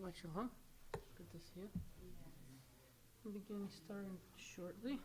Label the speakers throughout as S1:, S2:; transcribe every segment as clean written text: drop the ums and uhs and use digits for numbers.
S1: Shabbat Sholom. Good to see you. Beginning starting shortly.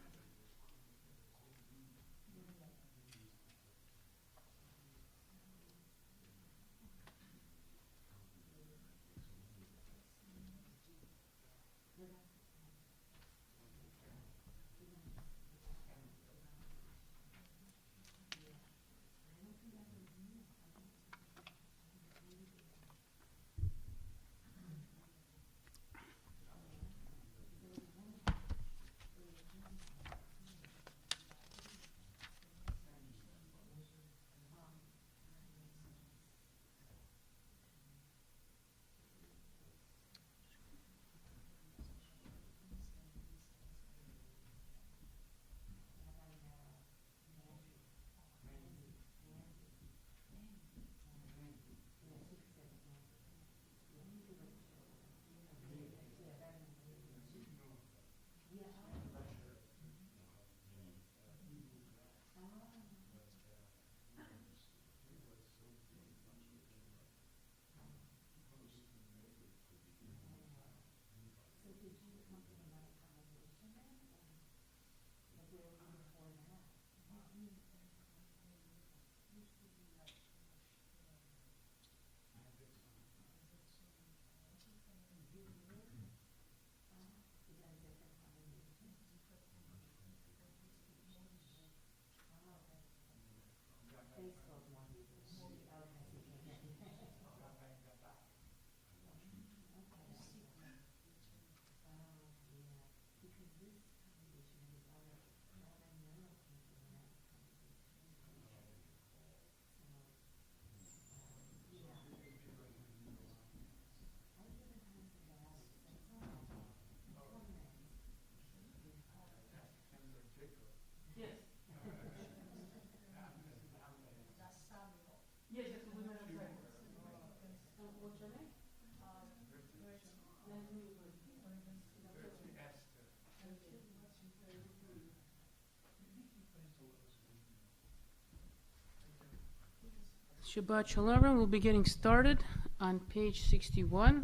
S1: Shabbat Shalom. We'll be getting started on page 61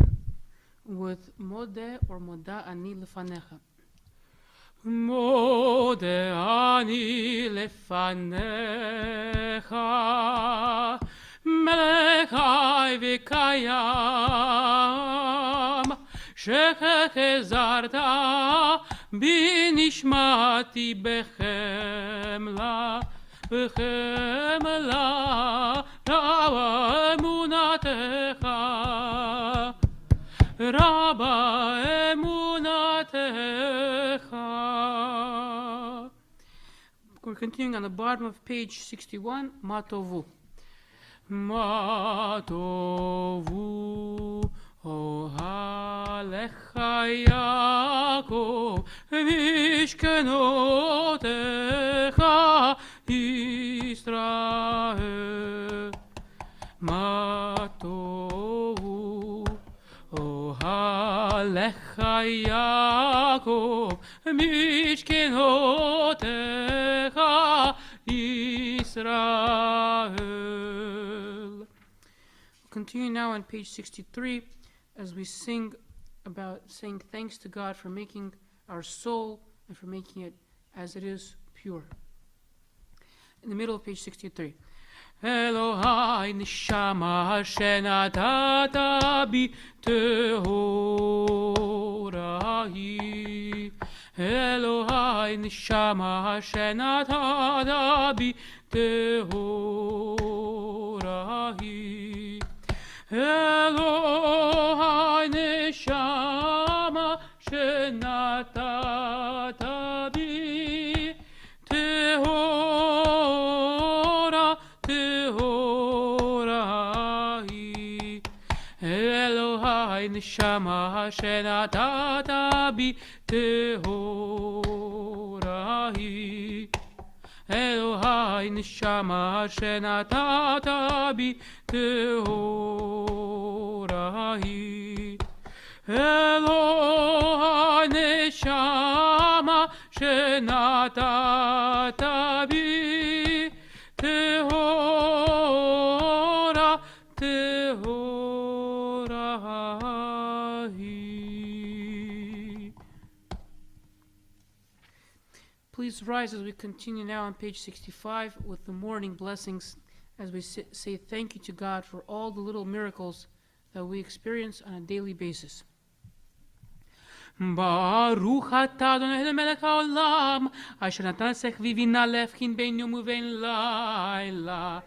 S1: with Modeh or Moda Ani Lefanecha. Modeh Ani Lefanecha Melech Chai V'Kayam Shechezarta B'Nishmati B'Chemla B'Chemla Rabbi Emunatecha Rabbi Emunatecha. We're continuing on the bottom of page 61, Matovu. Matovu Ohalecha Yaakov Mishkenotecha Israel. Matovu Ohalecha Yaakov Mishkenotecha Israel. We'll continue now on page 63 as we sing about saying thanks to God for making our soul and for making it as it is pure. In the middle of page 63. Elohai neshama shenatata bi tehorahi. Elohai neshama shenatata bi tehorahi. Elohai neshama shenatata bi tehora tehorahi. Elohai neshama shenatata bi tehorahi. Elohai neshama shenatata bi tehorahi. Elohai neshama shenatata bi tehora tehorahi. Please rise as we continue now on page 65 with the morning blessings as we say thank you to God for all the little miracles that we experience on a daily basis. Baruch atah Adonai melech haolam, asher natan sech vivina levchin bein yom uvein laila.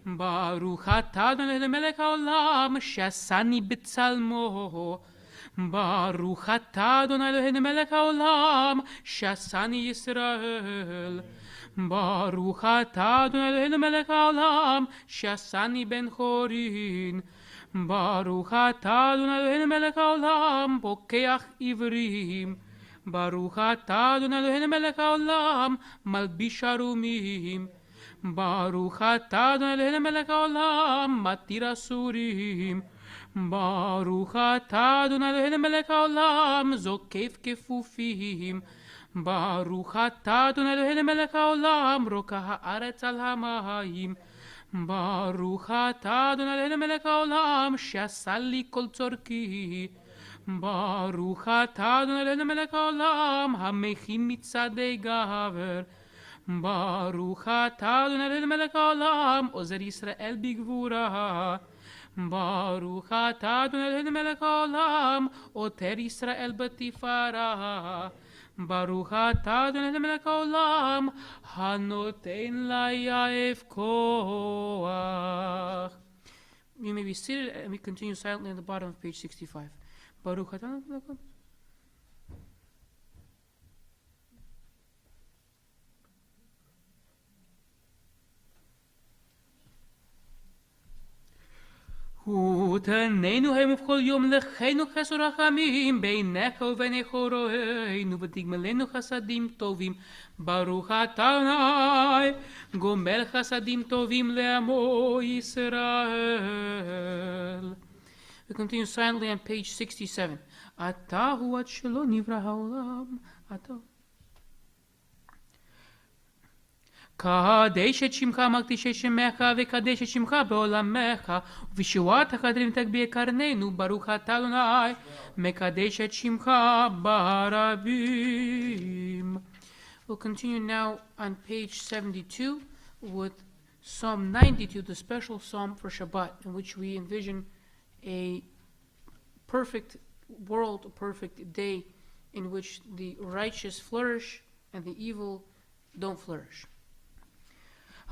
S1: Baruch atah Adonai melech haolam, she'asani b'tzalmo. Baruch atah Adonai Eloheinu melech haolam, she'asani Yisrael. Baruch atah Adonai Eloheinu melech haolam, she'asani ben chorin. Baruch atah Adonai Eloheinu melech haolam, pokeach ivrim. Baruch atah Adonai Eloheinu melech haolam, malbish arumim. Baruch atah Adonai Eloheinu melech haolam, matir asurim. Baruch atah Adonai Eloheinu melech haolam, zokef kefufim. Baruch atah Adonai Eloheinu melech haolam, roka haaretz al hamayim. Baruch atah Adonai Eloheinu melech haolam, she'asa li kol tzorki. Baruch atah Adonai Eloheinu melech haolam, hamechim mitzadei gaver. Baruch atah Adonai Eloheinu melech haolam, ozer Yisrael bigvura. Baruch atah Adonai Eloheinu melech haolam, oter Yisrael b'tifara. Baruch atah Adonai Eloheinu melech haolam, hanoten layaef koach. You may be seated and we continue silently at the bottom of page 65. Baruch atah. ותננו הם ובכל יום לכנו חסד ורחמים בעיניך ובעיני חורינו ותגמלנו חסדים טובים. ברוך אתה אדוני גומל חסדים טובים לעמו ישראל. We continue silently on page 67. אתה הוא עד שלא נברא העולם. אתה קדש את שמך מקדישי שמך וקדש את שמך בעולמך ובשבועתך תגביה קרננו. ברוך אתה אדוני מקדש את שמך ברבים. We'll continue now on page 72 with Psalm 92, the special psalm for Shabbat, in which we envision a perfect world, a perfect day in which the righteous flourish and the evil don't flourish.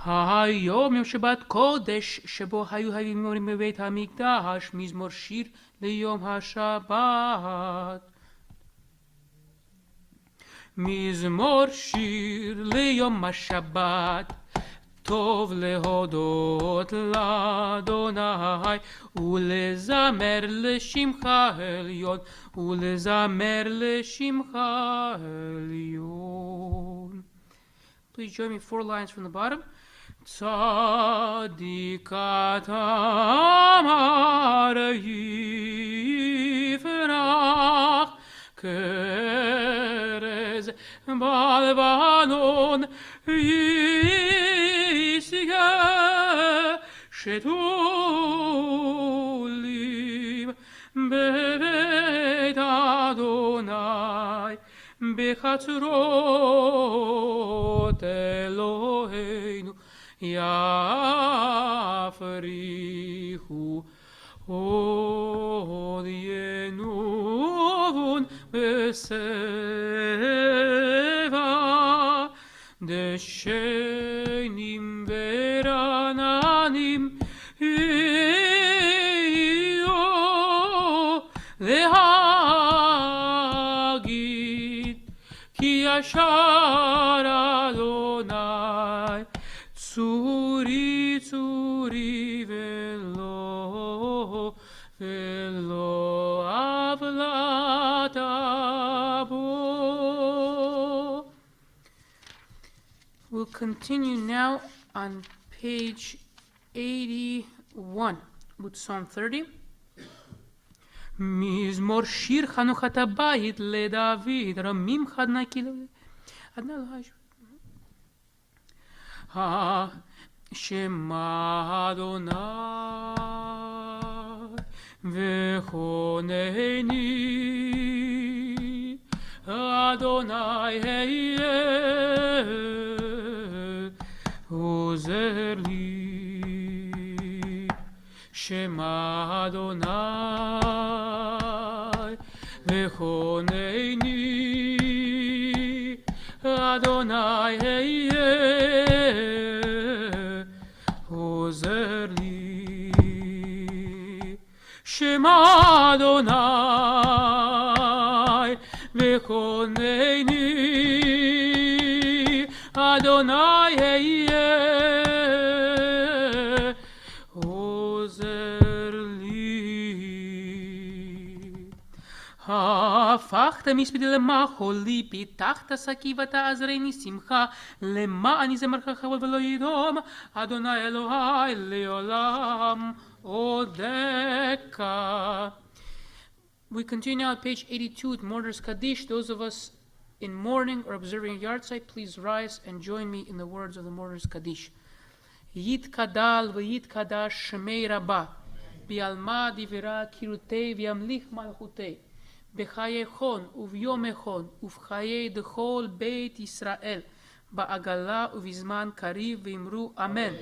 S1: היום יום שבת קודש שבו היו המזמורים בבית המקדש, מזמור שיר ליום השבת. מזמור שיר ליום השבת, טוב להודות לאדוני ולזמר לשמך עליון, ולזמר לשמך עליון. Please join me 4 lines from the bottom. צדיק אתה אמר יפרח כרז בלבנון ישגה שתולים בבית אדוני בחצרות אלוהינו יפריחו עוד ינובון בשבע דשנים ורעננים יהיו להגיד כי ישר אדוני צורי צורי ולא עוולת בו. We'll continue now on page 81 with Psalm 30. מזמור שיר חנוכת הבית לדוד, רמים חד נקי שמע אדוני וחונני Adonai עוזר לי, שמע אדוני וחונני, אדוני עוזר לי, שמע אדוני וחונני, אדוני עוזר לי. הפכת מספידי למחול לי, פיתחת שקי ותעזרני שמחה, למען יזמרך כבוד ולא ידום, אדוני אלוהי לעולם עודך. We continue now at page 82 with Mourner's Kaddish. Those of us in mourning or observing a yard site, please rise and join me in the words of the Mourner's Kaddish. Yitkadal v'yitkadash shmei Rabba, bi'alma divira kirutei v'yamlich malchutei, b'chaye chon uvyom echon uvchaye dechol beit Yisrael, ba'agala uvizman kariv v'imru amen.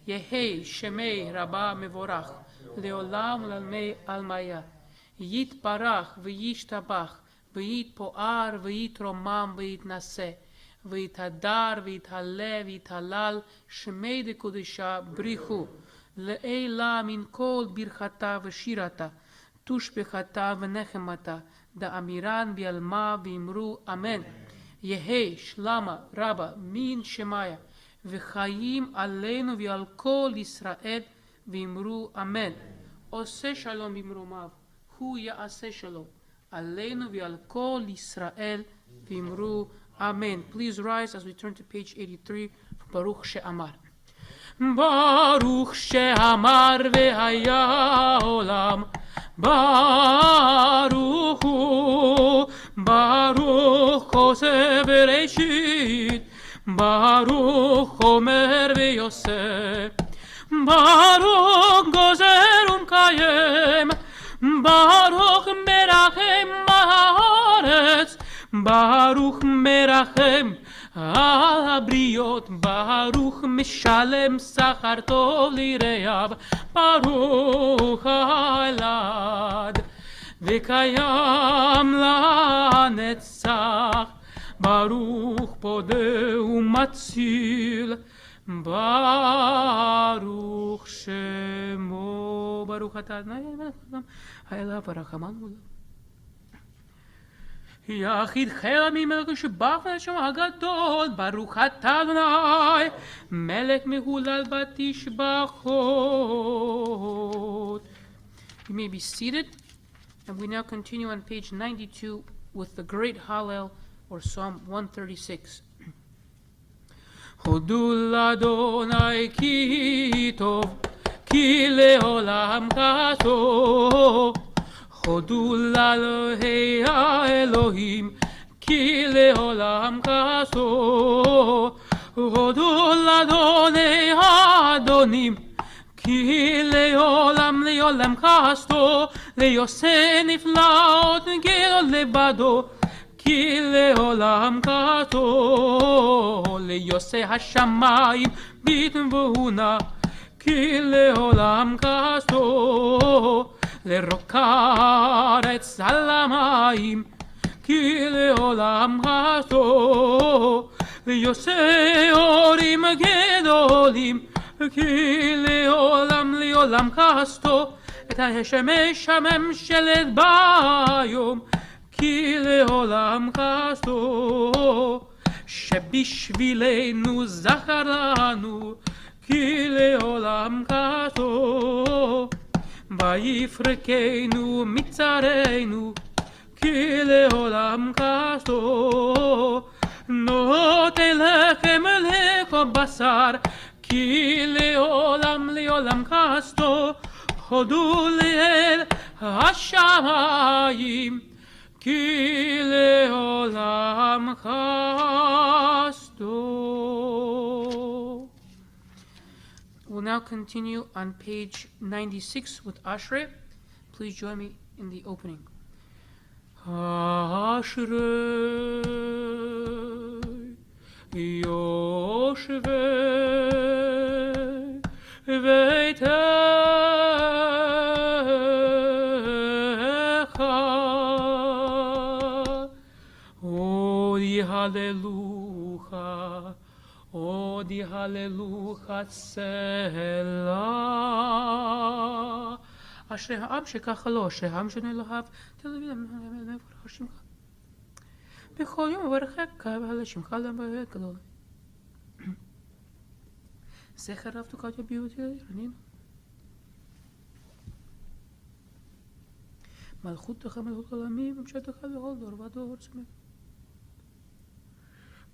S1: Yehei shmei Rabba mevorach, leolam u'lalmei almaya. יתברך וישתבח ויתפואר ויתרומם ויתנשא ויתהדר ויתהלל ויתהלל שמי דקודשה בריחו לעילה מן כל ברכתה ושירתה תושבחתה ונחמתה דאמירן בעלמה ואמרו אמן. יהי שלמה רבה מן שמיה וחיים עלינו ועל כל ישראל ואמרו אמן. עושה שלום במרומיו הוא יעשה שלום עלינו ועל כל ישראל ואמרו amen. Please rise as we turn to page 83 for Baruch She'amar. Baruch She'amar v'haya olam, Baruch hu, Baruch Koseh v'Reishit, Baruch Omer v'Yosef, Baruch Gozer u'Mkayem, Baruch merachem haaretz, Baruch merachem al habriot, Baruch mishalem sachar tov lireyav, Baruch ha'elad v'kayam la'netzach, Baruch podeh u'matzil, Baruch Shemo, Baruch Atah Adonai Ha'elav V'Rachaman Ulam. יחיד חיל ממלך שבח ונשם הגדול, ברוך אתה אדוני, מלך מהולל בתשבחות. You may be seated, and we now continue on page 92 with the great Hallel, or Psalm 136. הודו לאדוני כי טוב, כי לעולם כתוב. הודו לאלוהי האלוהים, כי לעולם כתוב. הודו לאדוני האדונים, כי לעולם לעולם כתוב. ליוסי נפלאות גדול לבדו, כי לעולם כתוב. ליוסי השמיים בתבונה, כי לעולם כתוב. לרוק הארץ על המים, כי לעולם כתוב. ליוסי אורים גדולים, כי לעולם לעולם כתוב. את השמש הממשלת ביום, כי לעולם כתוב. שבשבילנו זכר לנו, כי לעולם כתוב. ויפרקנו מצרינו, כי לעולם כתוב. נוטה לחם לכל בשר, כי לעולם לעולם כתוב. הודו לאל השמיים, כי לעולם כתוב. We'll now continue on page 96 with Ashrei. Please join me in the opening. אשרי יושבי ביתך, אודי הללוכה, אודי הללוכה צלה. אשרי העם שככה לו, אשרי העם שנלהב, תל אביב, מברך שמך. בכל יום מברכך, ועל שמך למברך גדול. זכר רב תוקעת יביאו אותי לענינו. מלכותך מלכות עולמי, ממשלתך בכל דור ודור צמא.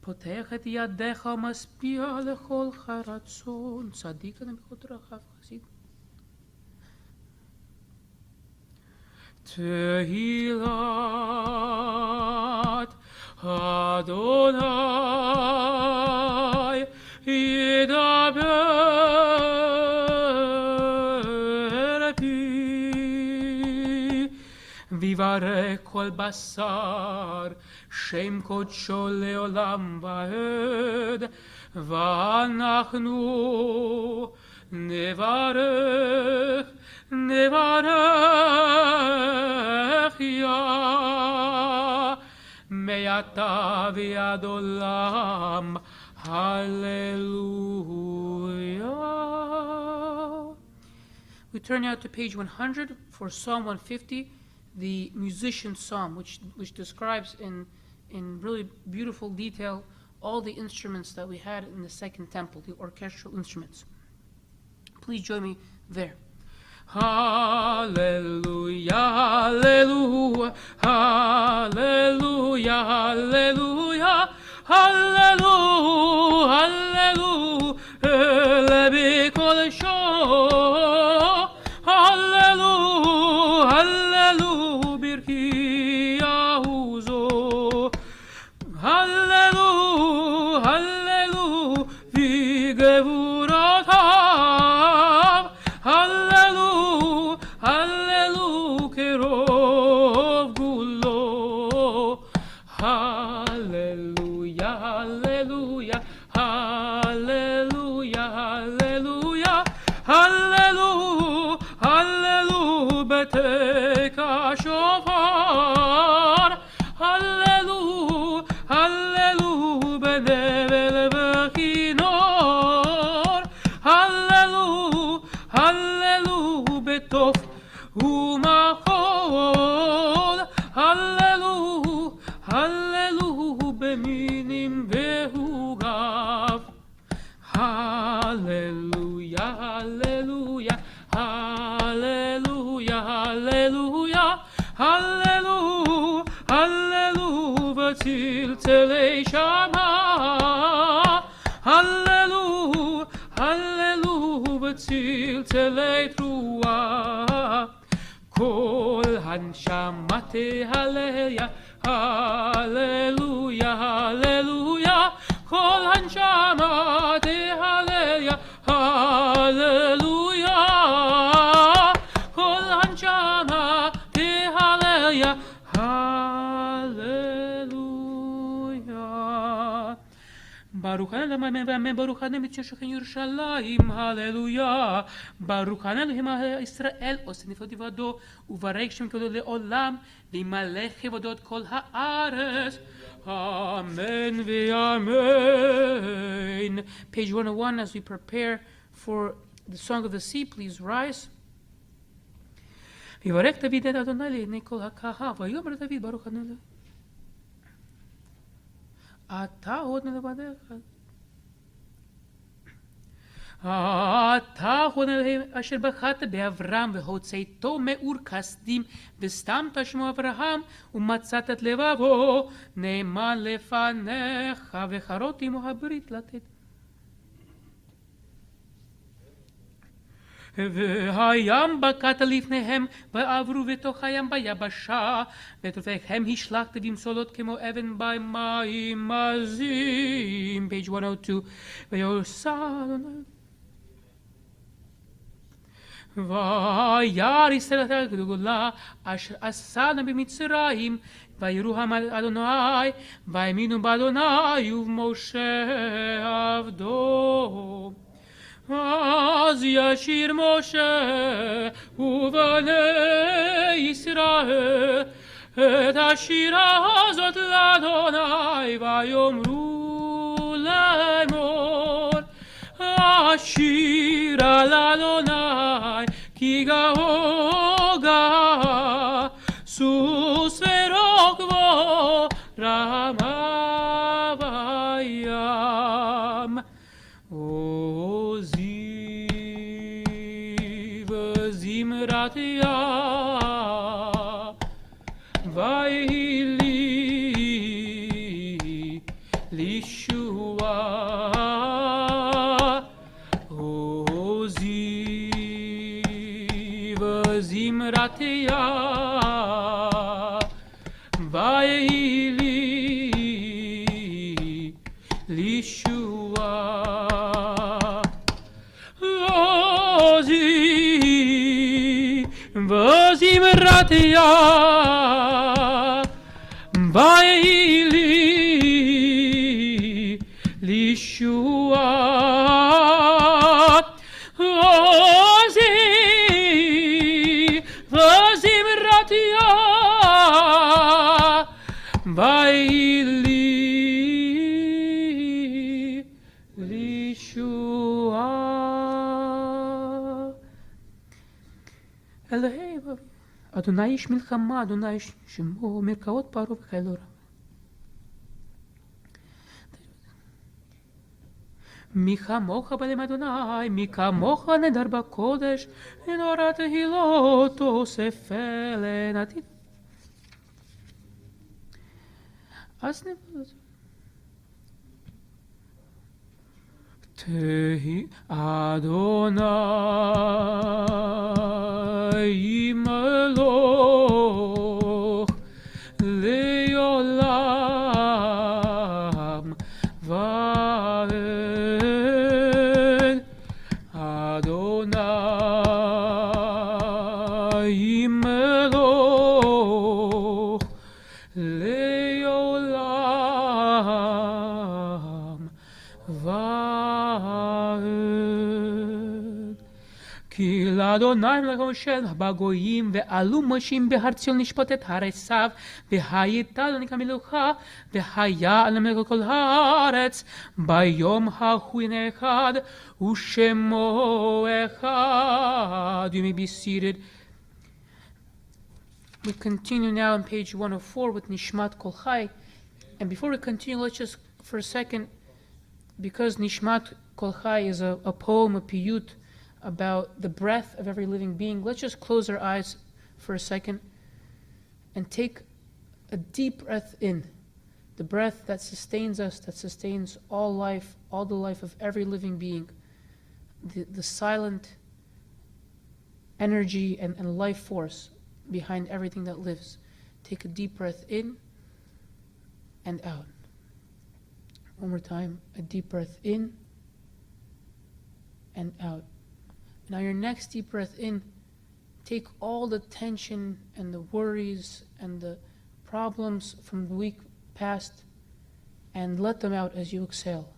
S1: פותח את ידיך ומשפיע לכל רצון, צדיק למחות רחב חסיד. תהילת אדוני ידבר פי, ויברך כל בשר שם קודשו לעולם ועד, ואנחנו נברך יא מעתה ועד עולם. Hallelujah. We turn now to page 100 for Psalm 150, the musician's psalm, which describes in really beautiful detail all the instruments that we had in the second temple, the orchestral instruments. Please join me there. Hallelujah, hallelujah, hallelujah, hallelujah, hallelujah, hallelujah, bikol shor, hallelujah, hallelujah, birkiyahu zo, hallelujah, hallelujah, vigevuratav, hallelujah, hallelujah, kerov gulo, hallelujah, hallelujah, hallelujah, hallelujah, hallelujah, hallelujah, beteka shofar, hallelujah, hallelujah, benevel v'chinor, hallelujah, hallelujah, betof umachol, hallelujah, hallelujah, beminim vehugav, hallelujah, hallelujah, hallelujah, hallelujah, hallelujah, hallelujah, v'tziltzalei shama, hallelujah, hallelujah, v'tziltzalei truah, kol hanshama tehaleya, hallelujah, hallelujah, kol hanshama tehaleya, hallelujah, kol hanshama tehaleya, hallelujah. Baruch Hanenu Baruch Hanenu Mitzvah Yerushalayim, hallelujah. Baruch Hanenu Hima Israel Osen Nifod Uvarek Shem Kodo Leolam V'Yimalech Yevodot Kol Haaretz. Amen v'amen. Page 101, as we prepare for the Song of the Sea, please rise. ויברך דוד את אדוני לעיני כל הקהל, ויאמר דוד ברוך ה' אתה עוד מלבדך. אתה עוד אשר בחרת באברהם והוצאתו מאור כסדים ושמת שמו אברהם ומצאת את לבבו נאמן לפניך וחרות עמו הברית לתת. והים בקעת לפניהם ועברו בתוך הים ביבשה וטופיהם השלכת במשולות כמו אבן במים עזים. page 102. ויוסע וירא ישראל את הגדולה אשר עשנה במצרים ויראו אדוני והאמינו באדוני ובמשה עבדו. אז ישיר משה ובני ישראל את השירה הזאת לאדוני ויאמרו לאמור השירה לאדוני כי גאו גאה סוס ורוכבו רמה בים. עוזי וזמרתיה ויהי לי לישועה. עוזי וזמרתיה ויהי לי לישועה. עוזי וזמרתיה ויהי לי לישועה. עוזי וזמרתיה ויהי לי לישועה. אלוהי אדוני איש מלחמה, אדוני איש שמו מרכאות פרעה וחיל אורה. מי כמוך בלם אדוני, מי כמוך נדר בקודש, נורא תהילות אוסף אל עתיד. אז תהי אדוני מלוך לעולם ועד. אדוני מלוך לעולם ועד. כי לאדוני מלך מושל בגויים ועלו משים בהר ציון לשפוט את הר עשיו והייתה אדוני כמלוכה והיה על מלך כל הארץ ביום ההוא הנה אחד ושמו אחד. You may be seated. We continue now on page 104 with Nishmat Kulhai. And before we continue, let's just for a second, because Nishmat Kulhai is a poem, a piyut, about the breath of every living being, let's just close our eyes for a second and take a deep breath in. The breath that sustains us, that sustains all life, all the life of every living being. The silent energy and life force behind everything that lives. Take a deep breath in and out. One more time, a deep breath in and out. Now your next deep breath in, take all the tension and the worries and the problems from the week past and let them out as you exhale.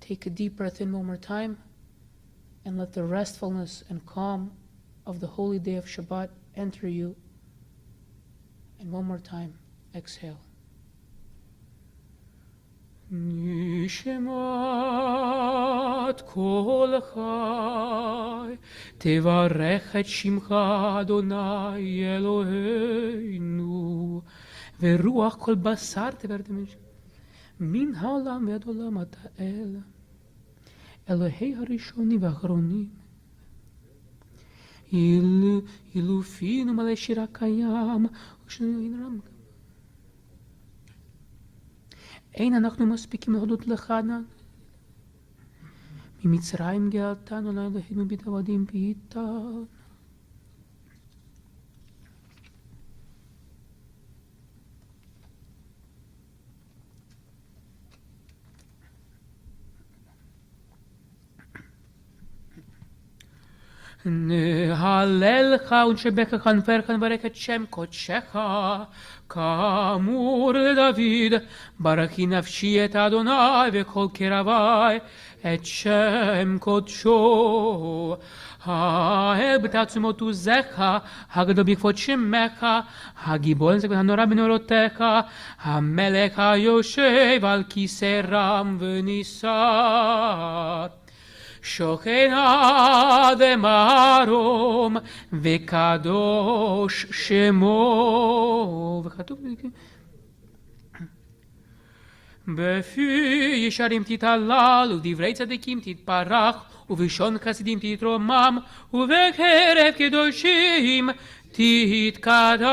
S1: Take a deep breath in one more time and let the restfulness and calm of the holy day of Shabbat enter you. And one more time, exhale. Nishmat Kulhai Tevarech et Shimcha Adonai Eloheinu Veruach kol basar teverdemesh Min haolam ved olam ata el Elohei harishoni v'achronim Ilufinu malei shira kayam אין אנחנו מספיקים להודות לך ממצרים גאלתנו לאלוהינו בדעבדים בעיתנו. נהללך ונשבח כנפרך נברך את שם קודשך כאמור לדוד ברכי נפשי את אדוני וכל קרבי את שם קודשו האל בתעצומות עוזך הגדול בכבוד שמך הגיבור הנורא בנורותיך המלך היושב על כיסא רם ונישא שוכן עד מרום וקדוש שמו וכתוב בפי ישרים תתהלל ובדברי צדיקים תתברך ובלשון חסידים תתרומם ובקרב קדושים תתקדש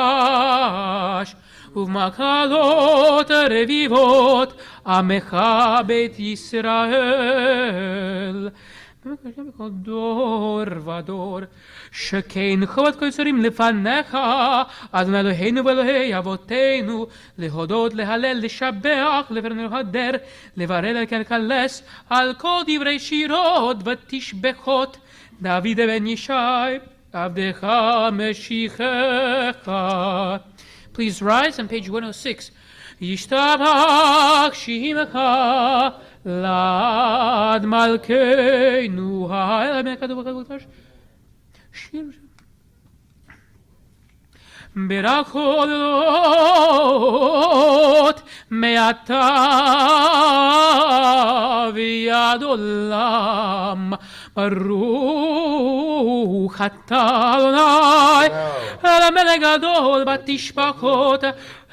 S1: ובמקהלות רביבות עמך בית ישראל בכל דור ודור שכן כבוד כל שרים לפניך אדוני אלוהינו ואלוהי אבותינו להודות להלל לשבח לברך לברר לקלקלס על כל דברי שירות ותשבחות דוד בן ישי עבדך משיחך. Please rise on page 106. ישתבח שמך לעד מלכנו האל שיר ברכות מעתה ועד עולם ברוך אתה אדוני אל המלך גדול בתשבחות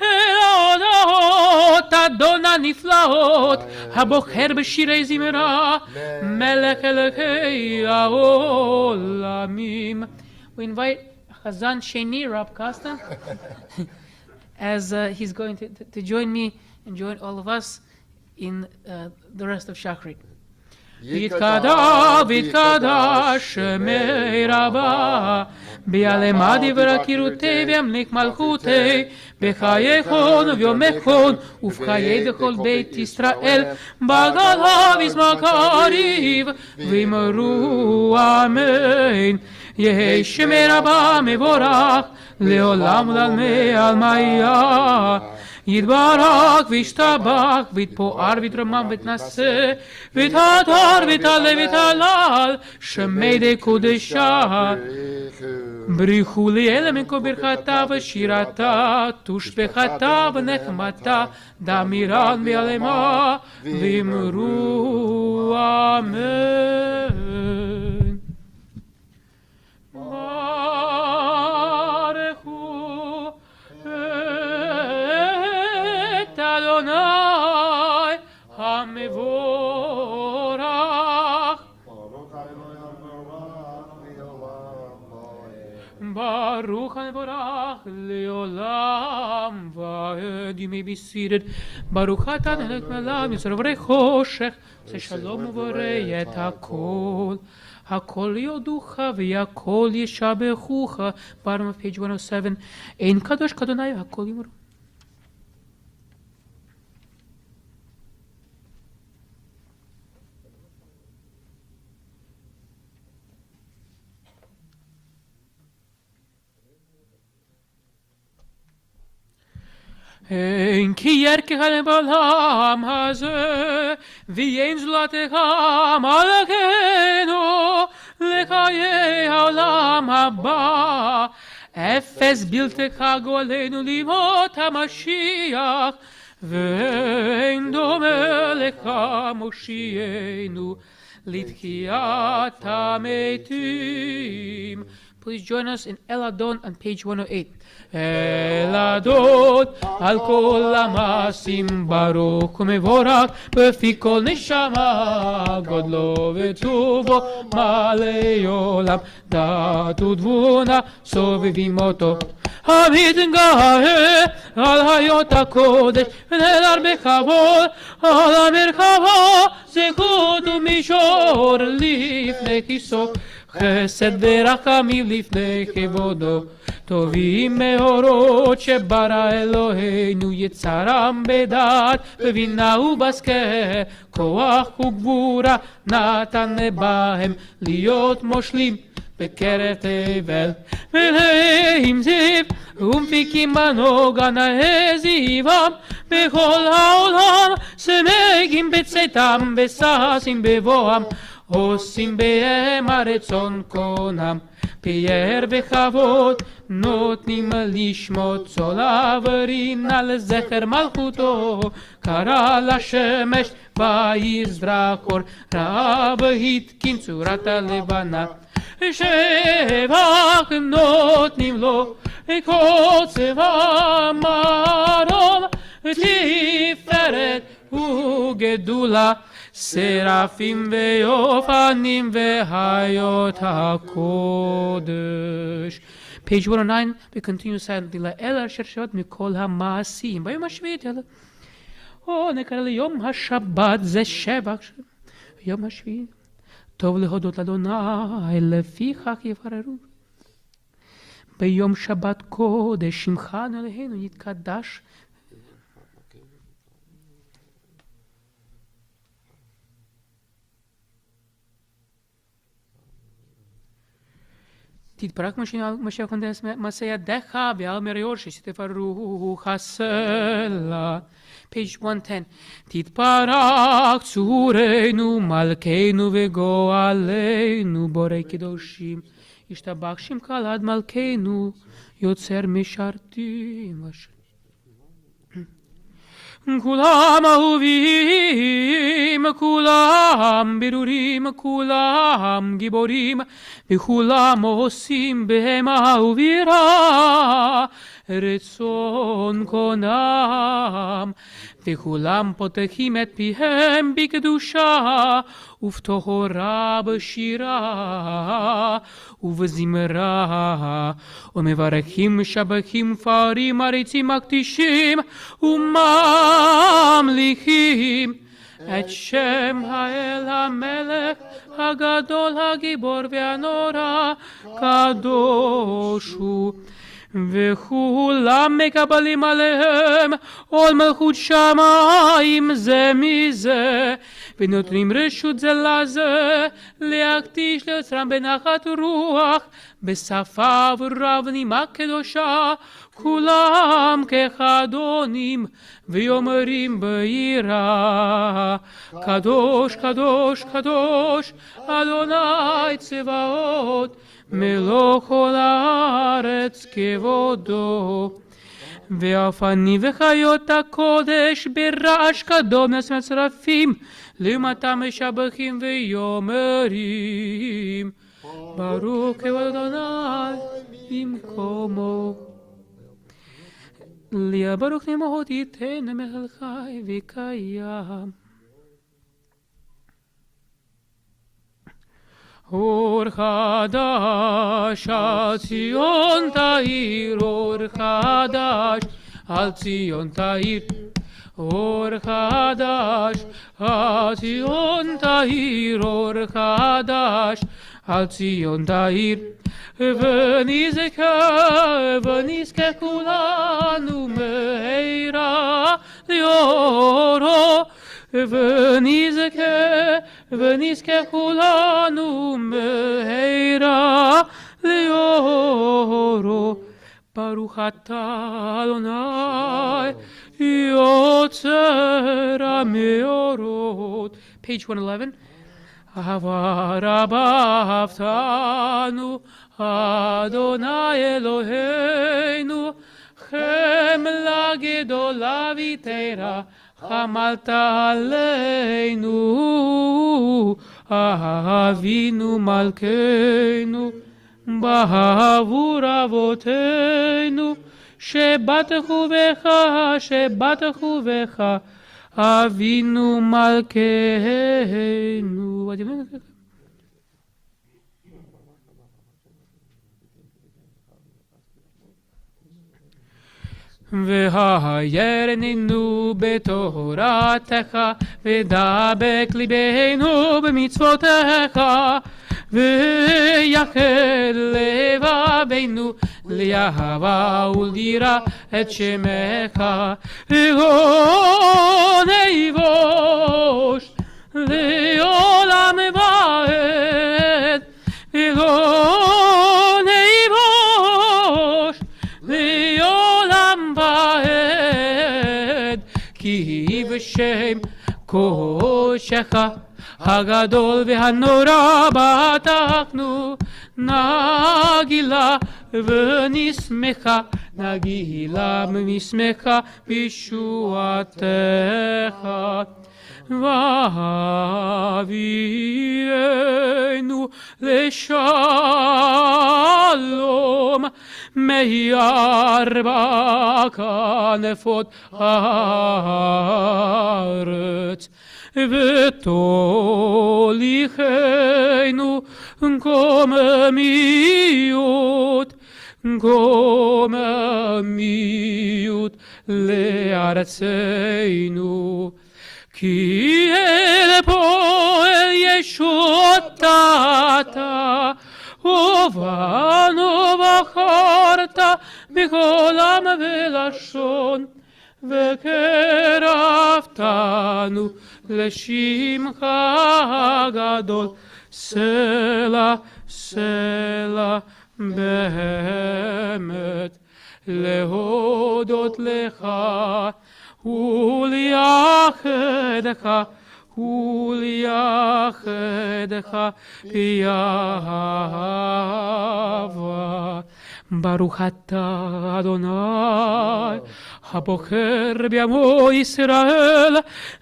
S1: אל ההודות אדון הנפלאות הבוחר בשירי זמרה מלך אלוקי העולמים. We invite Chazan Sheni, Rab Costa, as he's going to join me and join all of us in the rest of Shachrit. ויתקדש שמי רבה ביעלמה דברי קירותי וימליך מלכותי בחייכון וביומכון ובחיי כל בית ישראל בגלה ויזמע קריב ואמרו אמן. יהי שמי רבה מבורך לעולם ולעלמי עלמיה יתברך וישתבח ויתפאר ויתרומם ויתנשא ויתהדר ויתעלה ויתהלל שמי די קודשה בריחו לאל מכל ברכתה ושירתה תושבחתה ונחמתה דמירן בעלמה ואמרו אמן. ברכו את אדוני המבורך ברוך המבורך לעולם ועד. You may be seated. ברוך אתה נלך מעולם יצרברי חושך עושה שלום ובורא את הכל הכל יודוך והכל ישבחוך. bottom of page 107. אין קדוש כאדוני הכל יאמרו. אין כי ירכך בעולם הזה ואין זולתך מלכנו לחיי העולם הבא אפס בלתך גואלנו לימות המשיח ואין דומה לך מושיענו לתחיית המתים. Please join us in El Adon on page 108. El Adon על כל המעשים ברוך ומבורך בפי כל נשמה גודלו וטובו מלא עולם דעת ותבונה סובבים אותו המתגאה על היות הקודש ונהדר בכבוד על המרכבה זכות ומישור לפני כיסו חסד ורחמים לפני כבודו טובים מאורות שברא אלוהינו יצרם בדעת בבינה ובשכל כוח וגבורה נתן בהם להיות מושלים
S2: בקרב תבל, ולהם זיו, ומפיקים בנוגן העזיבם, בכל העולם, שמחים בצאתם, וששים בבואם, עושים בהם הרצון קונם, פאר וכבוד, נותנים לשמות צולברים על זכר מלכותו, קרא לשמש ויזרח אור, ראה והתקין צורת הלבנה, שבח נותנים לו קוצב המרום, תפארת וגדולה, סרפים ויופנים והיות הקודש. Page 109, we continue silently. לאל אשר שבת מכל המעשים. ביום השביעי אלה. נקרא ליום השבת, זה שבח. יום השביעי. טוב להודות לאדוני, לפיכך יבררו. ביום שבת קודש, שמך אלוהינו יתקדש. תתברך משיח קונדס מעשה ידיך ועל מריור שתפרו הסלע. Page 110. תתברך צורנו מלכנו וגואלנו בורא קדושים, ישתבח שמך לעד מלכנו יוצר משרתים. כולם אהובים, כולם ברורים, כולם גיבורים, וכולם עושים בהמה ובירה רצון קונם, וכולם פותחים את פיהם בקדושה ובטהרה בשירה ובזמרה, ומברכים משבחים פארים מריצים מקדישים וממליכים את שם האל המלך הגדול הגיבור והנורא קדוש הוא, וכולם מקבלים עליהם עול מלכות שמיים זה מזה, ונותנים רשות זה לזה להקדיש ליוצרם בנחת רוח בשפה ורב נימה קדושה, כולם כחדונים ויאמרים ביראה קדוש קדוש קדוש אדוני צבאות מלוא כל הארץ כבודו. ואופני וחיות הקודש ברעש קדום מהצרפים לעומתם משבחים ויאמרים ברוך כבוד אדוני במקומו. ליה ברוך נמות ייתן מלך חי וקיים. אור חדש על ציון תאיר, אור חדש על ציון תאיר, אור חדש על ציון תאיר, אור חדש על ציון תאיר. ונזכה כולנו מהרה לאורו, ונזכה כולנו מהרה לאורו. ברוך אתה אדוני יוצר המאורות. Page 111. אהבה רבה אהבתנו אדוני אלוהינו, חמלה גדולה ויתרה חמלת עלינו. אבינו מלכנו בעבור אבותינו, שבטחו בך אבינו מלכנו. והיירננו בתורתך, ודבק ליבנו במצוותיך, ויחל לבבינו לאהבה וליראה את שמך. לא נבוש לעולם ועד, ולא קודשך הגדול והנורא בטחנו, נגילה ונשמחה, נגילה ונשמחה בישועתך. והביאנו לשלום מארבע כנפות הארץ, ותוליכנו קוממיות, קוממיות לארצנו. כי אל פועל ישועתך, ובנו בחרת בכל עם ולשון, וקרבתנו לשמך הגדול. סלע, סלע, באמת להודות לך ולייחדך, ולייחדך ביחווה. ברוך אתה אדוני הבוחר בעמו ישראל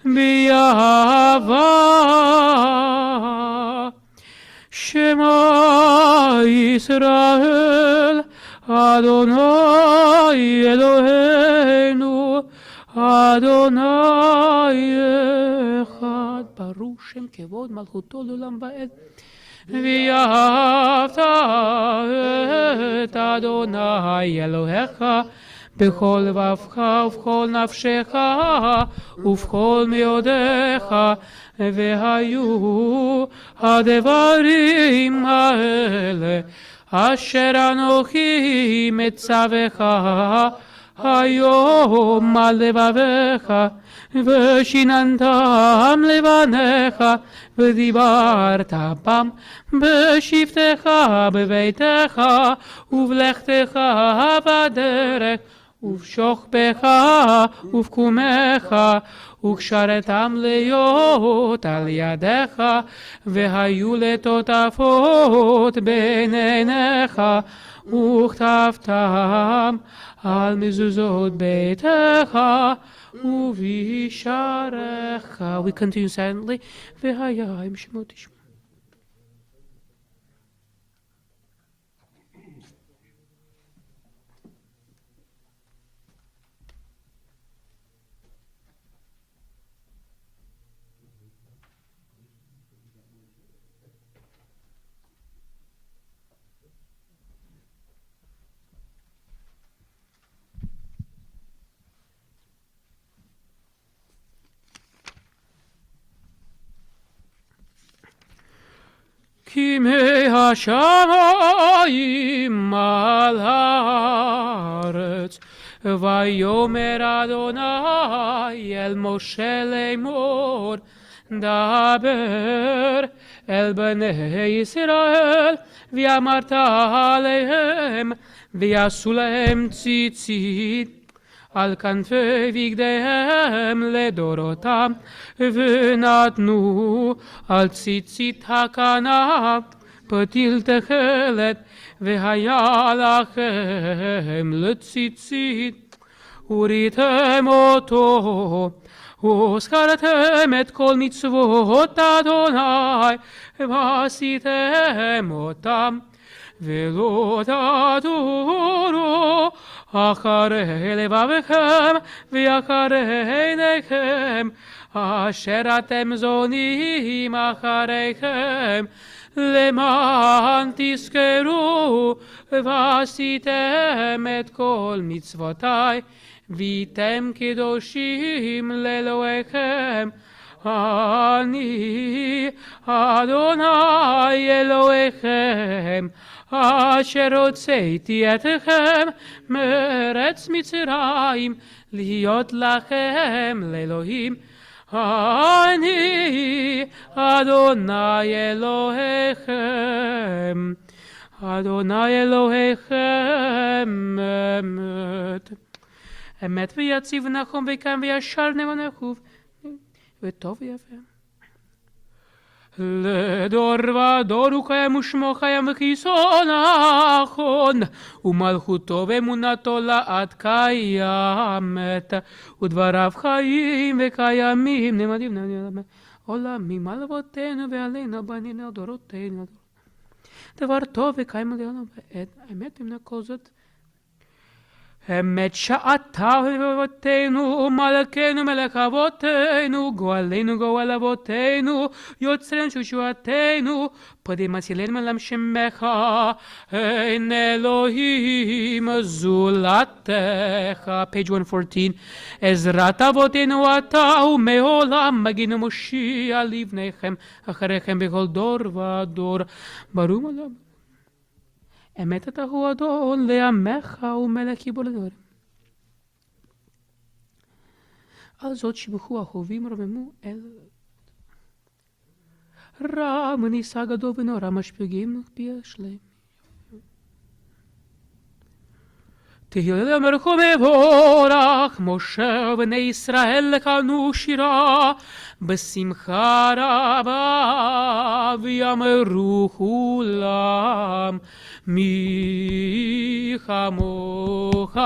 S2: ביחווה. שמע ישראל אדוני אלוהינו אדוני אחד. ברוך שם כבוד מלכותו לעולם ועד. ואהבת את אדוני אלוהיך בכל לבבך ובכל נפשך ובכל מאודיך. והיו הדברים האלה אשר אנוכי מצווך היום על לבביך, ושיננתם לבניך, ודיברת בם בשבתך בביתך, ובלכתך בדרך, ובשוכבך ובקומך, וקשרתם להיות על ידיך, והיו לטוטפות בין עיניך, וכתבתם על מזוזות ביתך ובשעריך. We continue silently. והיה עם שמות תשמע. כי מהשמיים על הארץ, ויאמר אדוני אל משה לאמור, דבר אל בני ישראל, ואמרת עליהם, ויעשו להם ציצית על כנפי בגדיהם לדורותם, ונתנו על ציצית הכנף פתיל תכלת, והיה לכם לציצית, וריתם אותו, וזכרתם את כל מצוות אדוני, ועשיתם אותם, ולא תדורו אחרי לבבכם ואחרי עיניכם, אשר אתם זונים אחריכם, למען תזכרו ועשיתם את כל מצוותי, והייתם קדושים לאלוהיכם. אני אדוני אלוהיכם, אשר הוצאתי אתכם מארץ מצרים, להיות לכם לאלוהים. אני אדוני אלוהיכם, אדוני אלוהיכם אמת. אמת ויציב נחום ויקם וישר נאמן וחוב, וטוב ויפה. לדור ודור הוא קיים ושמו חיים וכיסו נכון, ומלכותו ואמונתו לעד קיימת, ודבריו חיים וקיימים נעמדים עולמים על אבותינו ועלינו בנינו דורותינו. דבר טוב וקיים עלינו בעת האמת מן כל זאת. אמת שעתה אבותינו, מלכנו מלך אבותינו, גואלנו גואל אבותינו, יוצרנו תשועתנו, פדי מצילנו מעולם שמך, אין אלוהים זולתך. page 114. עזרת אבותינו אתה ומעולם מגינו מושיע לבניכם אחריכם בכל דור ודור. ברוך עולם. אמת אתה הוא אדון לעמך ומלך גיבור לדורים. על זאת שבחו החובים רוממו אל רע ונישא גדול ונורא משפיעים פי השלם. תהיה למלכו מבורך, משה ובני ישראל קנו שירה בשמחה רבה, ויאמרו כולם מי כמוך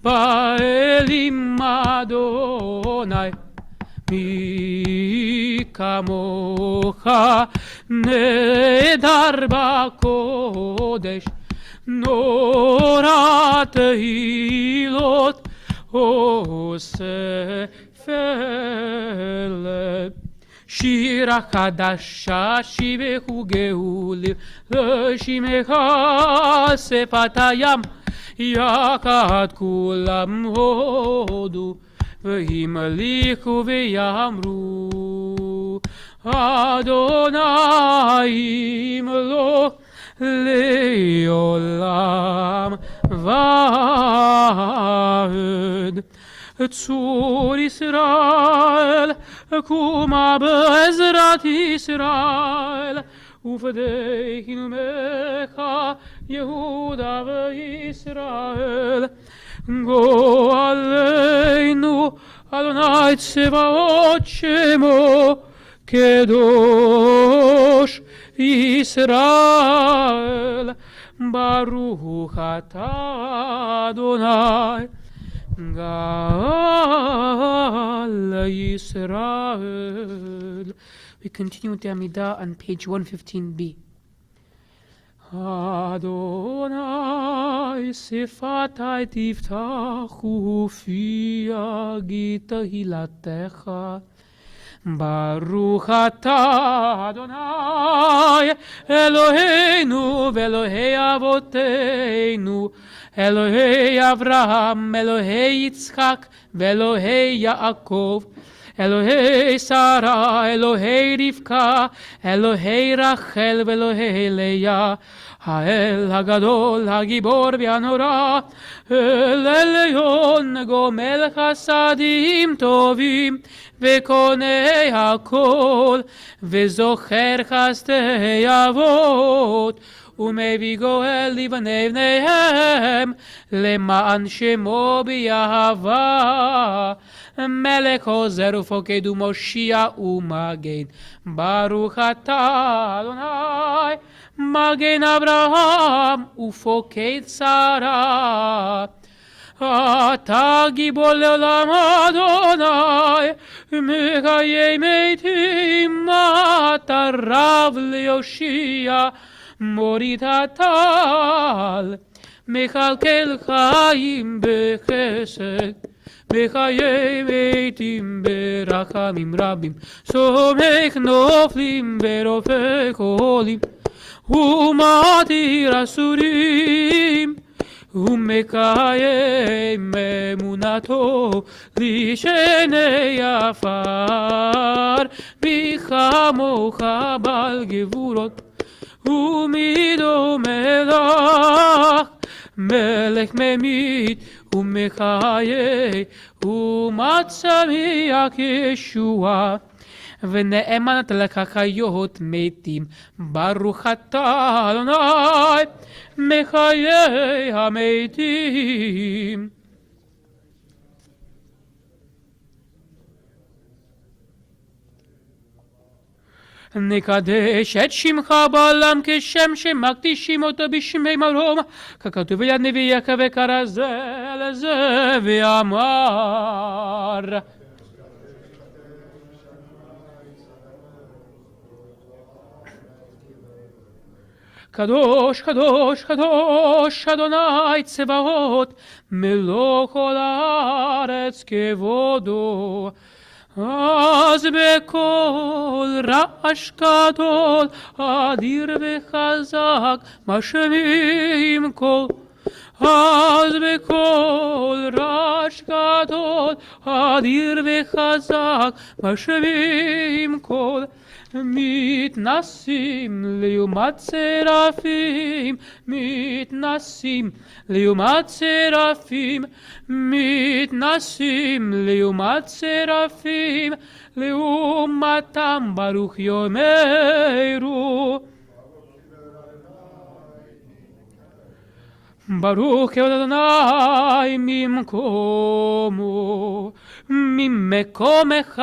S2: באלים אדוני, מי כמוך נהדר בקודש, נורא תהילות עושה פלא. שירה חדשה שיבחו גאולים לשמך שפת הים, יחד כולם הודו והמליכו ויאמרו אדוני ימלוך לעולם ועד. צור ישראל קומה בעזרת ישראל, ופדינו ממך יהודה וישראל. גואלנו אדוני צבאות שמו, קדוש ישראל. ברוך אתה אדוני גאל ישראל. We continue with the Amidah on page 115b. אדוני שפתי תפתח ופי יגיד תהילתך. ברוך אתה אדוני אלוהינו ואלוהי אבותינו, אלוהי אברהם, אלוהי יצחק ואלוהי יעקב, אלוהי שרה, אלוהי רבקה, אלוהי רחל ואלוהי לאה, האל הגדול, הגיבור והנורא, אל עליון גומל חסדים טובים וקונה הכל, וזוכר חסדי אבות, ומביא גואל לבני בניהם, למען שמו באהבה. מלך עוזר ופוקד ומושיע ומגן. ברוך אתה אדוני מגן אברהם ופוקד שרה. אתה גיבור לעולם אדוני, מחיי מתים אתה רב ליושיע, מוריד הטל, מכלכל חיים בחסד, בחיי מתים ברחמים רבים, סומך נופלים ורופא חולים, ומתיר אסורים, ומקיים אמונתו לשני עפר. וכמוך בעל גבורות ומידו מלך, מלך ממית ומחיה ומצמיח ישועה, ונאמנת לך חיות מתים. ברוך אתה אדוני מחיי המתים. נקדש את שמך בעולם כשם שמקדישים אותו בשמי מרום, ככתוב ביד נביאך וקרא זה לזה ואמר. קדוש, קדוש, קדוש, אדוני צבאות, מלוא כל הארץ כבודו. אז בקול רעש גדול, אדיר וחזק, משמיעים קול. אז בקול רעש גדול, אדיר וחזק, משמיעים קול. מתנסים לעומת סרפים, מתנסים לעומת סרפים, מתנסים לעומת סרפים, לעומתם ברוך יאמרו. ברוך כבוד אדוני ממקומו, ממקומך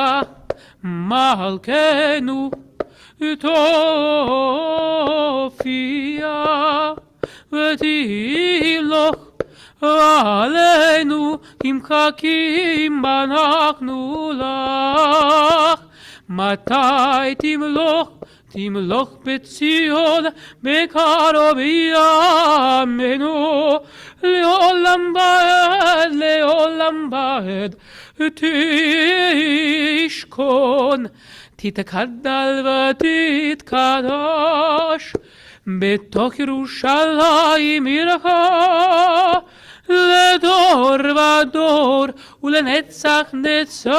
S2: מלכנו תופיע ותמלוך עלינו כי מחכים אנחנו לך. מתי תמלוך? תמלוך בציון בקרוב ימינו, לעולם ועד, לעולם ועד תשכון. תתקדל ותתקדש בתוך ירושלים עירך, לדור ודור ולנצח נצחים.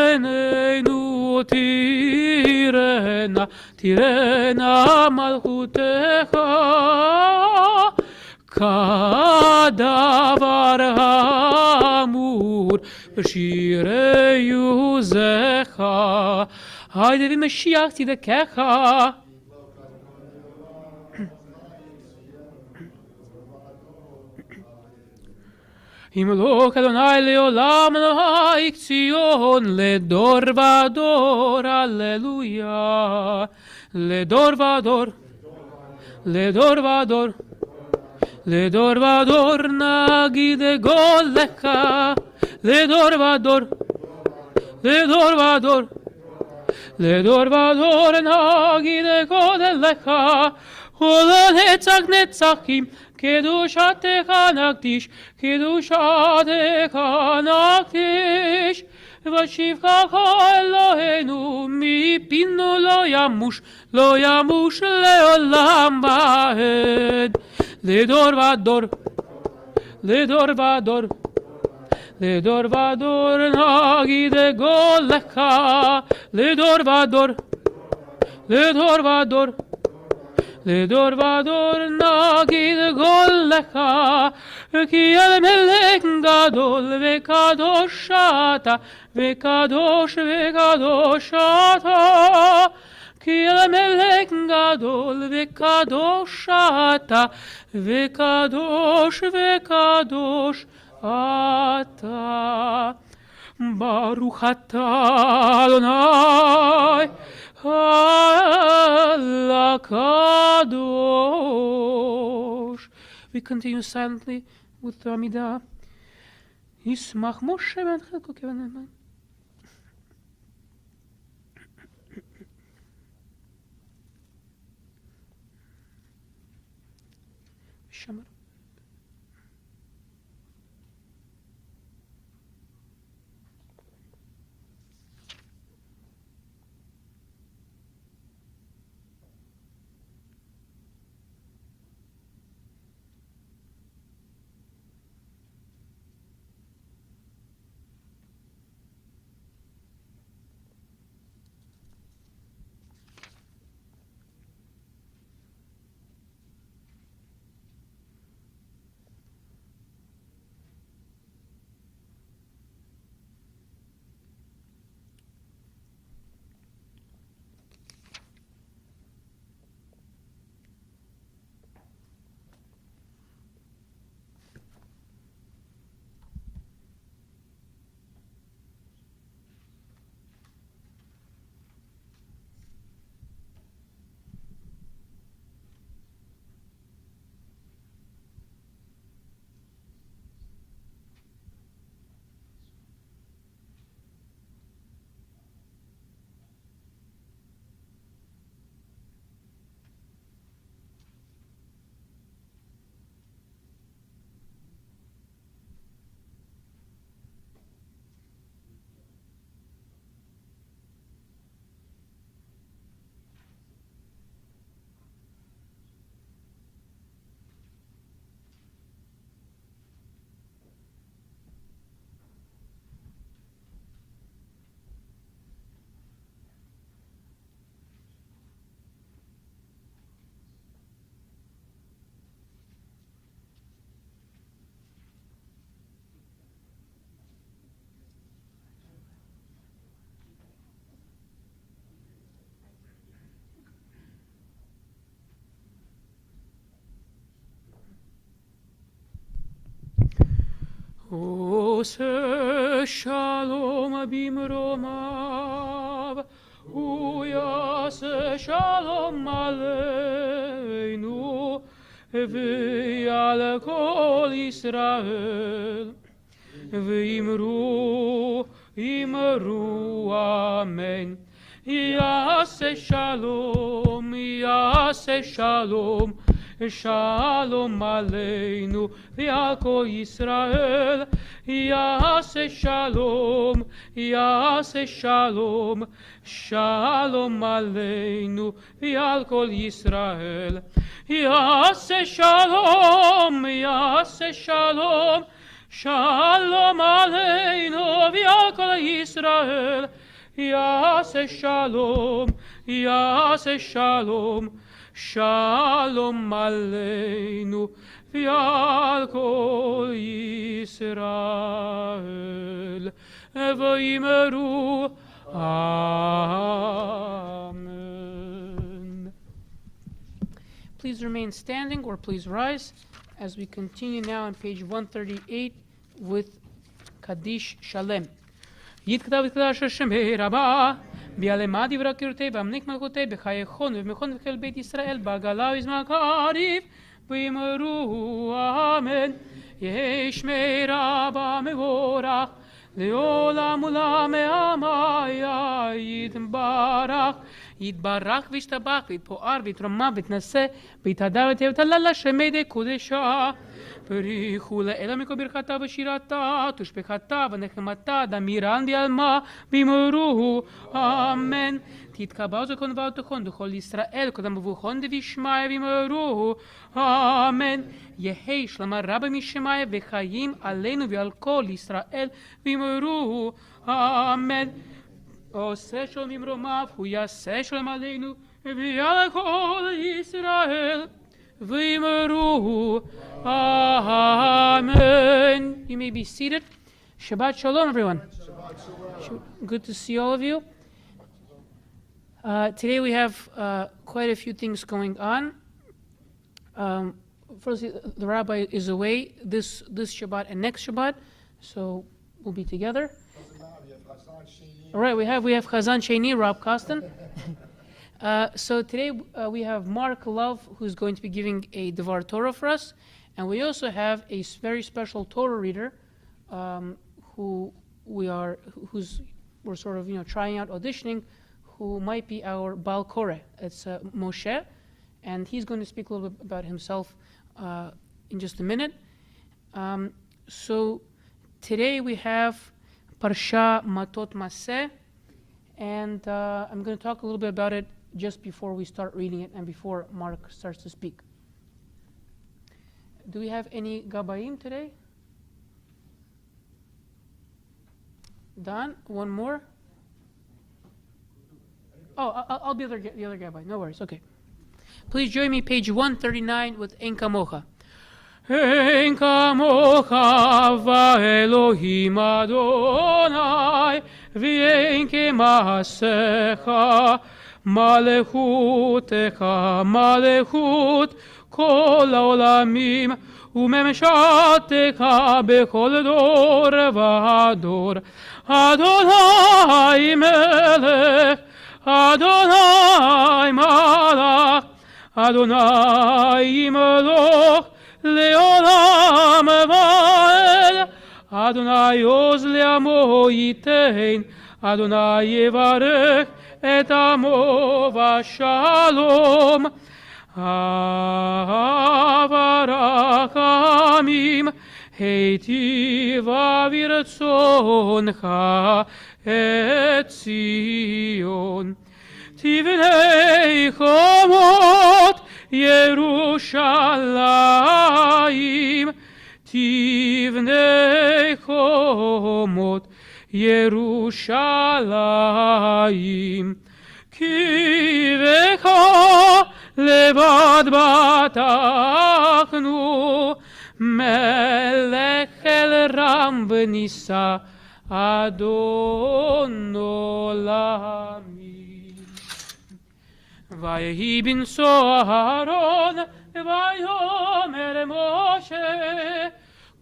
S2: ועינינו תראנה, תראנה מלכותך, כדבר האמור בשירי עוזך. היידה במשיח צדקך. ימלוך אדוני לעולם אלוהי ציון, לדור ודור, הללויה. לדור ודור, לדור ודור, לדור ודור נגיד גולך. לדור ודור, לדור ודור, לדור ודור נגיד גולך. ולנצח נצחים קדושתך נקדיש, קדושתך נקדיש. ושיבחך אלוהינו מפינו לא ימוש, לא ימוש לעולם ועד. לדור ודור, לדור ודור, לדור ודור נגיד גולך. לדור ודור, לדור ודור, לדור ודור נגיד גולך. כי אל מלך גדול וקדוש אתה, וקדוש וקדוש אתה. כי אל מלך גדול וקדוש אתה, וקדוש וקדוש אתה. ברוך אתה אדוני Al-Kadosh. We continue silently with the Amidah. Yismach Moshe ben Chelko Kevan. Shamar. עושה שלום במרומיו, הוא יעשה שלום עלינו ועל כל ישראל. ואמרו אמן. יעשה שלום, יעשה שלום, שלום עלינו ועל כל ישראל. יעשה שלום, יעשה שלום, שלום עלינו ועל כל ישראל. יעשה שלום, יעשה שלום, שלום עלינו ועל כל ישראל. יעשה שלום, יעשה שלום, שלום עלינו ועל כל ישראל. ואמרו Amen. Please remain standing or please rise as we continue now on page 138 with Kaddish Shalem. יתכתב ותקדש השמי רבה, ביעלמה דברי קרתי ואמניק מלכותי בחייכון ובמכון וכל בית ישראל בעגלה ובזמן קריב, ואמרו אמן. יהי שמי רבה מבורך לעולם עולם העמיה יתברך. יתברך וישתבח ויתפואר ויתרומם ויתנשא ויתהדר ותהלל לשמי די קודשה. בריחו לאלה מכל ברכתה ושירתה תושבחתה ונחמתה דמירן בעלמה ואמרו אמן. תתקבע זכון ותכון בכל ישראל קודם מבוכון דבישמעיה ואמרו אמן. יהי שלמה רבה משמעיה וחיים עלינו ועל כל ישראל ואמרו אמן. עושה שלום במרומיו הוא יעשה שלום עלינו ועל כל ישראל ואמרו Amen. You may be seated. Shabbat Sholom, everyone.
S3: Shabbat Shalom.
S2: Good to see all of you. Today we have quite a few things going on. First, the Rabbi is away this Shabbat and next Shabbat, so we'll be together. All right, we have Chazan Sheni, Rob Costin. So today we have Mark Love, who's going to be giving a Devar Torah for us. And we also have a very special Torah reader we're sort of trying out, auditioning, who might be our Baal Koreh. It's Moshe, and he's going to speak a little bit about himself in just a minute. So today we have Parsha Matot Maseh, and I'm going to talk a little bit about it just before we start reading it and before Mark starts to speak. Do we have any Gabayim today? Don, one more? Oh, I'll be the other Gabay. No worries, okay. Please join me, page 139 with Ein Kamocha. Ein Kamocha va'Elohim Adonai v'ein k'maasecha malechutecha malechut כל העולמים וממשלתך בכל דור ודור. אדוני מלך, אדוני מלך, אדוני ימלוך לעולם ועד. אדוני עוז לעמו ייתן, אדוני יברך את עמו בשלום. Avarachamim heitiva virtzoncha et Zion tivnei chomot Yerushalayim tivnei chomot Yerushalayim kivecha לבד בטחנו מלך אל רם ונישא אדון עולמים. ויהי בנשוא אהרון ויאמר משה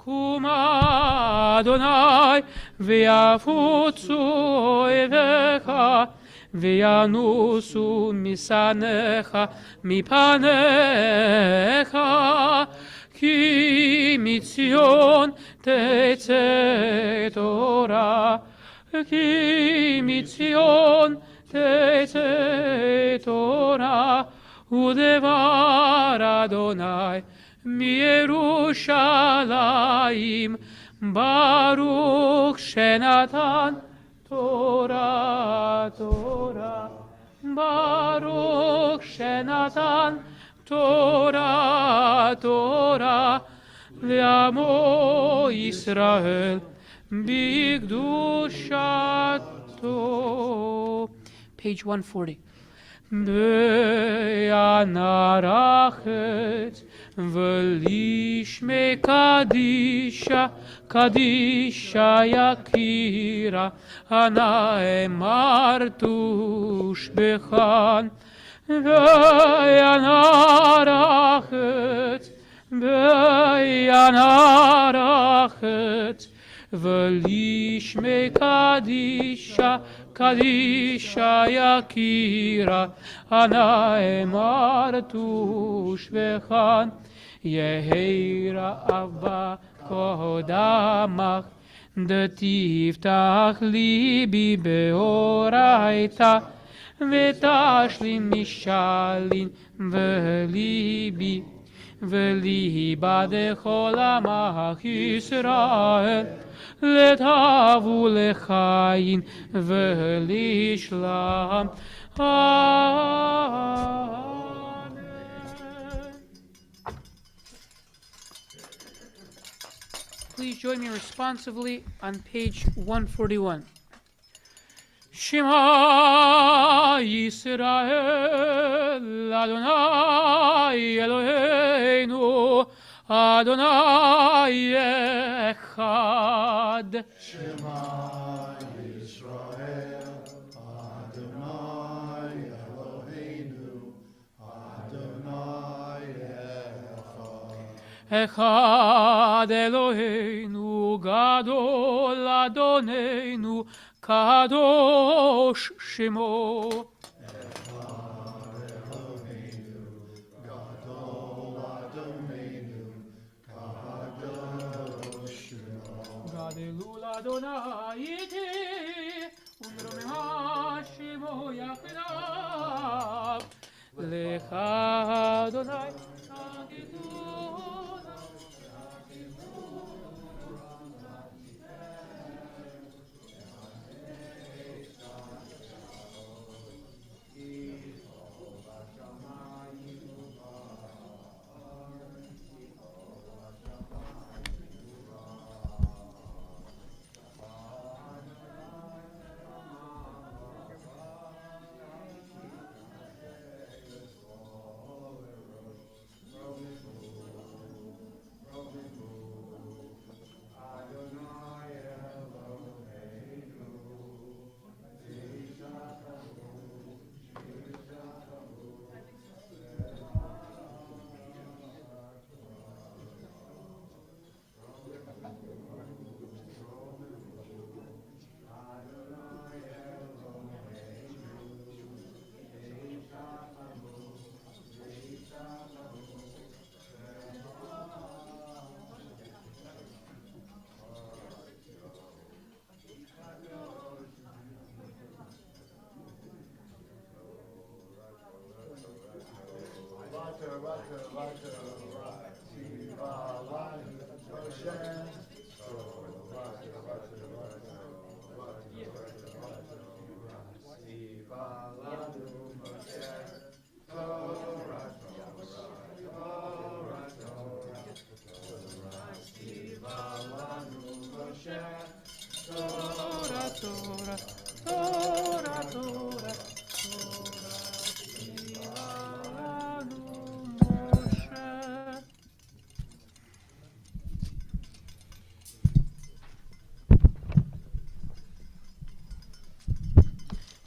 S2: Huma Adonai v'yafutzu oivecha v'yanusu misanecha mipanecha ki mitzion tetzeh Torah ki mitzion tetzeh Torah udevar Adonai miYerushalayim Baruch Shenatan Torah Torah Baruch Shenatan Torah Torah Le'amo Yisrael Bigdushato.
S1: Page 140.
S2: Be'anarachet v'lishme kadisha kadisha yakira anaemartu shbechan be'anarachet v'lishme kadisha kadisha yakira anaemartu shvechan yehira abba kodamach detiftach libi beoraita vetashlim mishalin velibi veliba dechol amach Yisrael letavu lechayin velishlam. Amen.
S1: Please join me responsively on page 141.
S2: Shema Yisrael Adonai Eloheinu Adonai Echad.
S3: Shema Yisrael Adonai Eloheinu Adonai Echad.
S2: Echad Eloheinu Gadol Adonenu Kadosh Shemo.
S3: Echad Eloheinu Gadol Adonenu Kadosh Shemo.
S2: Gadelul Adonai iti Umromha Shemo Yachdav Lecha Adonai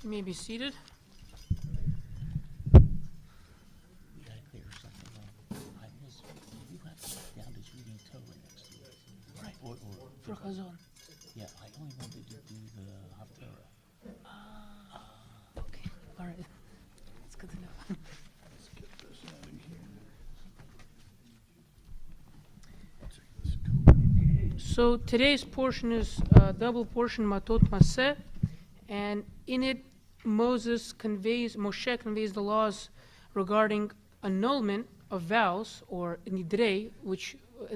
S1: You may be seated.
S2: for Chazon.
S4: Yeah, I only wanted to do the Haftarah.
S2: Okay, all right. That's good to know.
S4: Let's get this out of here.
S2: So today's portion is a double portion, Matot Maseh, and in it, Moshe conveys the laws regarding annulment of vows, or nidrei,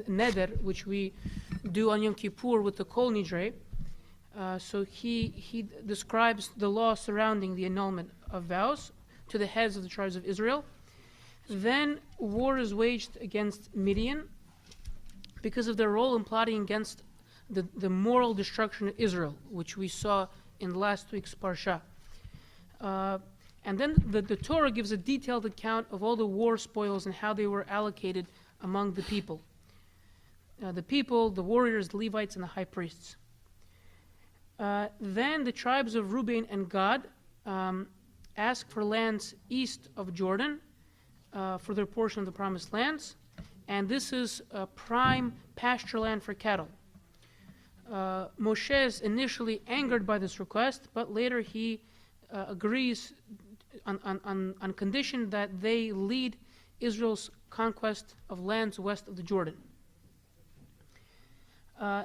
S2: neder, which we do on Yom Kippur with the kol nidrei. So he describes the law surrounding the annulment of vows to the heads of the tribes of Israel. Then war is waged against Midian because of their role in plotting against the moral destruction of Israel, which we saw in last week's Parsha. And then the Torah gives a detailed account of all the war spoils and how they were allocated among the people. The warriors, the Levites, and the high priests. Then the tribes of Reuben and Gad ask for lands east of Jordan for their portion of the promised lands. And this is a prime pasture land for cattle. Moshe is initially angered by this request, but later he agrees on condition that they lead Israel's conquest of lands west of the Jordan.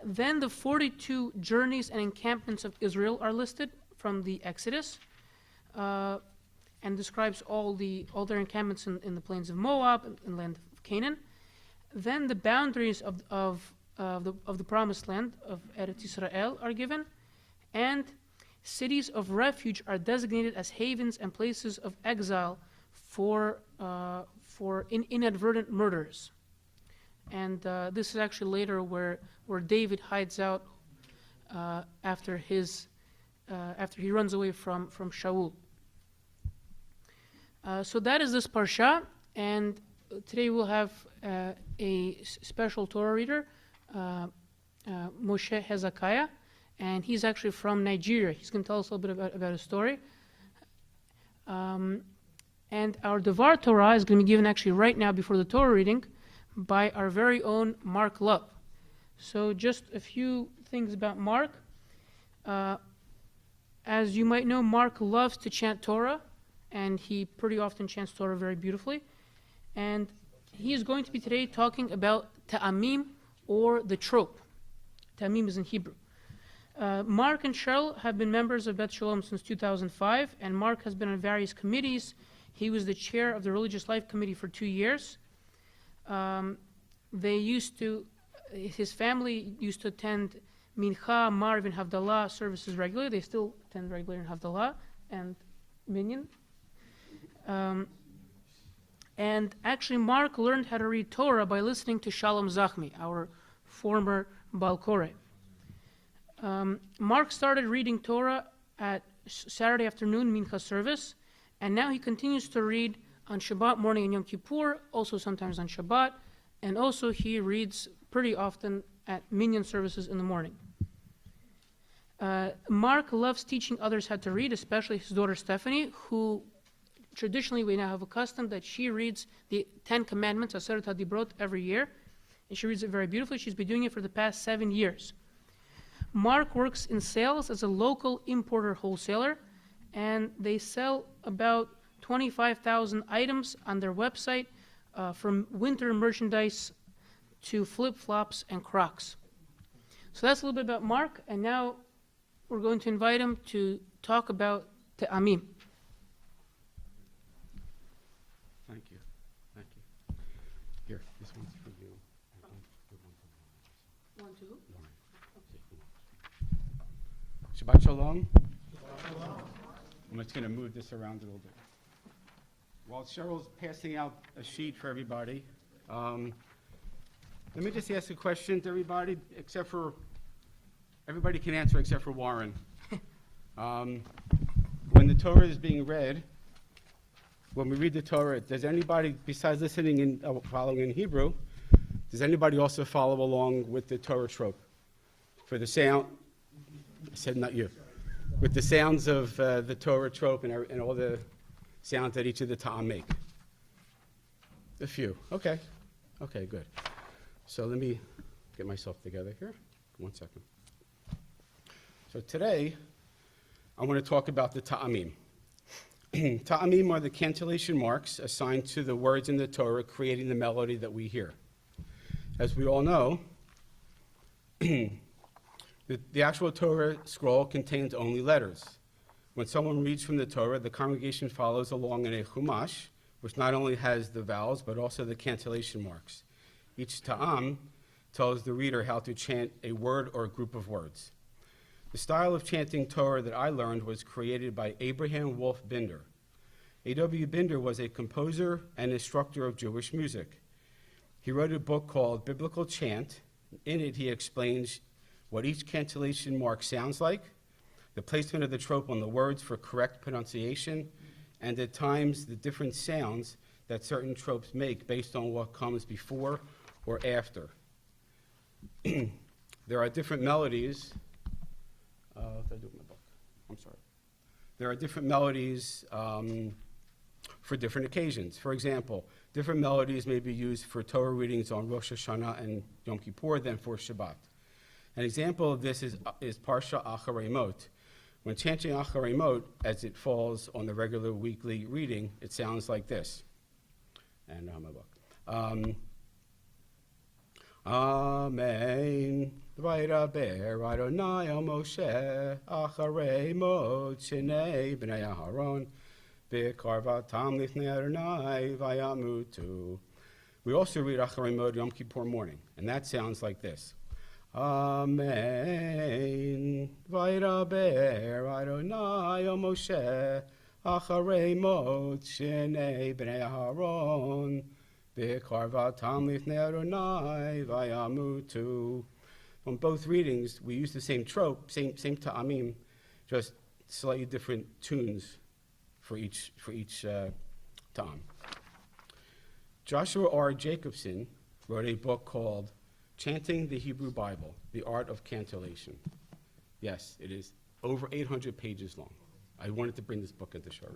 S2: Then the 42 journeys and encampments of Israel are listed from the Exodus, and describes all their encampments in the plains of Moab and land of Canaan. Then the boundaries of the promised land of Eretz Israel are given, and cities of refuge are designated as havens and places of exile for inadvertent murders. And this is actually later where David hides out after he runs away from Shaul. So that is this parsha, and today we'll have a special Torah reader, Moshe Hezekiah, and he's actually from Nigeria. He's going to tell us a little bit about his story. And our Devar Torah is going to be given actually right now before the Torah reading by our very own Mark Love. So just a few things about Mark. As you might know, Mark loves to chant Torah, and he pretty often chants Torah very beautifully. And he is going to be today talking about ta'amim, or the trope. Ta'amim is in Hebrew. Mark and Cheryl have been members of Beth Sholom since 2005, and Mark has been on various committees. He was the chair of the Religious Life Committee for 2 years. His family used to attend Mincha, Marv, and Havdalah services regularly. They still attend regularly in Havdalah and Minyan. And actually, Mark learned how to read Torah by listening to Shalom Zachmi, our former Baal Koreh. Mark started reading Torah at Saturday afternoon Mincha service, and now he continues to read on Shabbat morning and Yom Kippur, also sometimes on Shabbat, and also he reads pretty often at Minyan services in the morning. Mark loves teaching others how to read, especially his daughter Stephanie, who traditionally we now have accustomed that she reads the 10 Commandments, Aseret HaDibrot, every year, and she reads it very beautifully. She's been doing it for the past 7 years. Mark works in sales as a local importer wholesaler, and they sell about 25,000 items on their website, from winter merchandise to flip-flops and Crocs. So that's a little bit about Mark, and now we're going to invite him to talk about Te'amim.
S5: Thank you. Thank you. Here, this one's for you.
S2: One, two.
S5: Shabbat Shalom. I'm just going to move this around a little bit. While Cheryl's passing out a sheet for everybody, let me just ask a question to everybody, everybody can answer except for Warren. When the Torah is being read, when we read the Torah, does anybody, besides listening and following in Hebrew, does anybody also follow along with the Torah trope? For the sound, I said not you, with the sounds of the Torah trope and all the sounds that each of the ta'am make? A few. Okay. Okay, good. So let me get myself together here. One second. So today, I want to talk about the ta'amim. Ta'amim are the cantillation marks assigned to the words in the Torah, creating the melody that we hear. As we all know, the actual Torah scroll contains only letters. When someone reads from the Torah, the congregation follows along in a chumash, which not only has the vowels, but also the cantillation marks. Each ta'am tells the reader how to chant a word or a group of words. The style of chanting Torah that I learned was created by Abraham Wolf Binder. A.W. Binder was a composer and instructor of Jewish music. He wrote a book called Biblical Chant. In it, he explains what each cantillation mark sounds like, the placement of the trope on the words for correct pronunciation, and at times the different sounds that certain tropes make based on what comes before or after. There are different melodies. There are different melodies for different occasions. For example, different melodies may be used for Torah readings on Rosh Hashanah and Yom Kippur than for Shabbat. An example of this is Parsha Acharei Mot. When chanting Acharei Mot, as it falls on the regular weekly reading, it sounds like this. And my book. Amen. Vaydaber Adonai el Moshe Acharei Mot Shnei Bnei Aharon V'karvatam Lifnei Adonai Vayamutu. We also read Acharei Mot Yom Kippur morning, and that sounds like this. Amen. Vaydaber Adonai el Moshe Acharei Mot Shnei Bnei Aharon V'karvatam Lifnei Adonai Vayamutu. On both readings, we use the same trope, same ta'amim, just slightly different tunes for each ta'am. Joshua R. Jacobson wrote a book called Chanting the Hebrew Bible, The Art of Cantilation. Yes, it is over 800 pages long. I wanted to bring this book into show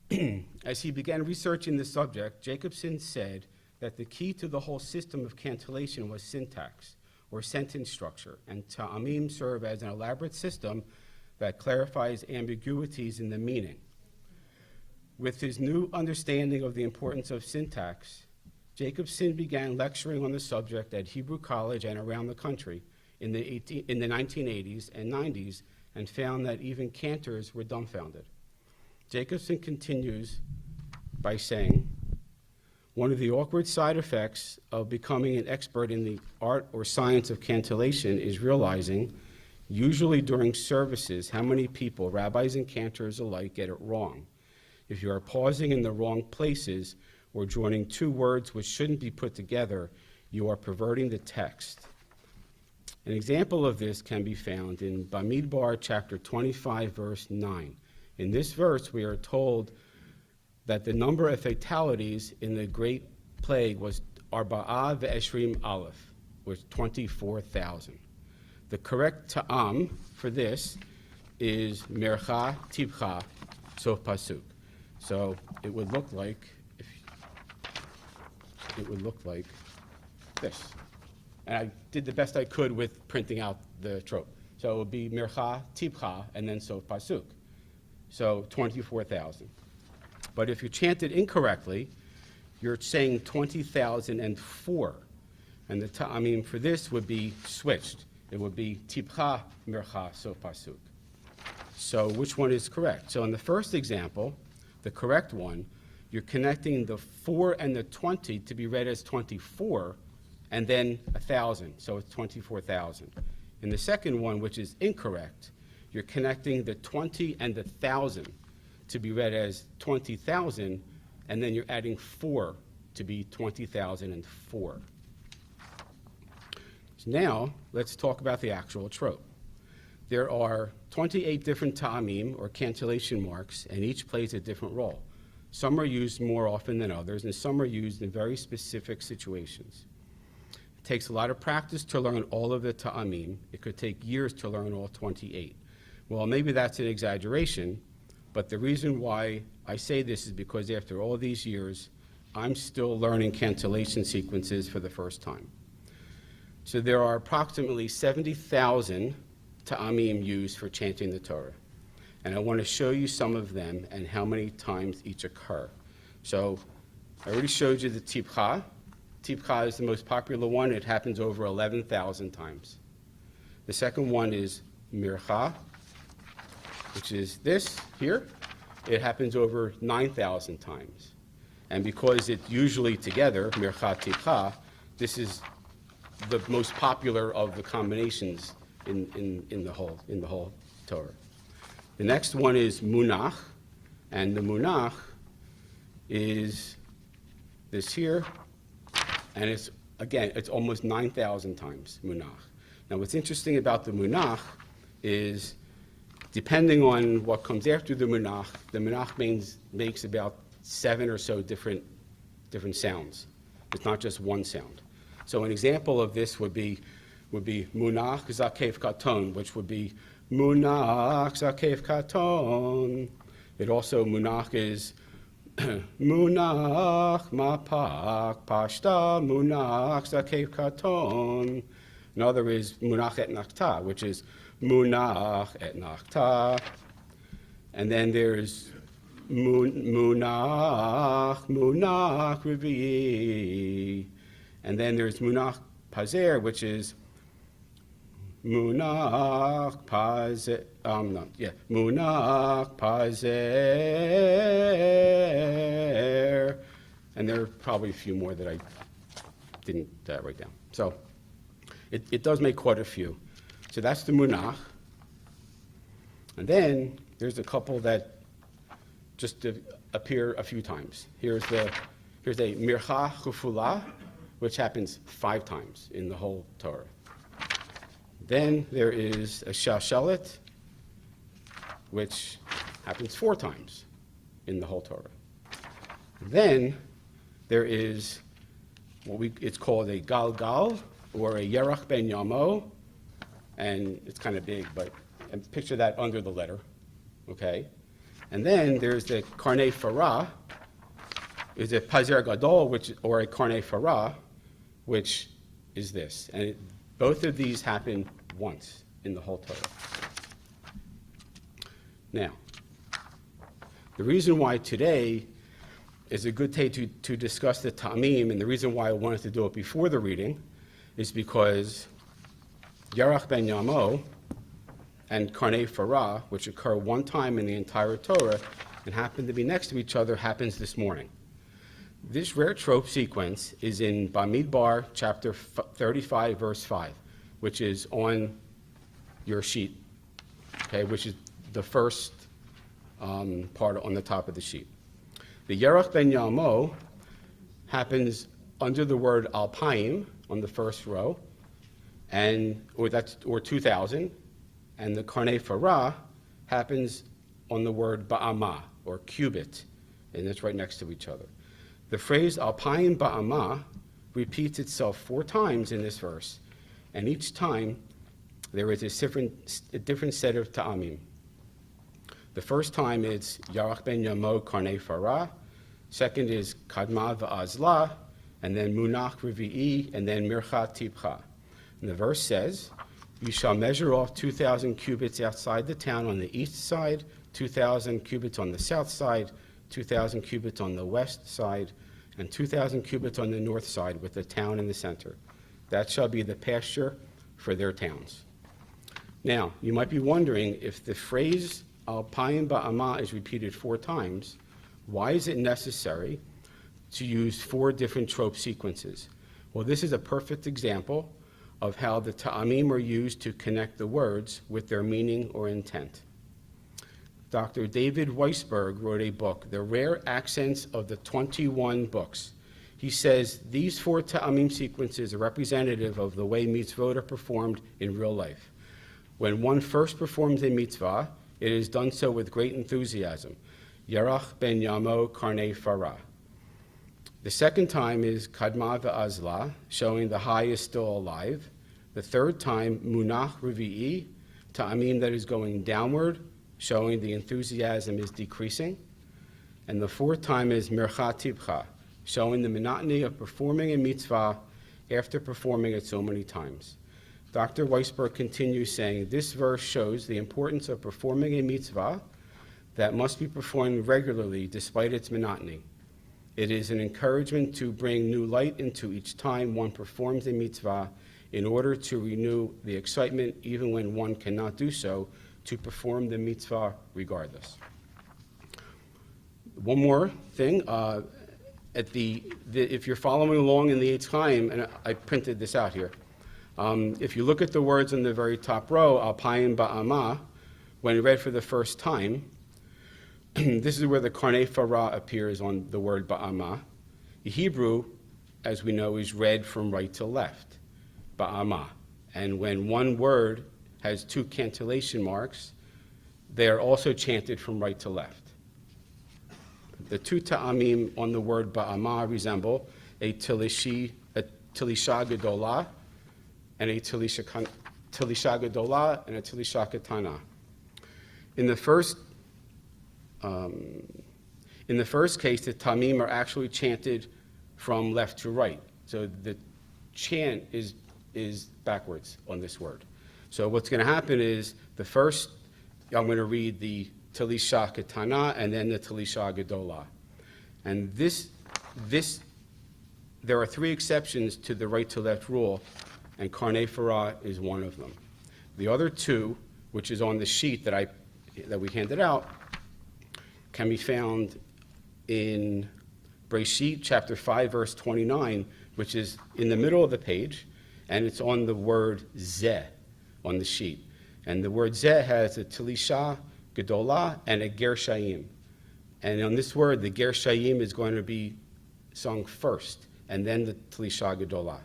S5: everybody. As he began researching the subject, Jacobson said that the key to the whole system of cantillation was syntax, or sentence structure, and ta'amim serve as an elaborate system that clarifies ambiguities in the meaning. With his new understanding of the importance of syntax, Jacobson began lecturing on the subject at Hebrew College and around the country in the 1980s and 90s, and found that even cantors were dumbfounded. Jacobson continues by saying, one of the awkward side effects of becoming an expert in the art or science of cantillation is realizing, usually during services, how many people, rabbis and cantors alike, get it wrong. If you are pausing in the wrong places or joining two words which shouldn't be put together, you are perverting the text. An example of this can be found in Bamidbar chapter 25, verse 9. In this verse, we are told that the number of fatalities in the Great Plague was Arba'a ve'eshrim aleph, was 24,000. The correct ta'am for this is Mircha Tibcha Sof Pasuk. So it would look like this. And I did the best I could with printing out the trope. So it would be Mircha Tibcha and then Sof Pasuk. So 24,000. But if you chant it incorrectly, you're saying 20,004. And the ta'amim for this would be switched. It would be Tibcha Mircha Sof Pasuk. So which one is correct? So in the first example, the correct one, you're connecting the 4 and the 20 to be read as 24, and then 1,000, so it's 24,000. In the second one, which is incorrect, you're connecting the 20 and the 1,000 to be read as 20,000, and then you're adding 4 to be 20,004. So now, let's talk about the actual trope. There are 28 different ta'amim, or cantillation marks, and each plays a different role. Some are used more often than others, and some are used in very specific situations. It takes a lot of practice to learn all of the ta'amim. It could take years to learn all 28. Well, maybe that's an exaggeration, but the reason why I say this is because after all these years, I'm still learning cantillation sequences for the first time. So there are approximately 70,000 ta'amim used for chanting the Torah. And I want to show you some of them and how many times each occur. So I already showed you the tipcha. Tipcha is the most popular one. It happens over 11,000 times. The second one is mircha, which is this here. It happens over 9,000 times. And because it's usually together, mircha, tipcha, this is the most popular of the combinations in the whole Torah. The next one is Munach, and the Munach is this here, and it's almost 9,000 times Munach. Now what's interesting about the Munach is, depending on what comes after the Munach makes about 7 or so different sounds. It's not just one sound. So an example of this would be Munach Zakef Katon, which would be Munach Zakef Katon. It also, Munach is Munach Mapak Pashta Munach Zakef Katon. Another is Munach et Nachta, which is Munach et Nachta. And then there's Munach Revi'i. And then there's Munach Pazer, which is Munach Pazer, Munach Pazer. And there are probably a few more that I didn't write down. So it does make quite a few. So that's the Munach. And then there's a couple that just appear a few times. Here's a Mircha Chufula, which happens 5 times in the whole Torah. Then there is a Shashalet, which happens 4 times in the whole Torah. Then there is it's called a Galgal, or a Yerach ben Yamo, and it's kind of big, and picture that under the letter, okay? And then there's the Karnei Farah, is a Pazer Gadol, or a Karnei Farah, which is this. And both of these happen once in the whole Torah. Now, the reason why today is a good day to discuss the ta'amim, and the reason why I wanted to do it before the reading, is because Yerach ben Yamo and Karnei Farah, which occur one time in the entire Torah and happen to be next to each other, happens this morning. This rare trope sequence is in Bamidbar, chapter 35, verse 5, which is on your sheet, okay, which is the first part on the top of the sheet. The Yerach ben Yamo happens under the word Alpayim on the first row, or 2,000, and the Karnei Farah happens on the word Ba'amah, or cubit, and it's right next to each other. The phrase Alpayim Ba'amah repeats itself 4 times in this verse, and each time there is a different set of ta'amim. The first time it's Yarach ben Yamo Karnei Farah, second is Kadma va'azla, and then Munach Revi'i, and then Mircha Tipcha. And the verse says, you shall measure off 2,000 cubits outside the town on the east side, 2,000 cubits on the south side, 2,000 cubits on the west side, and 2,000 cubits on the north side, with the town in the center. That shall be the pasture for their towns. Now, you might be wondering, if the phrase Alpayim Ba'amah is repeated 4 times, why is it necessary to use 4 different trope sequences? Well, this is a perfect example of how the ta'amim are used to connect the words with their meaning or intent. Dr. David Weisberg wrote a book, The Rare Accents of the 21 Books. He says these 4 ta'amim sequences are representative of the way mitzvot are performed in real life. When one first performs a mitzvah, it is done so with great enthusiasm. Yerach ben Yamo Karnei Farah. The second time is Kadma va'azla, showing the high is still alive. The third time, Munach Revi'i, ta'amim that is going downward, showing the enthusiasm is decreasing. And the fourth time is Mircha Tipcha, showing the monotony of performing a mitzvah after performing it so many times. Dr. Weisberg continues saying, this verse shows the importance of performing a mitzvah that must be performed regularly despite its monotony. It is an encouragement to bring new light into each time one performs a mitzvah in order to renew the excitement even when one cannot do so, to perform the mitzvah regardless. One more thing, if you're following along in the Eitz Chaim, and I printed this out here, if you look at the words in the very top row, Alpayim Ba'ama, when read for the first time, this is where the Karnei Farah appears on the word Ba'ama. The Hebrew, as we know, is read from right to left, Ba'ama. And when one word has two cantillation marks, they are also chanted from right to left. The two ta'amim on the word Ba'ama resemble a Tilisha Gedolah and a Tilisha Gedolah and a Tilisha Ketana. In the first case, the tamim are actually chanted from left to right. So the chant is backwards on this word. So what's going to happen is the first, I'm going to read the Tilisha Ketana and then the Tilisha Gedolah. And there are three exceptions to the right to left rule, and Karnei Farah is one of them. The other two, which is on the sheet that we handed out, can be found in Breshit chapter 5, verse 29, which is in the middle of the page, and it's on the word Zeh on the sheet. And the word Zeh has a Tilisha Gedolah and a Ger Shayim. And on this word, the Ger Shayim is going to be sung first, and then the Tilisha Gedolah.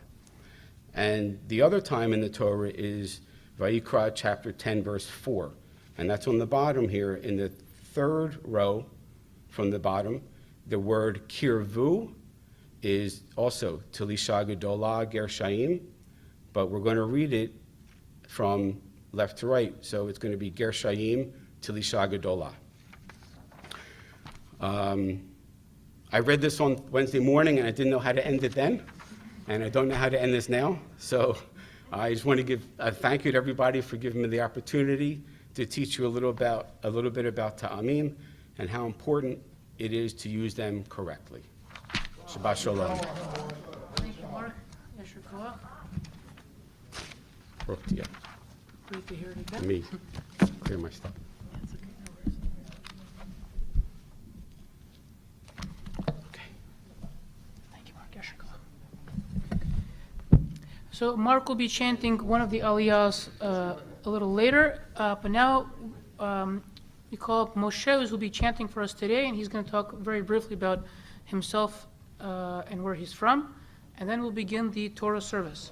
S5: And the other time in the Torah is Vayikra chapter 10, verse 4. And that's on the bottom here in the third row from the bottom. The word Kirvu is also Tilisha Gedolah, Ger Shayim, but we're going to read it from left to right. So it's going to be Ger Shayim, Tilisha Gedolah. I read this on Wednesday morning, and I didn't know how to end it then, and I don't know how to end this now. So I just want to give a thank you to everybody for giving me the opportunity to teach you a little bit about ta'amim and how important it is to use them correctly. Shabbat Sholom.
S1: Thank you, Mark. Yasher Koach.
S5: Baruch Tiyah.
S1: Great to hear it again.
S5: Me. Clear my stuff.
S1: That's okay, no worries.
S5: Okay.
S1: Thank you, Mark. Yasher Koach. So Mark will be chanting one of the aliyahs a little later, but now we call up Moshe, who will be chanting for us today, and he's going to talk very briefly about himself and where he's from, and then we'll begin the Torah service.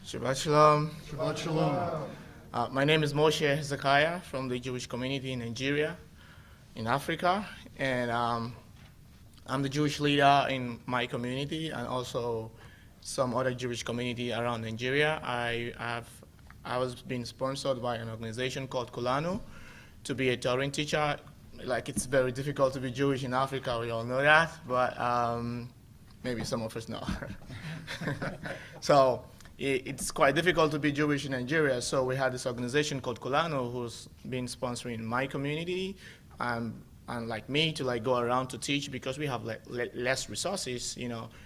S6: Shabbat Shalom.
S3: Shabbat Shalom.
S6: My name is Moshe Hezekiah from the Jewish community in Nigeria, in Africa, and I'm the Jewish leader in my community and also some other Jewish community around Nigeria. I was being sponsored by an organization called Kulanu to be a Torah teacher. Like, it's very difficult to be Jewish in Africa, we all know that, but maybe some of us know. So it's quite difficult to be Jewish in Nigeria, so we had this organization called Kulanu who's been sponsoring my community and like me to like go around to teach because we have less resources,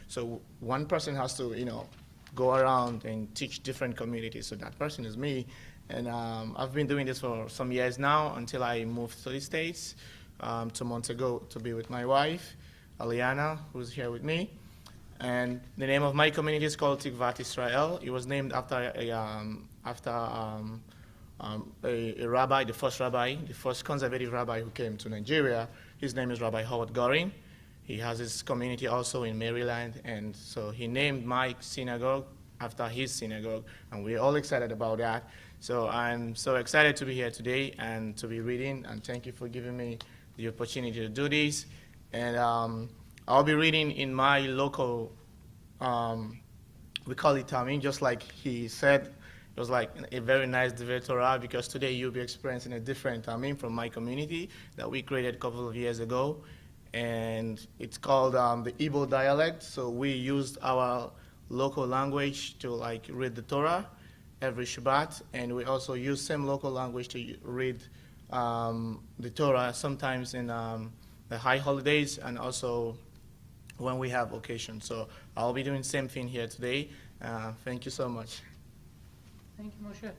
S6: so one person has to, go around and teach different communities. So that person is me, and I've been doing this for some years now until I moved to the States 2 months ago to be with my wife, Aliana, who's here with me. And the name of my community is called Tikvat Israel. It was named after a rabbi, the first conservative rabbi who came to Nigeria. His name is Rabbi Howard Gorin. He has his community also in Maryland, and so he named my synagogue after his synagogue, and we're all excited about that. So I'm so excited to be here today and to be reading, and thank you for giving me the opportunity to do this. And I'll be reading in my local, we call it Tamim, just like he said. It was like a very nice Divrei Torah, because today you'll be experiencing a different Tamim from my community that we created a couple of years ago. and it's called the Igbo dialect. So we used our local language to like read the Torah every Shabbat, and we also use same local language to read the Torah sometimes in the high holidays and also when we have occasion. So I'll be doing same thing here today. Thank you so much.
S1: Thank you, Moshe.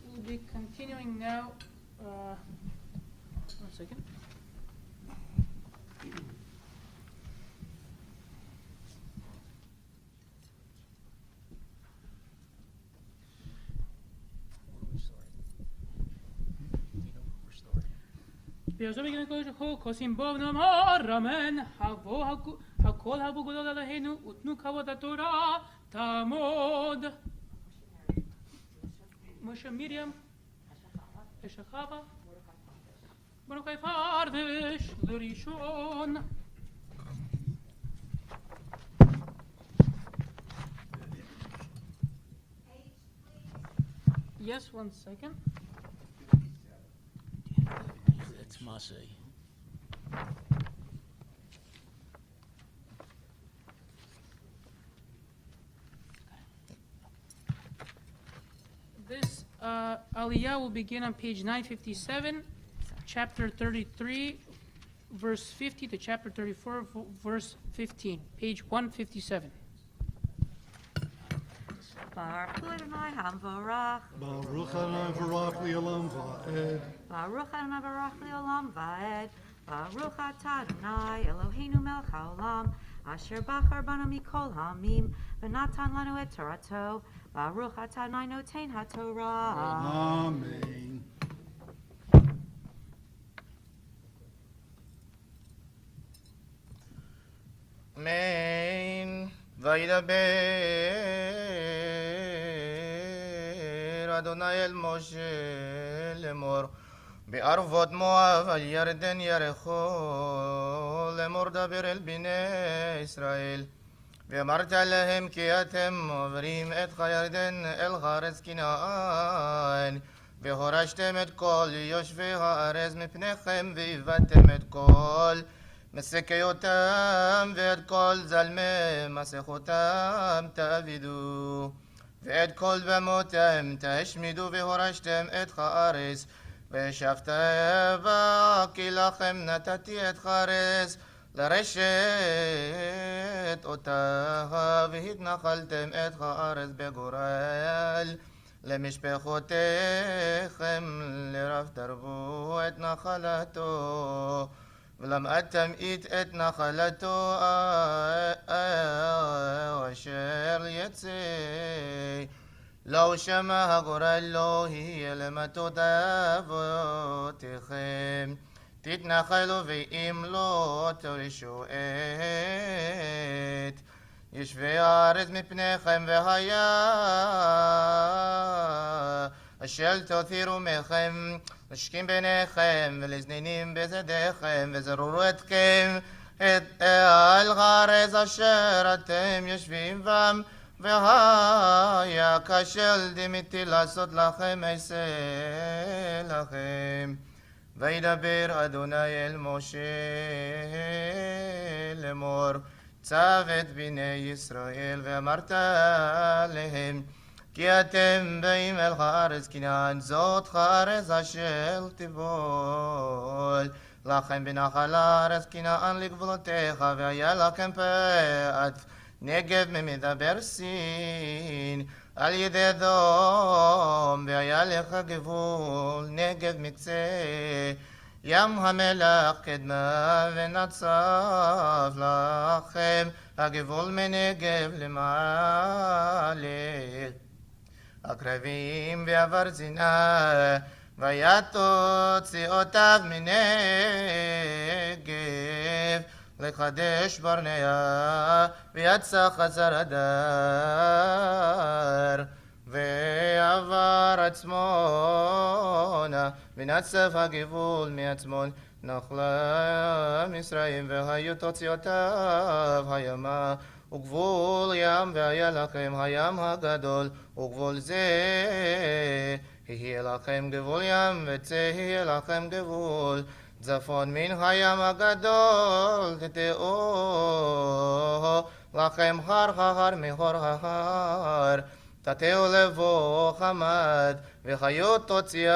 S1: We'll be continuing now. 1 second. ועכשיו בגלל הקודש החוק, עושים בו ונאמר אמן, הכל הבו גדול עלינו, ותנו כבוד התורה, תעמוד. משה מרים, ושחווה, ברוכי פרדש, לראשון. Yes, 1 second.
S4: That's Masay.
S1: This Aliyah will begin on page 957, chapter 33, verse 50 to chapter 34, verse 15, page 157.
S7: Baruch Adonai Hamvarach.
S8: Baruch Adonai Barach Li'olam Va'ed.
S7: Baruch Adonai Barach Li'olam Va'ed. Baruch Atah Adonai Eloheinu melech haolam. Asher bachar banu mikol hamim. V'natan lanu et Torato. Baruch Atah Adonai noten haTorah.
S8: Amen.
S6: Amen. וידבר אדוני אל משה לאמור בערבות מואב על ירדן ירחו לאמור דבר אל בני ישראל ואמרת להם כי אתם עוברים את הירדן אל הארץ כנען והורשתם את כל יושבי הארץ מפניכם והבאתם את כל מסקיותם ואת כל זלמי מסכותם תעבידו ואת כל במותם תשמידו והורשתם את הארץ וישבת בה כי לכם נתתי את הארץ לרשת אותה והתנחלתם את הארץ בגורל למשפחותיכם לרב תרבו את נחלתו ולמדתם את נחלתו אשר יצא לא שמע הגורל לא יהיה למטות אבותיכם תתנחלו ואם לא תורישו את יושבי הארץ מפניכם והיה אשר תותירו מכם לשקים ביניכם ולזנינים בזדיכם וזררו אתכם אל הארץ אשר אתם יושבים בם והיה כשל דמיתי לעשות לכם אעשה לכם וידבר אדוני אל משה לאמור צב את בני ישראל ואמרת להם כי אתם באים אל הארץ כנען זאת הארץ אשר תבול לכם בנחל הארץ כנען לגבולותיך והיה לכם פאת נגב ממדבר סין על ידי אדום והיה לך גבול נגב מקצה ים המלח קדמה ונצב לכם הגבול מנגב למעלה הקרבים ועבר זינה ויתוציא אותיו מנגב לחדש ברניה ויצא חזר אדר ועבר עצמונה ונצב הגבול מעצמון נחלה מצרים והיו תוצאותיו הימה וגבול ים והיה לכם הים הגדול וגבול זה יהיה לכם גבול ים וצא יהיה לכם גבול צפון מן הים הגדול תטעו לכם הר מחור ההר תטעו לבוא חמד וחיות תוציות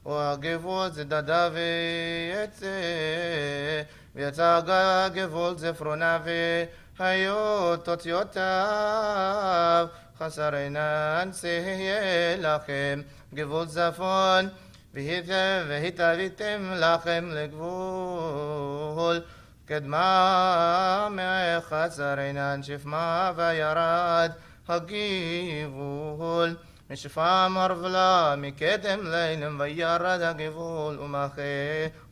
S6: והגבול צדדה ויצא ויצא הגבול זפרונה והיות תוציותיו חסר אינן שיהיה לכם גבול צפון והתאביתם לכם לגבול קדמה מחסר אינן שפמה וירד הגבול משפם הרבלה מקדם לינם וירד הגבול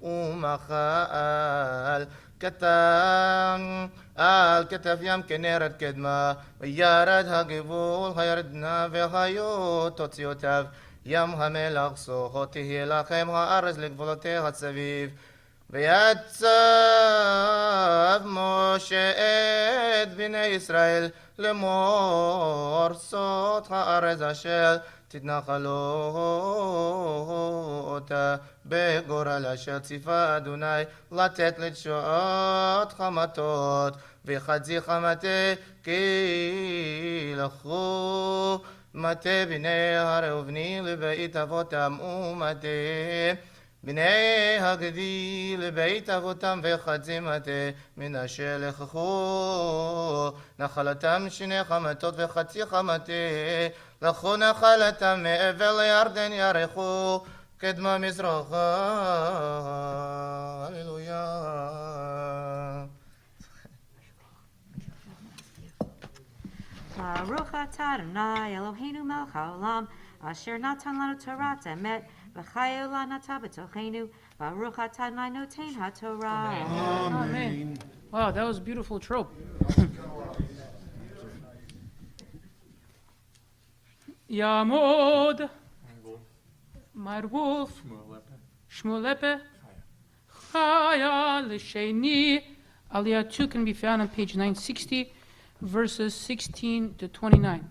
S6: ומחל קטן על כתף ים כנרת קדמה וירד הגבול הירדנה והיות תוציאותיו ים המלח סוחו תהיה לכם הארץ לגבולותיה סביב ויצב משה את בני ישראל לאמור סוד הארץ אשר תתנחלו אותה בגורל אשר ציווה אדוני לתת לתשועות חמתות וחצי חמתי כי לקחו מטה בני הראובני לבית אבותם ומטה בני הגדי לבית אבותם וחצי מטה מנשה לקחו נחלתם שני חמתות וחצי חמתי לקחו נחלתם מעבר לירדן ירחו קדמה מזרחה הללויה.
S7: Baruch atah Adonai Eloheinu melech haolam asher natan lanu Torah emet v'chayu lanata b'tochenu Baruch atah Adonai noten haTorah.
S1: Amen. Wow, that was a beautiful trope. Yamod, Marwolf, Shmuelepe, Chaya L'Sheni. Aliyah 2 can be found on page 960, verses 16 to 29.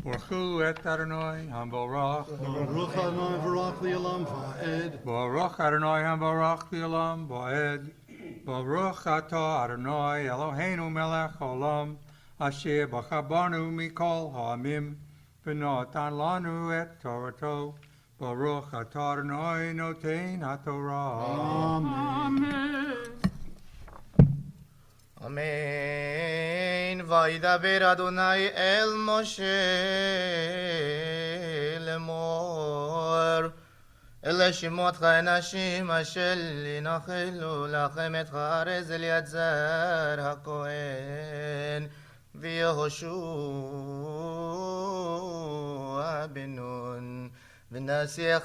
S9: Baruch et Adonai Hambarach.
S8: Baruch Adonai Baruch Li'olam Va'ed.
S9: Baruch Adonai Hambarach Li'olam Va'ed. Baruch atah Adonai Eloheinu melech haolam asher b'chabanu mikol ha'amim v'natan lanu et Torato. Baruch atah Adonai noten haTorah.
S1: Amen.
S6: אמן. וידבר אדוני אל משה לאמור אלה שמות האנשים אשר ינחלו לכם את הארץ אליעזר הכהן ויהושע בן נון ונשיא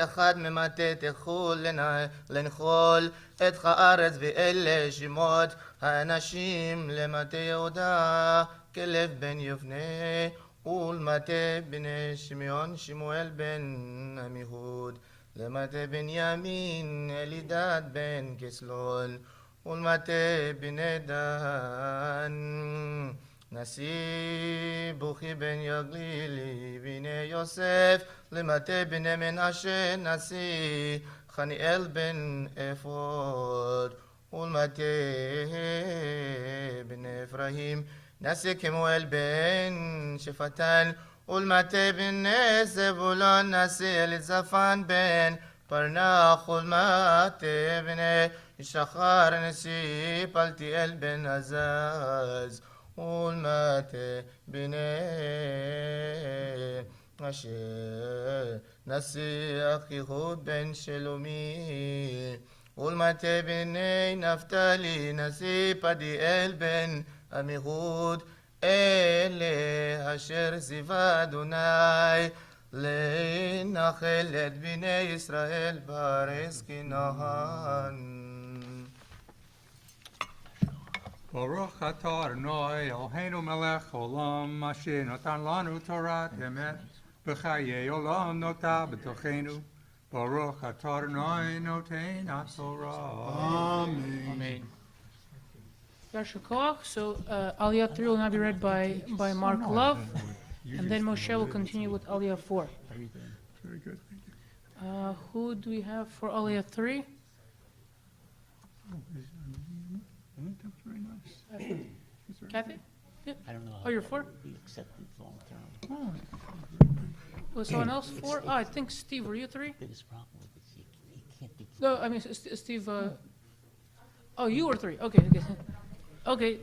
S6: אחד ממטה תחול לנחול את הארץ ואלה שמות האנשים למטה יהודה כלב בן יבנה ולמטה בני שמעון שמואל בן עמיהוד למטה בנימין אלידד בן כסלול ולמטה בני דן נשיא בוכי בן יגלילי בני יוסף למטה בני מנשה נשיא חניאל בן אפוד ולמטה בני אפרים נשיא כמואל בן שפטן ולמטה בני זבולון נשיא אליצפן בן פרנח ולמטה בני יששכר נשיא פלטיאל בן עזז ולמטה בני אשר נשיא אחיהוד בן שלומי ולמטה בני נפתלי נשיא פדיאל בן עמיהוד אלה אשר ציווה אדוני לנחל את בני ישראל בארץ כנען.
S9: Baruch atah Adonai Eloheinu melech haolam asher natan lanu Torah emet v'chayei olam nota b'tochenu. Baruch atah Adonai noten haTorah.
S8: Amen.
S1: Yashar Koach. So Aliyah 3 will now be read by Mark Love. And then Moshe will continue with Aliyah 4.
S4: Very good.
S9: Very good, thank you.
S1: Who do we have for Aliyah 3?
S9: That's very nice. He's very
S1: Kathy?
S4: I don't know.
S1: Oh, you're 4?
S4: Be accepted long term.
S1: Was someone else 4? Oh, I think Steve, were you 3?
S4: Biggest problem with it is he can't be.
S1: No, I mean, Steve, oh, you were 3. Okay, okay. Okay.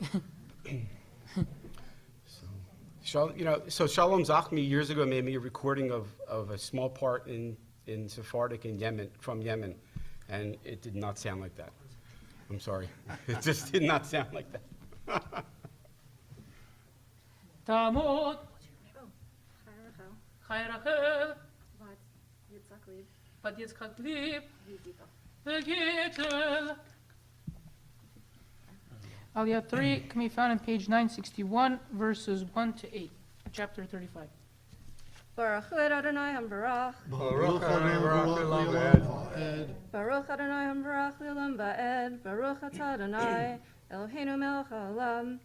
S5: So Shalom Zachmi years ago made me a recording of a small part in Sephardic in Yemen, from Yemen, and it did not sound like that. I'm sorry. It just did not sound like that.
S1: Tamot. Chai Rachel. Bat Yitzchak Lieb. Vegetel. Aliyah 3 can be found on page 961, verses 1 to 8, chapter 35.
S10: Baruch Adonai Hambarach.
S8: Baruch Adonai Baruch Le'olam Va'ed.
S10: Baruch Adonai Hambarach Le'olam Va'ed. Baruch Atah Adonai Eloheinu melech haolam.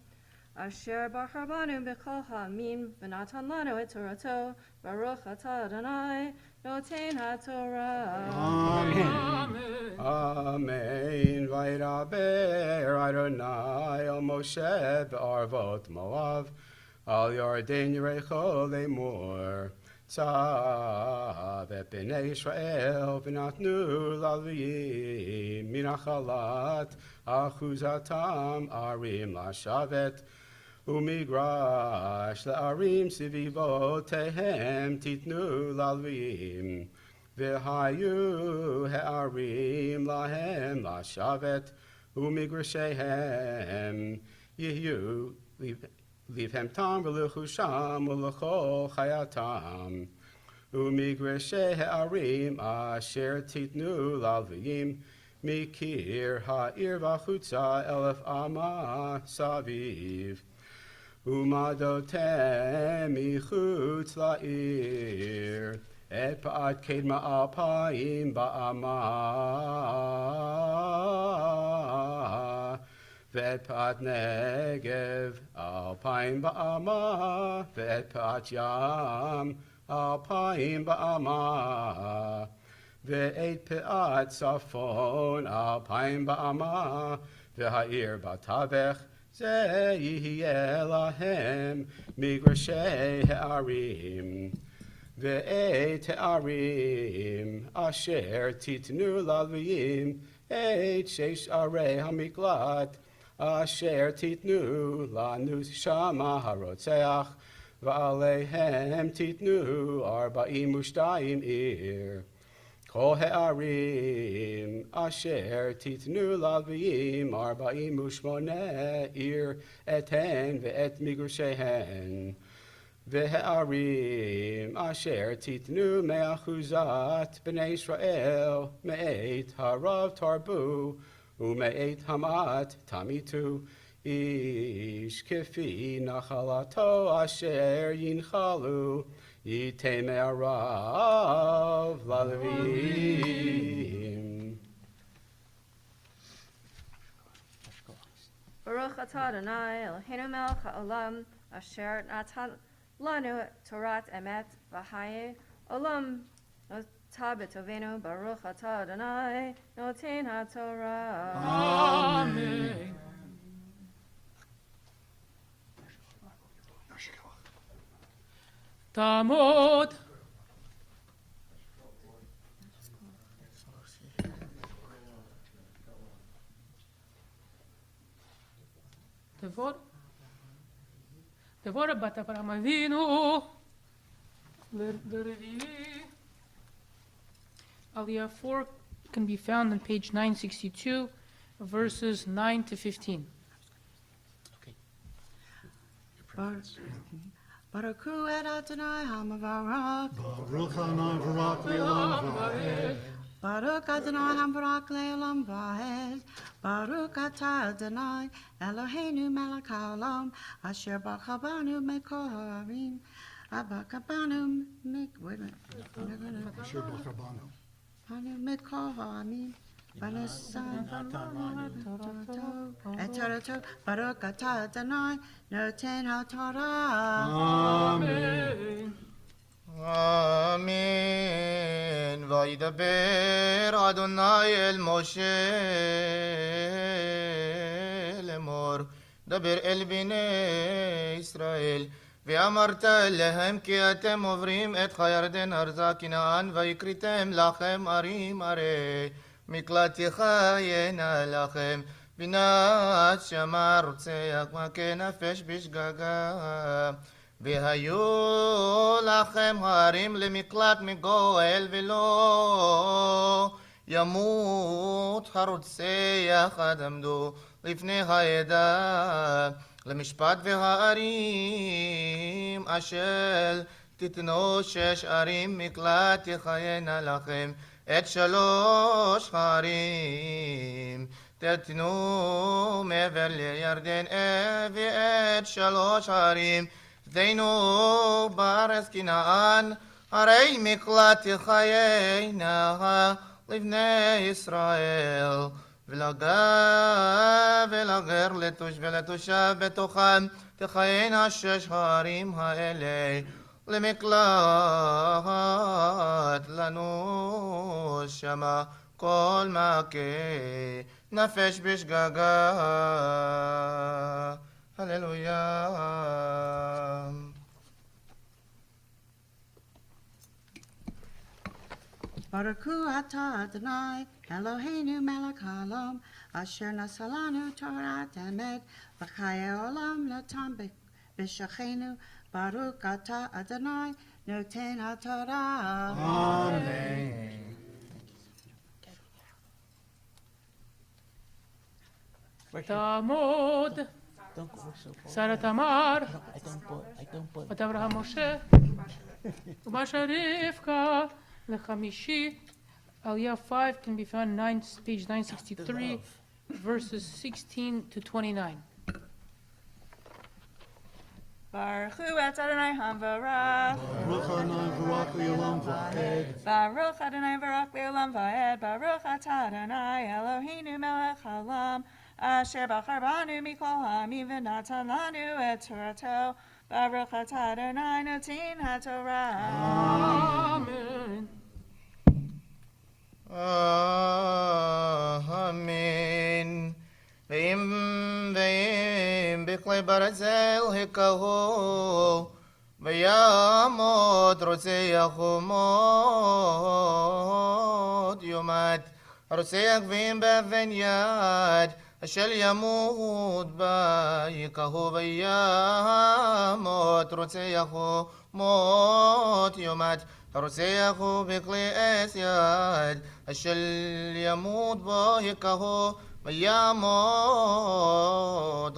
S10: Asher bachar banu b'kol ha'amim v'natan lanu et Torato. Baruch Atah Adonai noten ha'Torah.
S8: Amen.
S5: Amen. Vaydaber Adonai el Moshe be'arvot Moav al Yarden Yerecho lemor. Tzav et b'nei Yisrael v'natnu l'alviyim minachalat achuzatam arim lashavet umigrash la'arim sivivotehem titnu l'alviyim v'hayu ha'arim lahem lashavet umigrashehem yihu Livhem tam v'luchu sham v'luchol chayatam umigrashe ha'arim asher titnu l'alviyim mikir ha'ir v'chutza elef ama saviv umadotem michutz la'ir et pa'at kedma alpayim ba'ama V'et pa'at negev alpayim ba'ama V'et pa'at yam alpayim ba'ama V'et pa'at safon alpayim ba'ama V'ha'ir ba'tavech ze yihye lahem migrashei ha'arim V'et ha'arim asher titnu l'alviyim Et sheish arei hamiklat Asher titnu lanu shama harotzeach V'aleihem titnu arba'im u'shtayim ir Kol ha'arim asher titnu l'alviyim arba'im u'shmoneh ir eten ve'et migrashehen V'ha'arim asher titnu me'achuzat b'nei Yisrael me'et harav tarbu u'me'et hamat tamitu ish kefi nachalato asher yinchalu yitei me'arav lalevim.
S10: Baruch Atah Adonai Eloheinu melech haolam asher natan lanu Torat emet v'haye olam notah b'tovenu. Baruch Atah Adonai noten ha'Torah.
S1: Amen. Tamot. Devora bat Avraham Avinu. Aliyah 4 can be found on page 962, verses 9 to 15.
S11: Baruch hu et Adonai hamavarach.
S8: Baruch Adonai Baruch Le'olam Va'ed.
S11: Baruch Adonai hamavarach le'olam va'ed. Baruch atah Adonai Eloheinu melech haolam asher b'chabanu mekol ha'arim. Abakabanu wait a minute.
S8: Asher B'chabanu.
S11: Banu mekol ha'arim. V'natan lanu et Torato, Baruch atah Adonai, noten haTorah.
S8: Amen.
S6: Amen. וידבר אדוני אל משה לאמור, דבר אל בני ישראל, ואמרת להם כי אתם עוברים את הירדן ארצה כנען, ויקריתם לכם ערים ערי, מקלטך ינה לכם, בינת שמע רוצח מכה נפש בשגגה. והיו לכם הערים למקלט מגואל, ולא ימות הרוצח עד עמדו לפני העדה למשפט. והערים אשר תיתנו 6 ערים מקלט תחיינה לכם, את 3 הערים תתנו מעבר לירדן, ואת 3 הערים תתנו בארץ כנען, הרי מקלט תחיינה לבני ישראל. ולגר לתושב בתוכם תחיינה 6 הערים האלה למקלט לנו שמה כל מכה נפש בשגגה. הללויה.
S11: Baruch hu atah Adonai, Eloheinu melech haolam, asher nasa lanu Torah emet, v'chayei olam natan b'shachenu. Baruch atah Adonai, noten haTorah.
S8: Amen.
S2: תעמוד,
S4: Don't go so far.
S2: שר תמר,
S4: I don't put.
S2: בת אברהם משה, ובאשר רבקה לחמישי. Aliyah 5 can be found page 963, verses 16 to 29.
S10: Baruch hu et Adonai hamvarach.
S8: Baruch Adonai v'rak le'olam va'ed.
S10: Baruch Adonai v'rak le'olam va'ed. Baruch atah Adonai Eloheinu melech haolam, asher bachar banu mikol ha'amim v'natan lanu et Torato. Baruch atah Adonai noten haTorah.
S2: Amen.
S6: Amen. ואם בכלי ברזל הכהו, ויעמוד רוצח ומות יומת, הרוצח ואם באבן יד, אשר ימות בה יכהו, ויעמוד רוצח ומות יומת, הרוצח הוא בכלי עץ יד, אשר ימות בו יכהו, ויעמוד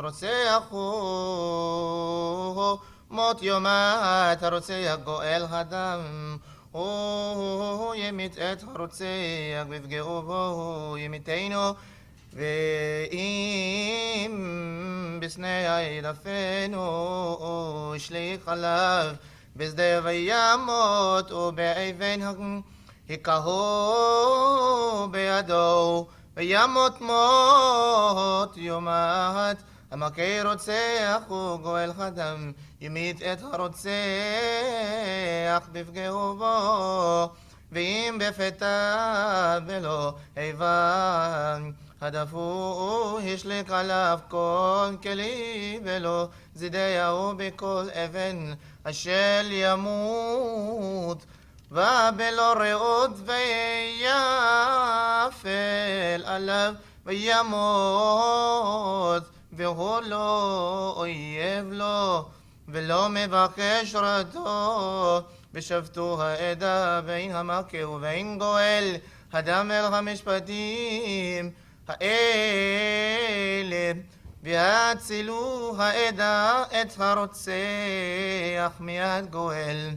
S6: רוצח הוא מות יומת, הרוצח גואל הדם, הוא ימית את הרוצח ויפגעו בו ימיתנו. ואם בשניה ידפנו ישליך עליו בשדה וימות, ובאבן הכהו בידו, וימות מות יומת. המכה רוצח הוא גואל הדם, ימית את הרוצח בפגעו בו. ואם בפתע בלא איבה הדפו השליק עליו כל כלי, ולא זידהו בכל אבן אשר ימות, ובלא רעות ויפל עליו וימות, והוא לא אויב לו ולא מבקש רעתו. ושבתו העדה בין המכה ובין גואל הדם אל המשפטים האלה, והצילו העדה את הרוצח מיד גואל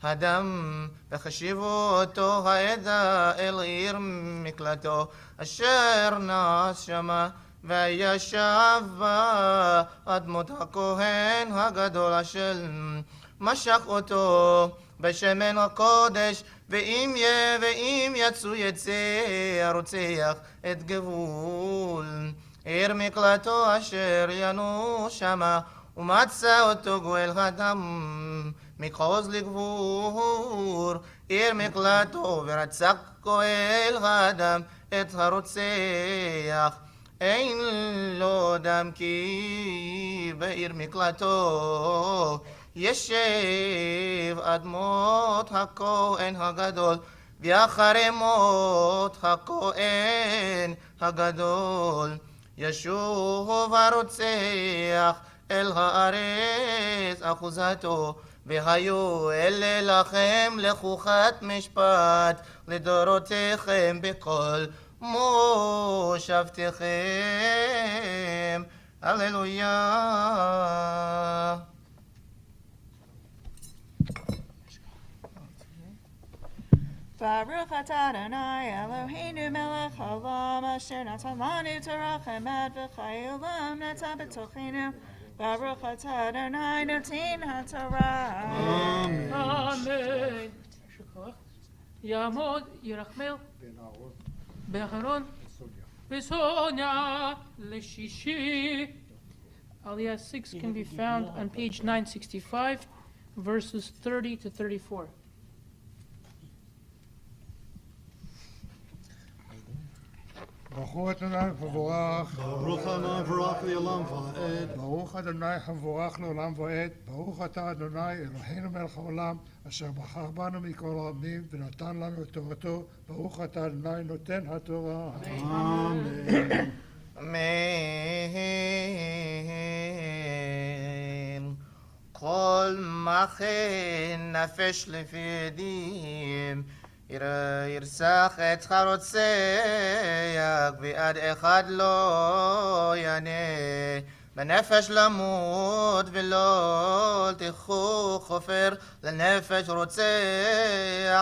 S6: הדם, וחשיבו אותו העדה אל עיר מקלטו אשר נעש שמה, וישב בה עד מות הכהן הגדול אשר משך אותו, בשמן הקודש, ואם יצאו יצא הרוצח את גבול. עיר מקלטו אשר ינוש שמה, ומצא אותו גואל הדם, מחוז לגבור. עיר מקלטו ורצח גואל הדם את הרוצח, אין לו דם כי בעיר מקלטו ישב אדמות הכהן הגדול, ואחרי מות הכהן הגדול ישוב הרוצח אל הארץ אחוזתו, והיו אלה לכם לכוחת משפט לדורותיכם בכל מושבתיכם. הללויה.
S10: Baruch atah Adonai Eloheinu melech haolam asher natan lanu Torah chemet v'chai olam natan b'tochenu. Baruch atah Adonai noten haTorah.
S1: Amen. יעמוד, ירחמל, באחרון, בסוניה, לשישי. Aliyah 6 can be found on page 965, verses 30 to 34.
S8: ברוך אדוני מבורך, ברוך אדוני מבורך לעולם ועד, ברוך אדוני מבורך לעולם ועד, ברוך אתה אדוני אלוהינו מלך העולם, אשר בחר בנו מכל העמים ונתן לנו את תורתו, ברוך אתה אדוני נותן התורה. אמן.
S6: אמן. כל מחן נפש לפי עדים, ירצח את הרוצח, ועד אחד לא יענה. בנפש למות ולא תיקחו חופר לנפש רוצח,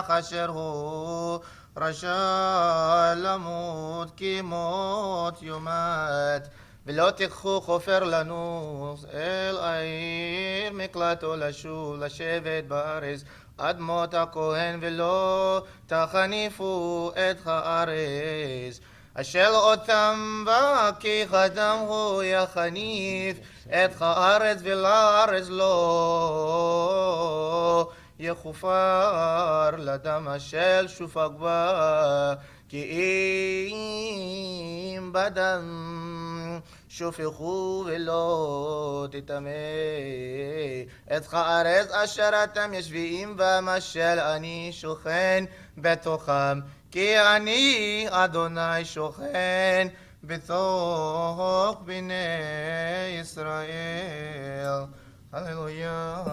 S6: אשר הוא רשע למות כי מות יומת. ולא תיקחו חופר לנוס אל העיר מקלטו לשוב לשבת בארץ אדמות הכהן, ולא תחניפו את הארץ אשר אותם בה, כי אדם הוא יחניף את הארץ, ולארץ לא יחופר לדם אשר שופק בה, כי אם בדם שופכו ולא תטמא את הארץ אשר אתם יושבים בה, משל אני שוכן בתוכם, כי אני אדוני שוכן בתוך בני ישראל. הללויה.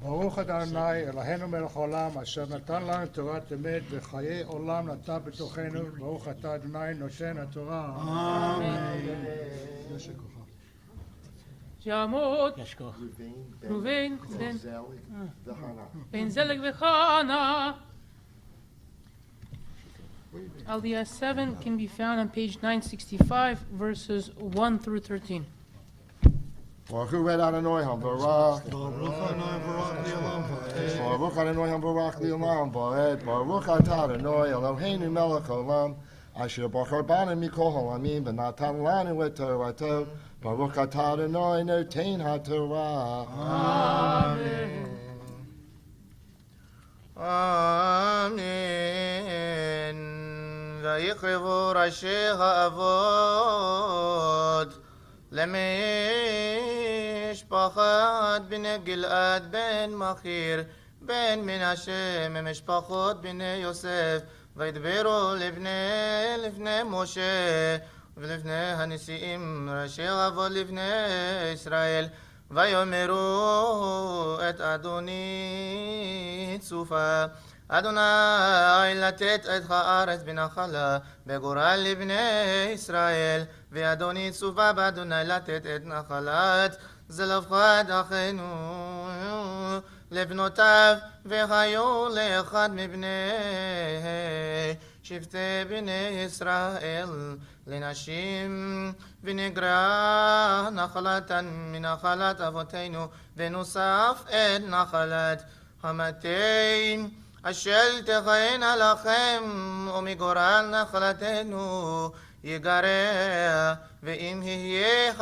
S8: ברוך אדוני אלוהינו מלך העולם, אשר נתן לנו תורת אמת וחיי עולם נטע בתוכנו, ברוך אתה אדוני נותן התורה. אמן.
S1: יעמוד ראובן בן זלג וחנה. Aliyah 7 can be found on page 965, verses 1 through 13.
S3: Baruch Hu Adonai Hamvarach.
S8: ברוך אדוני מבורך לעולם ועד.
S3: Baruch Adonai Hamvarach Li'olam Va'ed. Baruch Atah Adonai Eloheinu Melech Haolam, Asher Bachar Banu Mikol Ha'amim V'natan Lanu Et Torato. Baruch Atah Adonai Noten HaTorah.
S6: Amen. Amen. ויקרבו ראשי האבות למשפחת בני גלעד בן מכיר בן מנשה ממשפחות בני יוסף, וידברו לפני משה ולפני הנשיאים ראשי האבות לפני ישראל, ויאמרו את אדוני צופה אדוני לתת את הארץ בנחלה בגורל לבני ישראל, ואדוני צופה באדוני לתת את נחלת זלפחד אחינו לבנותיו, והיו לאחד מבני שבטי בני ישראל לנשים, ונגרע נחלתן מנחלת אבותינו, ונוסף את נחלת המטה, אשר תכהנה לכם, ומגורל נחלתנו יגרע, ואם יהיה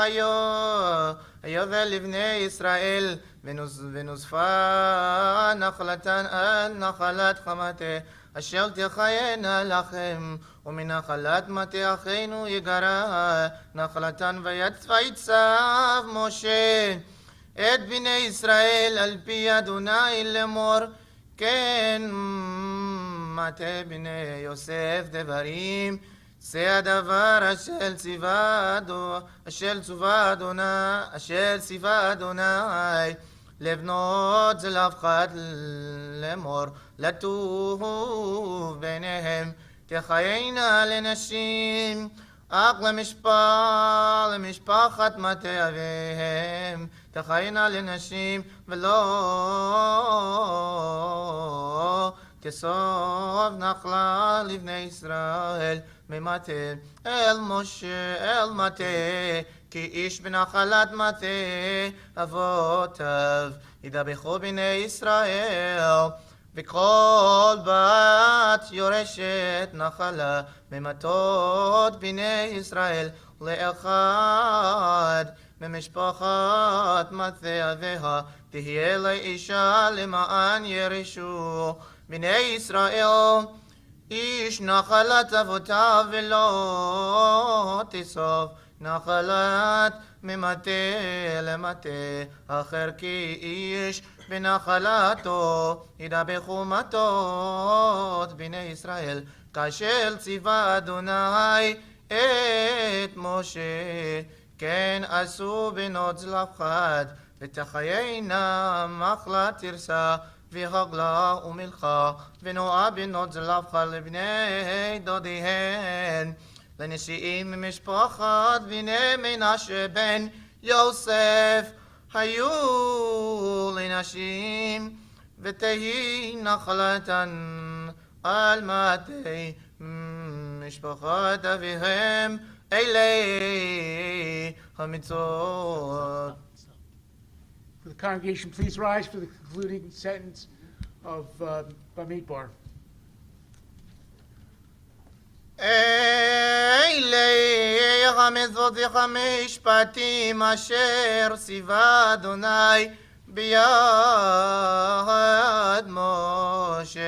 S6: היובל לבני ישראל, ונוספה נחלתן על נחלת חמתה, אשר תכהנה לכם, ומנחלת מטה אחינו יגרע נחלתן. ויצב משה את בני ישראל על פי אדוני לאמור, כן מטה בני יוסף דברים, זה הדבר אשר ציווה אדוני לבנות זלפחד לאמור, לטוב ביניהם, תחיינה לנשים, אך למשפחת מטה אביהם, תחיינה לנשים, ולא תסוב נחלה לבני ישראל ממטה אל מטה, כי איש בנחלת מטה אבותיו ידבחו בני ישראל, וכל בת יורשת נחלה ממטות בני ישראל לאחד ממשפחת מטה אביה, תהיה לאישה למען ירשו בני ישראל איש נחלת אבותיו, ולא תסוף נחלת ממטה למטה אחר, כי איש בנחלתו ידבחו מטות בני ישראל, כאשר ציווה אדוני את משה, כן עשו בנות זלפחד, ותחיינה מחלת תרסה והגלה ומלכה, ונועה בנות זלפחד לבני דודיהן, לנשיאים ממשפחת בני מנשה בן יוסף היו לנשים, ותהי נחלתן על מטה משפחת אביהם, אלה המצוות.
S9: For the congregation, please rise for the concluding sentence of Bamidbar.
S6: אלה המצוות והמשפטים אשר ציווה אדוני ביד משה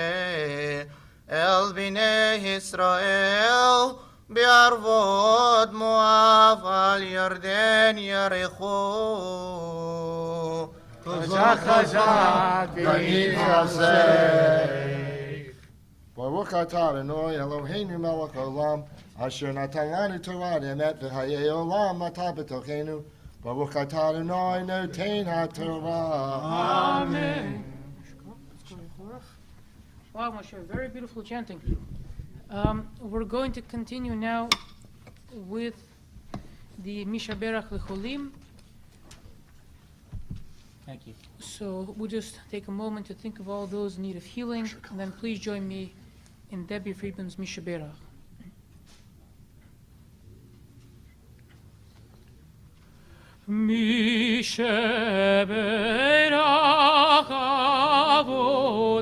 S6: אל בני ישראל בערבות מואב על ירדן יריחו.
S9: חזק חזק
S3: ויתחזק. Baruch atah Adonai Eloheinu melech haolam, asher natan lanu Torah emet v'chayei olam atah b'tochenu. Baruch atah Adonai noten haTorah.
S2: Amen. Wow, Moshe, very beautiful chanting. We're going to continue now with the Mishaberach Lecholim.
S4: Thank you.
S2: So we'll just take a moment to think of all those in need of healing, and then please join me in Debbie Friedman's Mishaberach.
S1: Mishaberach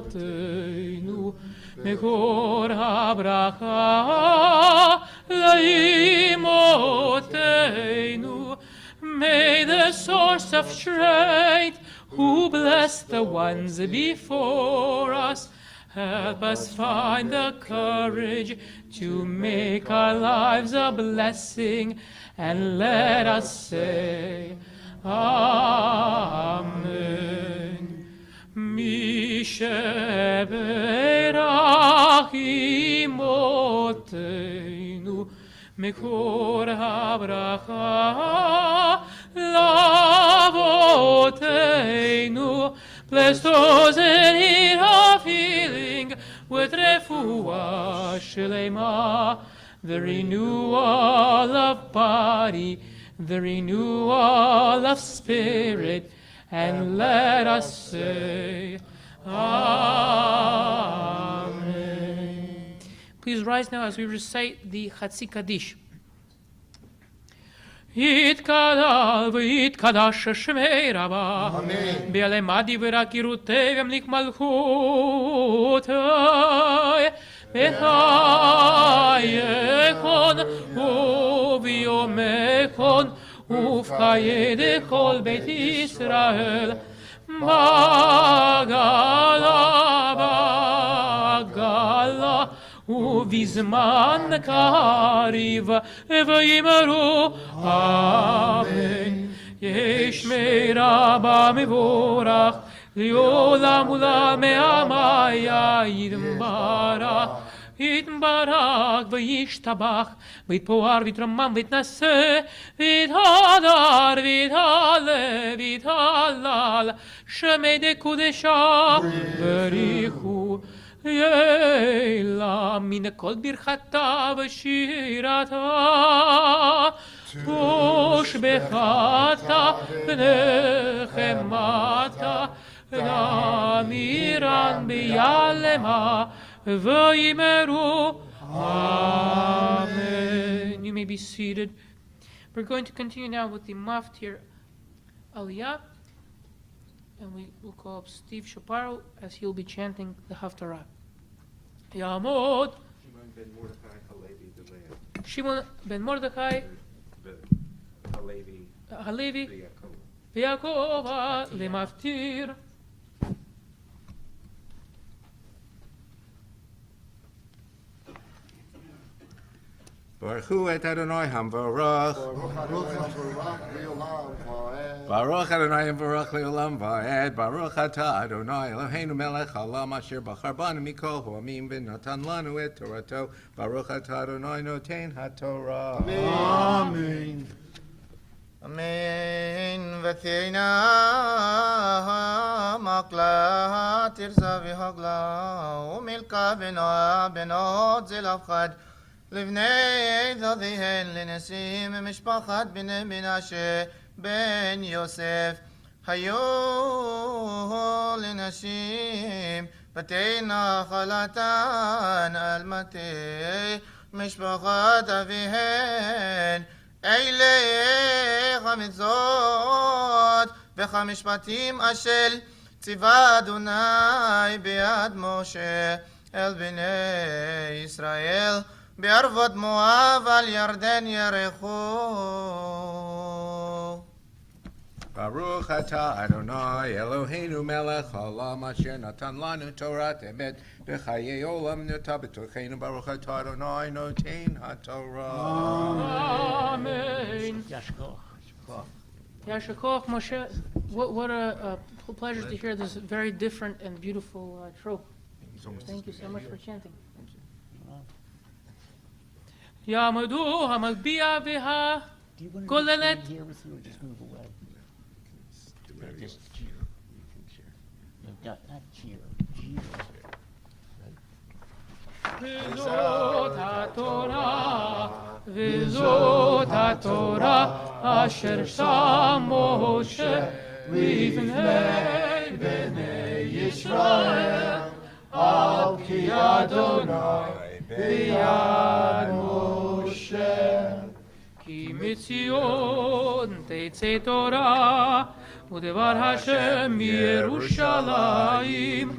S1: Avoteinu Mekor HaBracha Laimoteinu. May the source of strength, who blessed the ones before us, help us find the courage to make our lives a blessing, and let us say, Amen. Mishaberach Imoteinu Mekor HaBracha Lavoteinu. Bless those in need of healing with refuah shlema, the renewal of body, the renewal of spirit, and let us say, Amen.
S2: Please rise now as we recite the Chatzi Kaddish. יתקדל ויתקדש שמי רבה בעלמדי ורקירותי ומליק מלכותי בחייכון וביומכון ובחיי כל בית ישראל בגלה ובזמן קריב ויאמרו אמן. ישמי רבה מבורך לעולם ולעמיה יתברך וישתבח ויתפאר ויתרומם ויתנשא ויתהדר ויתהלל ויתהלל שמי דקודשה בריחו ילה מן כל ברכתה ושירתה ושבחתה ונחמתה נמירן ביעלמה ויאמרו Amen. You may be seated. We're going to continue now with the Maftir Aliyah, and we will call up Steve Shaparo as he'll be chanting the Haftarah. Yamod Shimon ben Mordechai Halevi V'Yakova Lemaftir.
S12: Baruch hu et Adonai hamvarach. Baruch Adonai hamvarach leolam va'ed. Baruch ata Adonai Eloheinu melech haolam asher bachar banu mikol ha'amim v'natan lanu et Torato. Baruch ata Adonai noten haTorah.
S6: Amen. Amen. V'theina makla tirza v'hagla u'milka benot zelafchad לבני דודיהן לנשיאים ממשפחת בני מנשה בן יוסף היו לנשים בתי נחלתן על מטה משפחת אביהן אלה חמצות וחמשפטים אשר ציווה אדוני ביד משה אל בני ישראל בערבות מואב על ירדן ירחו.
S12: Baruch ata Adonai Eloheinu melech haolam asher natan lanu Torat emet b'chayei olam nota b'tocheinu. Baruch ata Adonai noten haTorah.
S2: Amen. Yashkoch Moshe. What a pleasure to hear this very different and beautiful trope. Thank you so much for chanting. Yamadu Hamalbia Viha Golelet.
S4: Here with you or just move away? Just cheer. You can cheer. No, not cheer. Cheer.
S2: V'zot HaTorah, v'zot HaTorah, asher sham Moshe livnei bnei Yisrael, al ki Adonai b'yad Moshe. Ki mitzion teitzei Torah, u'devar Hashem Yerushalayim.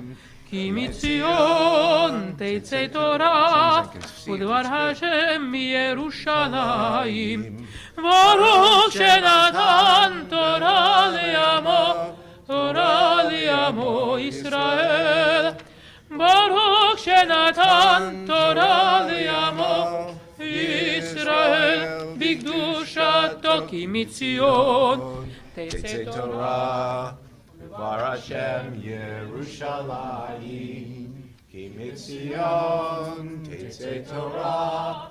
S2: Ki mitzion teitzei Torah, u'devar Hashem Yerushalayim. Baruch shenatan Torah li'amo Yisrael. Baruch shenatan Torah li'amo Yisrael. B'kedushato ki mitzion teitzei Torah.
S12: Bar Hashem Yerushalayim, Ki Mitzion Teitzei Torah,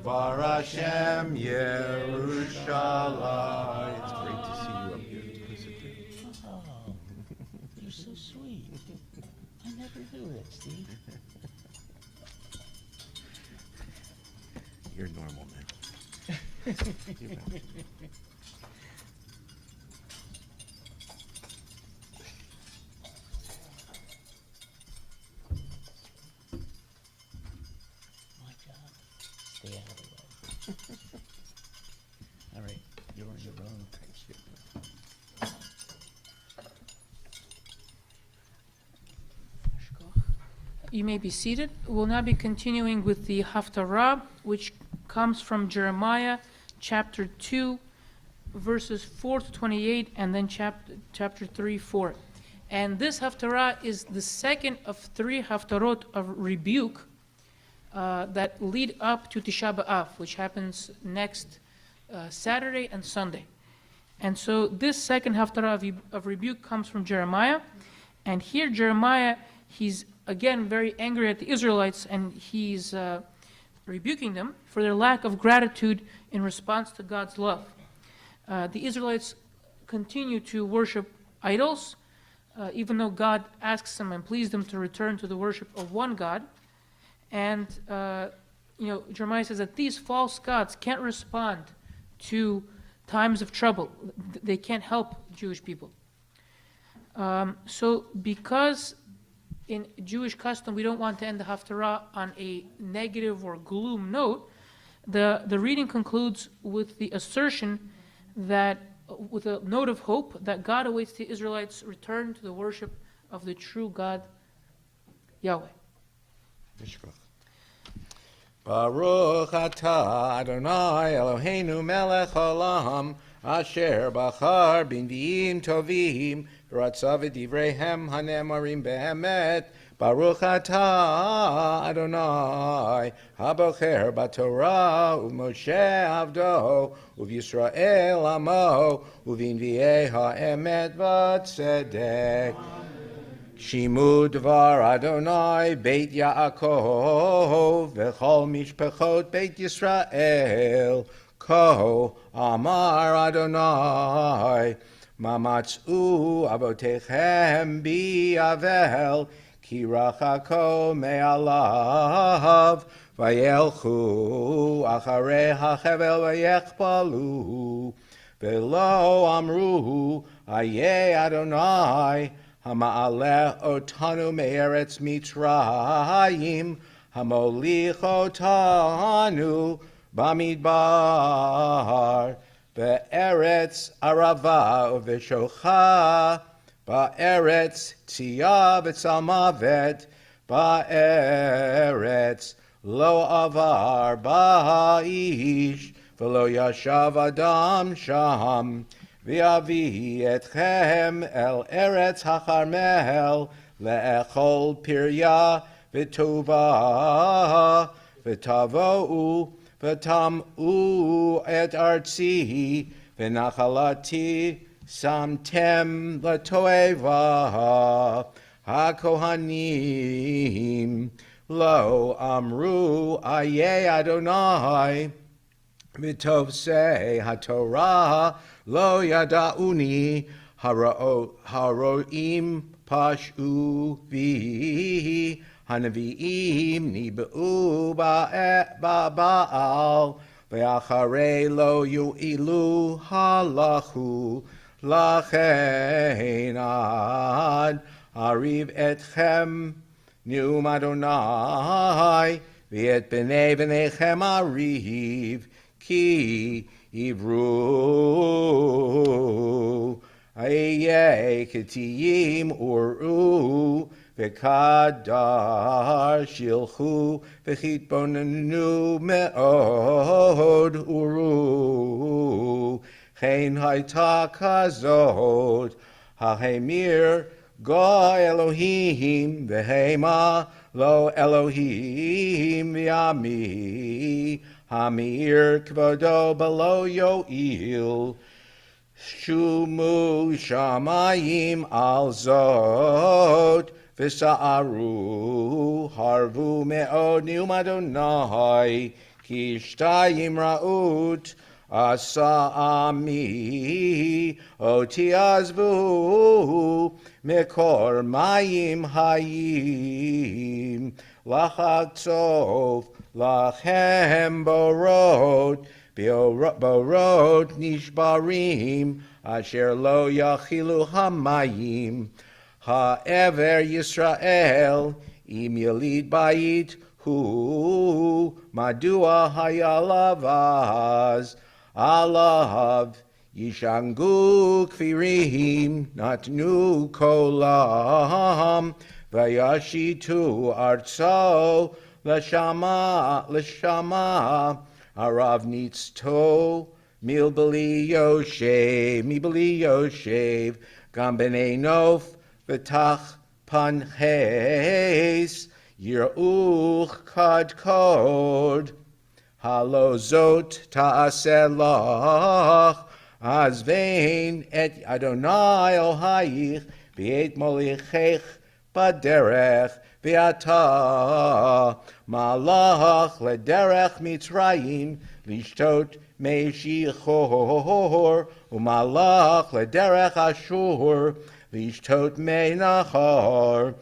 S12: Bar Hashem Yerushalayim. It's great to see you up here.
S4: Oh, you're so sweet. I never knew that, Steve.
S12: You're normal now.
S4: stay out of the way. All right, you're on your own. Thank you.
S1: You may be seated. We'll now be continuing with the Haftarah, which comes from Jeremiah chapter 2, verses 4 to 28, and then chapter 3, 4. And this Haftarah is the second of 3 Haftarot of rebuke that lead up to Tisha B'Av, which happens next Saturday and Sunday. And so this second Haftarah of rebuke comes from Jeremiah. And here Jeremiah, he's again very angry at the Israelites, and he's rebuking them for their lack of gratitude in response to God's love. The Israelites continue to worship idols, even though God asks them and pleads them to return to the worship of one God. And Jeremiah says that these false gods can't respond to times of trouble. They can't help Jewish people. So because in Jewish custom we don't want to end the Haftarah on a negative or gloom note, the reading concludes with the assertion that, with a note of hope, that God awaits the Israelites' return to the worship of the true God, Yahweh.
S12: Baruch atah Adonai Eloheinu melech haolam asher bachar b'nviim tovim v'ratzav v'divreihem hanemarim be'emet. Baruch atah Adonai habocher b'Torah u'Moshe avdo u'Yisrael amo u'v'nviei ha'emet v'tzedek. Shimu dvar Adonai Beit Yaakov v'chol mishpachot Beit Yisrael ko amar Adonai mamatzu avotechem bi'avel ki rachako me'alav vayelchu acharei hachevel vayechpalu velo amru ayeh Adonai Hama'aleh otanu me'eretz Mitzrayim, Hamolich otanu bamidbar, be'eretz arava u'v'shocha, ba'eretz tziyah v'tzalmavet, ba'eretz lo avar ba'ish, v'lo yashav adam sham, V'avi etchem el eretz hacharmel le'echol pirya v'tova v'tavo'u v'tam'u et artzi v'nachalati samtem l'toeva hakohanim lo amru ayeh Adonai v'tov say haTorah Lo yada'uni haroim pashu vi hanaviim nibu ba'al ve'acharei lo yu'ilu halahu lachein ad ariv etchem ni'um Adonai v'et b'nei v'nechem ariv ki Ivru Aye Ketiyim Uru Vekadar Shilchu Vechitbonenu Meod Uru Chein Haita Kazod Hahemir Go Elohim Vehema Lo Elohim Yami Hamir kvodo below yo'il shumu shamayim al zot v'sa'aru harvu me'od ni'um Adonai ki shtayim ra'ut asa'ami oti azvu mekor mayim hayim lachatzov Lachem borot, borot nishbarim, asher lo yachilu hamayim. Ha'ever Yisrael, im yelid bayit, hu madua hayalavaz alav yishangu kfirim natnu kolam vayashitu artso l'shama arav nitzto milbeli yoshev gam b'nei nof v'tach panches yir'uch kad kod halozot ta'aselach azvein et Adonai Elohayich v'et molichech baderech v'ata malach lederech Mitzrayim lishtot me'shichor umalach lederech Ashur lishtot me'nachor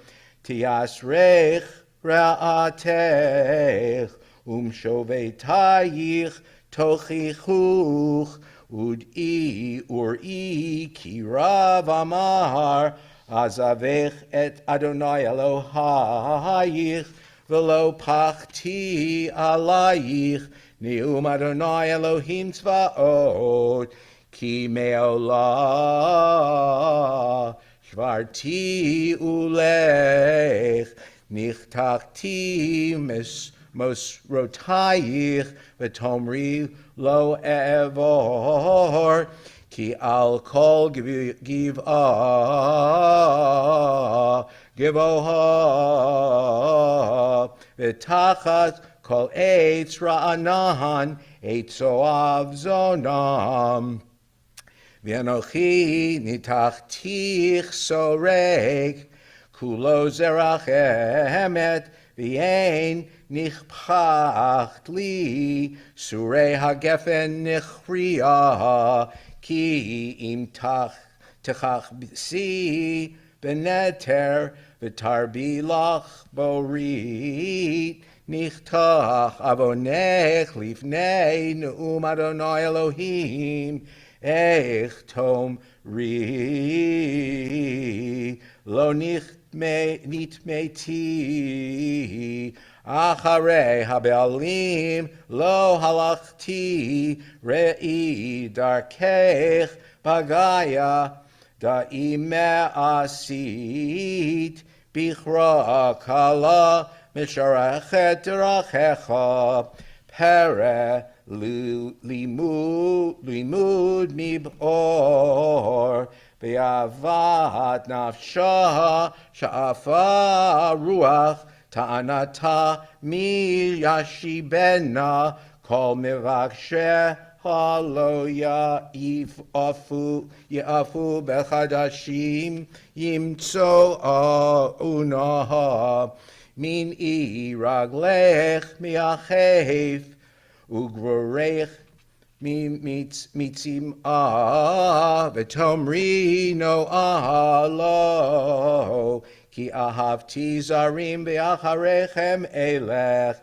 S12: tiasrech ra'atech shovetayich tochichuch uri ki rav amar azavech et Adonai Elohayich v'lo pachti alayich neum Adonai Elohim tzvaot ki me'olah shvarti ulech nichtachti mosrotayich v'tomri lo evor ki al kol givoha v'tachat kol eitz ra'anan eitzoav zonam v'anochi nitachtich sorek kulo zerach emet v'yein nichpacht li surei hagefen nichriya ki im techach si beneter v'tarbi lach borit nichtach avonech lifnei neum Adonai Elohim ech tom ri lo nitmeti acharei habealim lo halachti rei darkech bagaya da'ime asit bichra kala misharachet rachecha pere limud mibor V'avat nafsha sha'afa ruach ta'anata mi yashibena kol mivakshe halo yafu bechadashim yimtso unaha min raglech miachef ugrorech mitzim v'tomri no alo ki ahavti zarim v'acharechem elech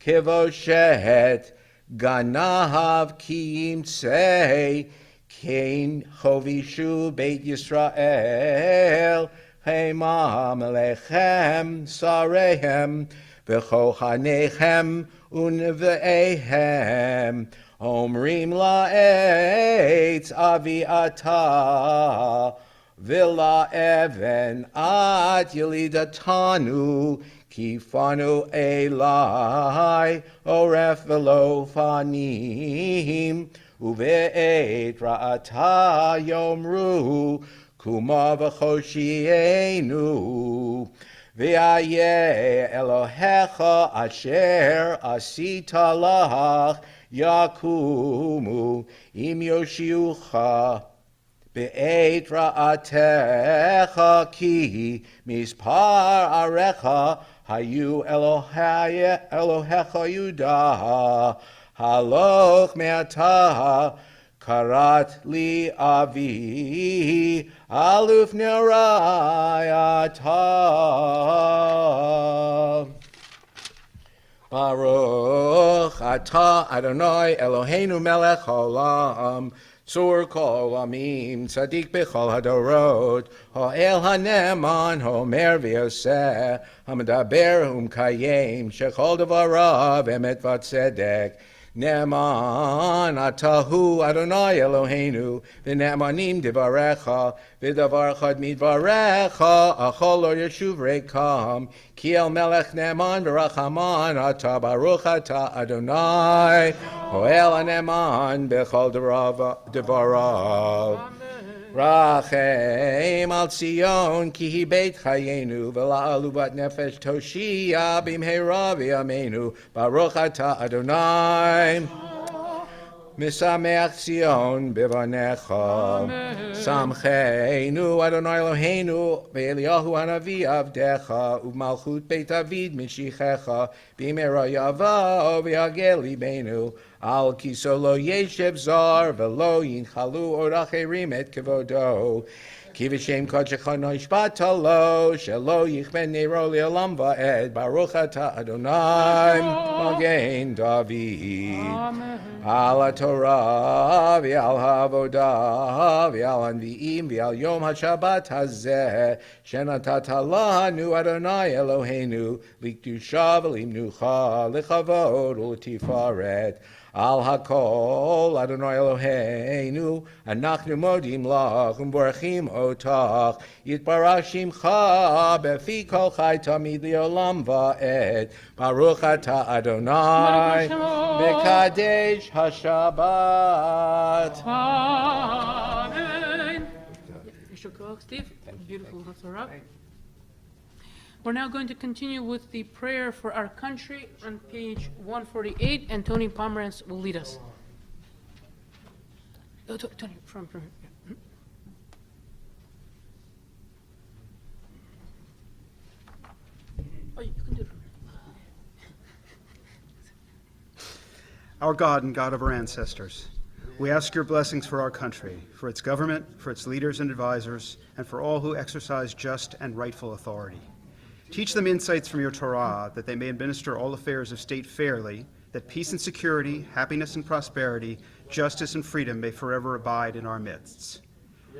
S12: kivoshet ganav ki yimtzei kein chovishu beit Yisrael hema melechem sarehem v'chohanechem unve'ehem Omrim la'etz aviata villa even at yelidatanu kifanu elai oref velo fanim uve'et ra'ata yomru kuma v'choshienu v'ayeh Elohecha asher asita lach Yakumu im Yoshiucha be'et ra'atecha ki mispar arecha hayu Elohecha Yudah haloch me'ata karat li avi aluf nerayata Baruch atah Adonai Eloheinu melech haolam Sur kol amim, tzaddik b'chol hadorot, ha'el haneman, homer v'yoseh, hamadaber kayem, shechol devarav, emet v'tzedek, Ne'eman atahu Adonai Eloheinu, v'ne'emanim divarecha, v'davar chad midvarecha, achol lo yeshuv rekam, ki el melech ne'eman v'rachaman, ata baruch ata Adonai, ho'el hane'eman b'chol devarav. Rachem al Zion, ki hi beit chayenu, v'la'alu bat nefesh toshia b'mheira v'yameinu, baruch ata Adonai. Misameach Zion b'vanecha, samcheinu Adonai Eloheinu, ve'eliyahu hanavi avdecha, u'malchut beit David mishichecha, b'mheira yava v'yagel libenu, Al kiso lo yeshev zar velo yinchalu oracherim et kevodo. Ki v'shem kodechecha noishbata lo shelo yichben neiro le'olam va'ed baruch ata Adonai Magen David. Al Torah v'al havodah v'al anvi'im v'al yom haShabbat hazeh shenatata lanu Adonai Eloheinu likdusha v'limnucha lechavod u'letifaret. Al hakol Adonai Eloheinu, anachnu modim lach umborachim otach, yitbarach shimcha befi kol chai tamid li'olam va'ed, baruch ata Adonai, mekadesh haShabbat.
S1: Amen. Steve, beautiful Haftarah. We're now going to continue with the prayer for our country on page 148, and Tony Pomerantz will lead us. Oh, Tony, from here. Yeah. Oh, you can do it from here.
S13: Our God and God of our ancestors, we ask your blessings for our country, for its government, for its leaders and advisors, and for all who exercise just and rightful authority. Teach them insights from your Torah, that they may administer all affairs of state fairly, that peace and security, happiness and prosperity, justice and freedom may forever abide in our midst.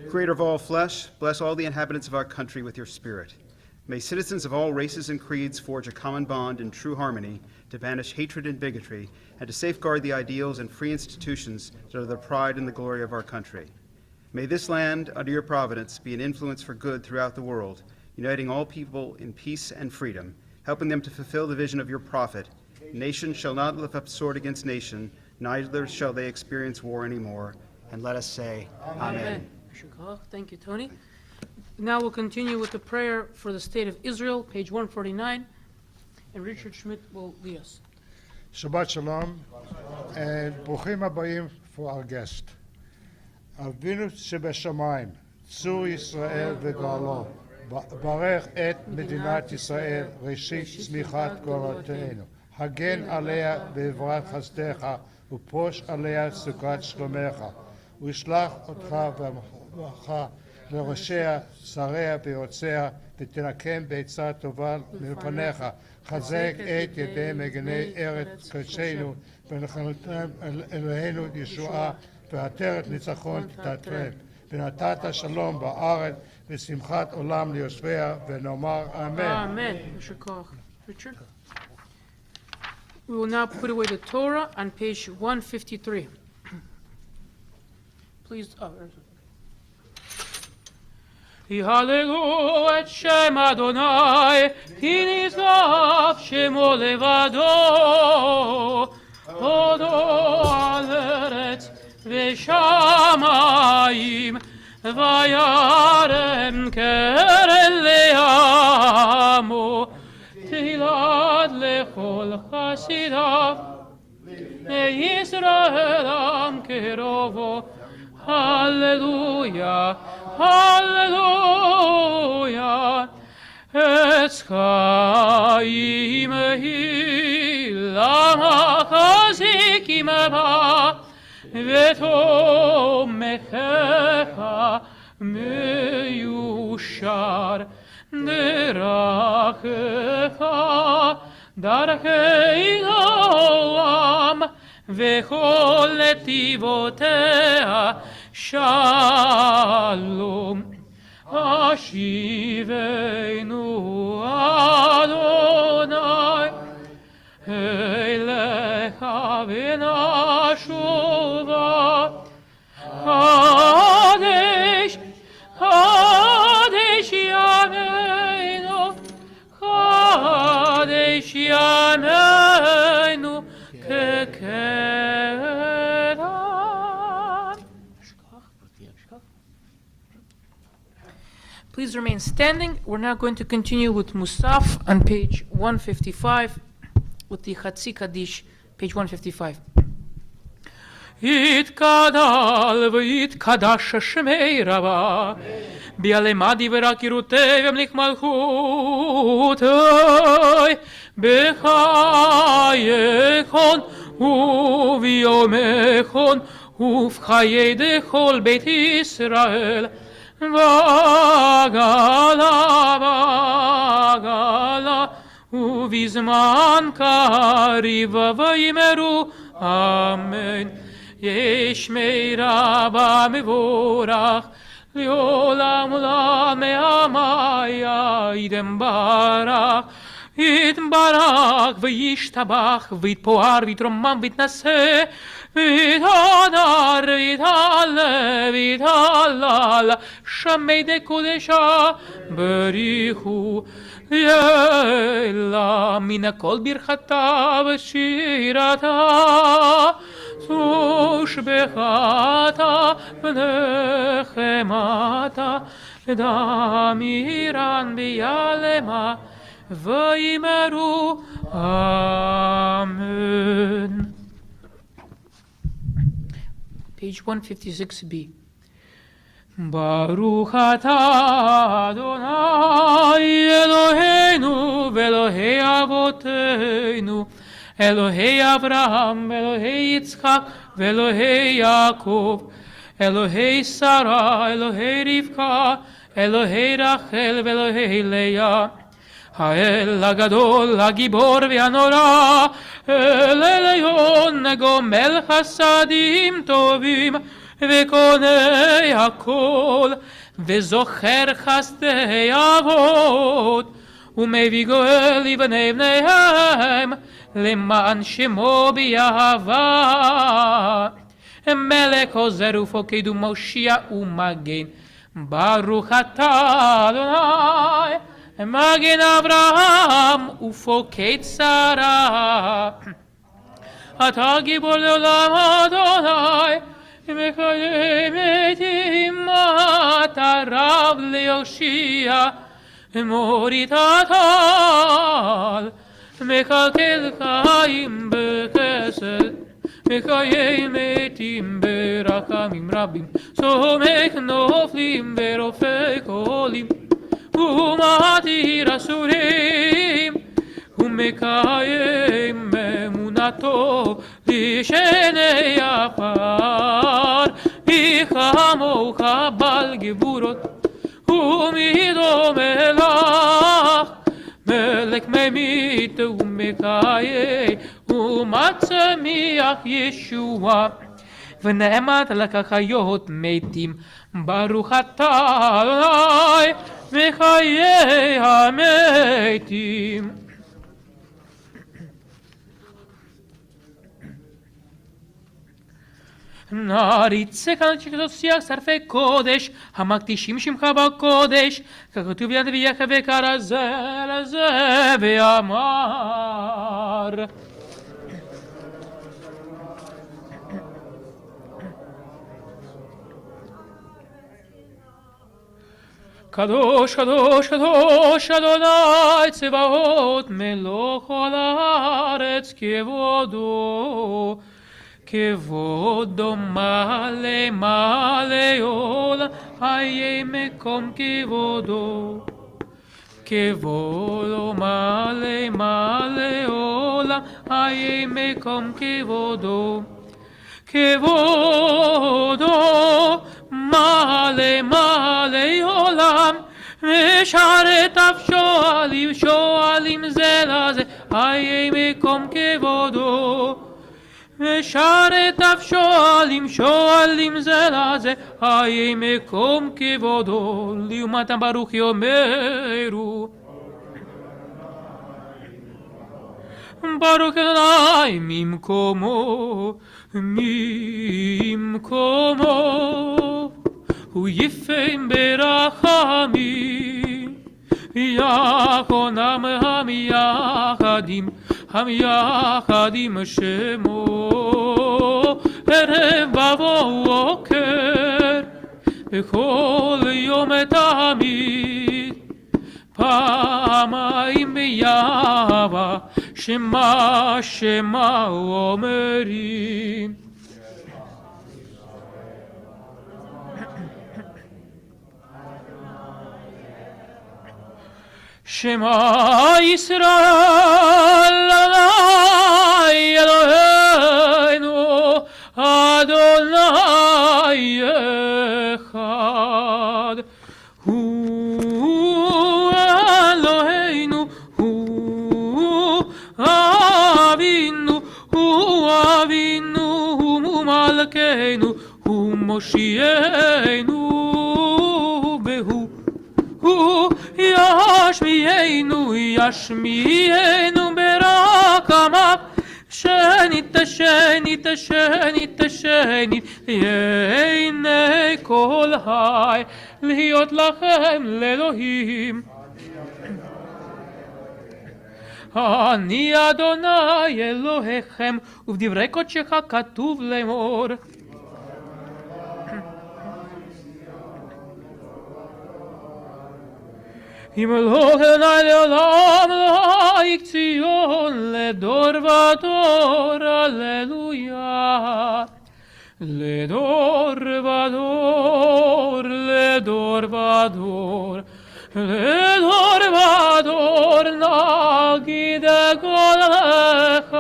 S13: Creator of all flesh, bless all the inhabitants of our country with your spirit. May citizens of all races and creeds forge a common bond in true harmony to banish hatred and bigotry, and to safeguard the ideals and free institutions that are the pride and the glory of our country. May this land, under your providence, be an influence for good throughout the world, uniting all people in peace and freedom, helping them to fulfill the vision of your prophet. Nation shall not lift up sword against nation, neither shall they experience war anymore. And let us say, Amen.
S1: Thank you, Tony. Now we'll continue with the prayer for the state of Israel, page 149, and Richard Schmidt will lead us.
S8: Shabbat Shalom, and Bruchim Habayim for our guest. Avinu Shebeshamayim, Tzur Yisrael v'Galo, ברך את מדינת ישראל, ראשית צמיחת גאולתנו. הגן עליה בעברת חסדך, ופרוש עליה סוכת שלומך. וישלח אותך וברכה לראשיה, שריה ויועציה, ותנקם בעצה טובה מלפניך. חזק את ידי מגני ארץ קודשנו, ונחלתם אלוהינו ישועה, ועטרת ניצחון תתעטרם. ונתת שלום בארץ, ושמחת עולם ליושביה, ונאמר אמן.
S1: Amen. Richard. We will now put away the Torah on page 153. Please. יהללו את שם אדוני, כי נשגב שמו לבדו. הודו על ארץ ושמיים, וירם קרן לעמו, תהילת לכל חסידיו, לישראל עם קרובו. הללויה, הללויה, עץ חיים היא, למה חזיקים בה, ותומכך מיושר, דרכך דרכי נועם, וכל נתיבותיה
S2: Shalom Ashivenu Adonai Elecha v'nashuva Kadesh Kadesh Yameinu Kadesh Yameinu Kekeran. Please remain standing. We're now going to continue with Musaf on page 155 with the Chatzi Kaddish, page 155. יתקדל ויתקדש שמי רבה ביעלמדי ורקירותי ומליך מלכותי בחייכון וביומכון ובחיי דכל בית ישראל בגלה ובזמן קריב ויאמרו אמן. ישמי רבה מבורך לעולם עולם מהמיה יתברך יתברך וישתבח ויתפאר ויתרומם ויתנשא ויתהדר ויתהלל ויתהלל שמי דקודשה בריחו ילה מן הכל ברכתה ושירתה תושבחתה ונחמתה דמירן ביעלמה ויאמרו אמן. Page 156b. ברוך אתה אדוני אלוהינו ואלוהי אבותינו אלוהי אברהם, אלוהי יצחק ואלוהי יעקב, אלוהי שרה, אלוהי רבקה, אלוהי רחל ואלוהי לאה, האל הגדול, הגיבור והנורא, אל עליון גומל חסדים טובים וקונה הכל וזוכר חסדי אבות ומביא גואל לבני בניהם למען שמו ביהבה מלך עוזר ופוקד ומושיע ומגן ברוך אתה אדוני מגן אברהם ופוקד שרה אתה גיבור לעולם אדוני מקיים מתים אתה רב ליושיע מוריד הטל מקלקל חיים בחסד מקיים מתים ברחמים רבים סומך נופלים ורופא חולים ומתיר אסורים ומקיים אמונתו לשני עפר מי כמוך בעל גבורות ומי דומה לך מלך ממית ומקיים ומצמיח ישועה ונעמת לך חיות מתים ברוך אתה אדוני מחיי המתים. נריץ כאן שתוסיח שרפי קודש המקדישים שמך בקודש ככתוב יד ויך וקרא זה לזה ואמר קדוש קדוש קדוש אדוני צבאות מלוך כל הארץ כבודו כבודו מלא מלא עולם חיי מקום כבודו כבודו מלא מלא עולם חיי מקום כבודו כבודו מלא מלא עולם משרת אף שואלים שואלים זה לזה חיי מקום כבודו ושרת אף שואלים זה לזה, היי מקום כבודו, לעומתם ברוך יאמרו. ברוך אדוני ממקומו, הוא יפים ברחמים, יחונם המייחדים שמו, ערב בבוקר, בכל יום תמיד, פעמיים בימה, שמה אומרים. שמע ישראל אדוני אלוהינו אדוני אחד הוא אלוהינו הוא אבינו הוא מלכנו הוא מושיענו בהו הוא ישמיענו ברחמיו שנית יעני כל חי להיות לכם לאלוהים אני אדוני אלוהיכם ובדברי קודשך כתוב לאמור אם לא אדוני לעולם לא יקציון לדור ודור הללויה לדור ודור לדור ודור לדור ודור נגיד גואלך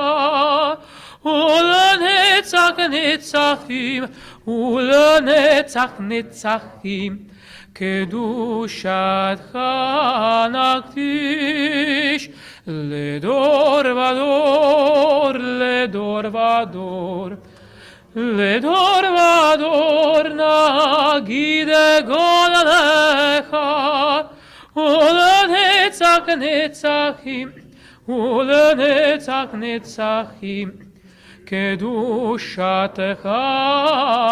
S2: ולנצח נצחים ולנצח נצחים קדושתך נקדיש לדור ודור לדור ודור לדור ודור נגיד גואלך ולנצח נצחים ולנצח נצחים קדושתך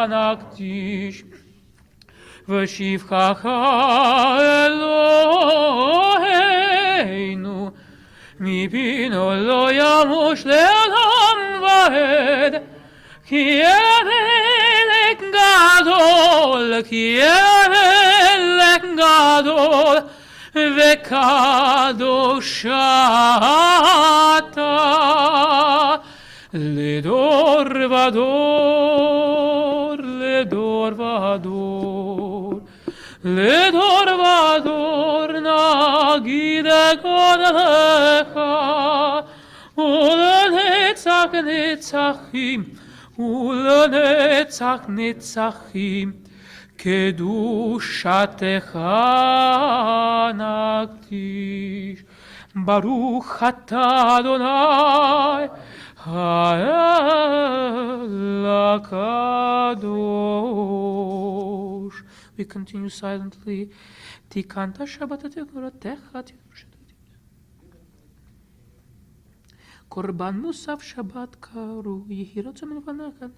S2: נקדיש ושבחך אלוהינו מפינו לא ימוש לעולם ועד כי אלך גדול כי אלך גדול וקדוש אתה לדור ודור לדור ודור לדור ודור נגיד גואלך ולנצח נצחים ולנצח נצחים קדושתך נקדיש ברוך אתה אדוני האל הקדוש. We continue silently. תיקנת שבת תגורתך קורבן מוסף שבת קרו יהי רצון מלבנכם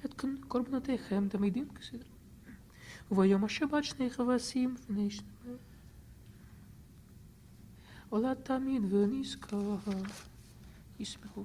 S2: את קורבנותיכם תמידים כסדרם וביום השבת שני כבשים לפני שניהם עולה תמיד ונזכר ישמחו.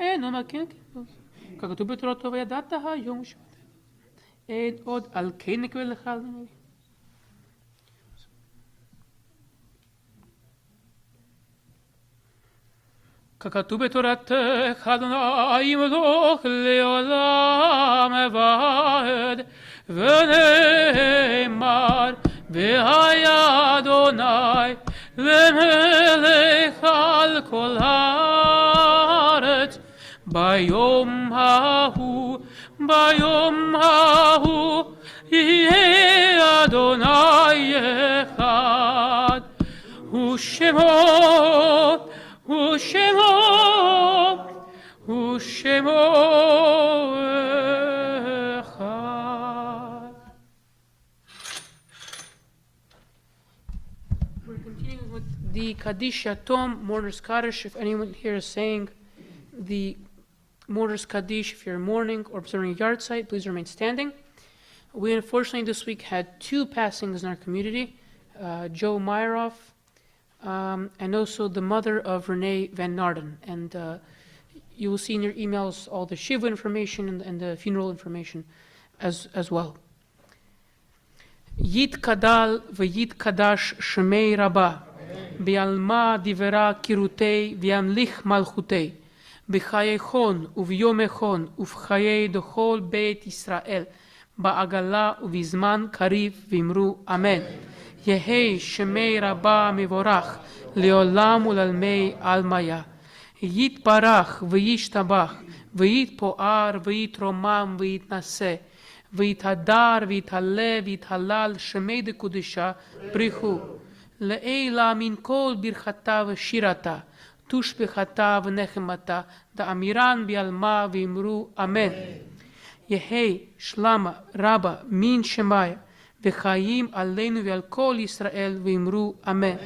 S2: אינו מכיר כיבוס. ככתוב בתורתו וידעת היום שבט. אין עוד על כן נקבל לך על נביא. ככתוב בתורתך אדוני ימלוך לעולם ועד ונאמר והיה אדוני למלך על כל הארץ ביום ההוא יהיה אדוני אחד ושמו אחד. We're continuing with the Kaddish Yatom, Mourner's Kaddish. If anyone here is saying the Mourner's Kaddish, if you're mourning or observing a yard site, please remain standing. We unfortunately this week had two passings in our community, Joe Meyerhoff, and also the mother of Renee Van Naarden. And you will see in your emails all the Shiva information and the funeral information as well. Yit Kadal v'yit Kadash Shemei Rabba Bi'alma divera kirutei v'yamlich malchutei b'chayechon uvyomechon uv'chayei dochol beit Yisrael ba'agala uvizman kariv v'imru Amen. Yehei Shemei Rabba mivorach leolam ulalmei almaya Yit barach v'yishtabach v'yit po'ar v'yit romam v'yit naseh ויתהדר ויתהלל ויתהלל שמי דקודשה בריחו לעילה מן כל ברכתה ושירתה תושבחתה ונחמתה דאמירן בעלמה ואמרו אמן יהי שלמה רבה מן שמיה וחיים עלינו ועל כל ישראל ואמרו אמן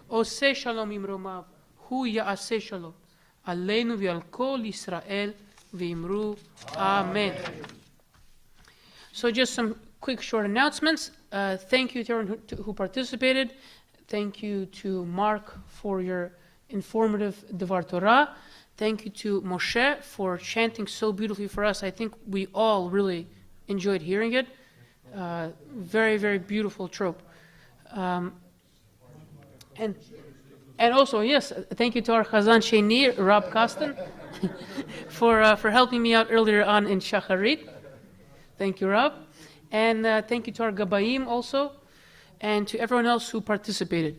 S2: עושה שלום ממרומיו הוא יעשה שלום עלינו ועל כל ישראל ואמרו אמן. So just some quick short announcements. Thank you to everyone who participated. Thank you to Mark for your informative Devar Torah. Thank you to Moshe for chanting so beautifully for us. I think we all really enjoyed hearing it. Very, very beautiful trope. And also, yes, thank you to our Chazan Sheni, Rob Costin, for helping me out earlier on in Shacharit. Thank you, Rob. And thank you to our Gabayim also, and to everyone else who participated.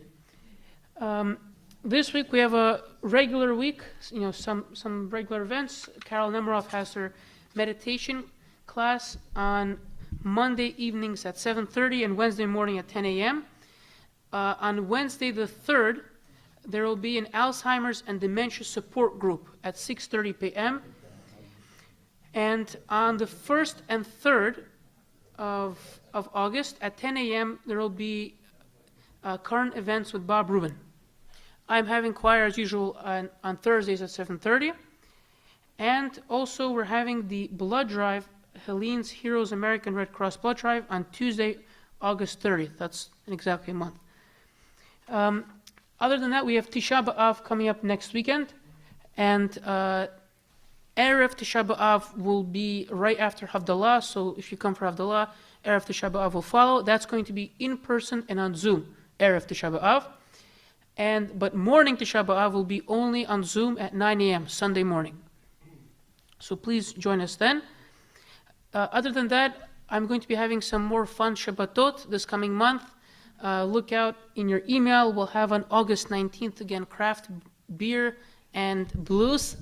S2: This week we have a regular week, some regular events. Carol Nemiroff has her meditation class on Monday evenings at 7:30 and Wednesday morning at 10 a.m. On Wednesday the 3rd, there will be an Alzheimer's and dementia support group at 6:30 p.m. And on the 1st and 3rd of August at 10 a.m., there will be current events with Bob Rubin. I'm having choir as usual on Thursdays at 7:30. And also we're having the blood drive, Helene's Heroes American Red Cross blood drive on Tuesday, August 30th. That's in exactly a month. Other than that, we have Tisha B'Av coming up next weekend. And Erev Tisha B'Av will be right after Havdalah, so if you come for Havdalah, Erev Tisha B'Av will follow. That's going to be in person and on Zoom, Erev Tisha B'Av. But morning Tisha B'Av will be only on Zoom at 9 a.m. Sunday morning. So please join us then. Other than that, I'm going to be having some more fun Shabbatot this coming month. Look out in your email. We'll have on August 19th again craft beer and blues.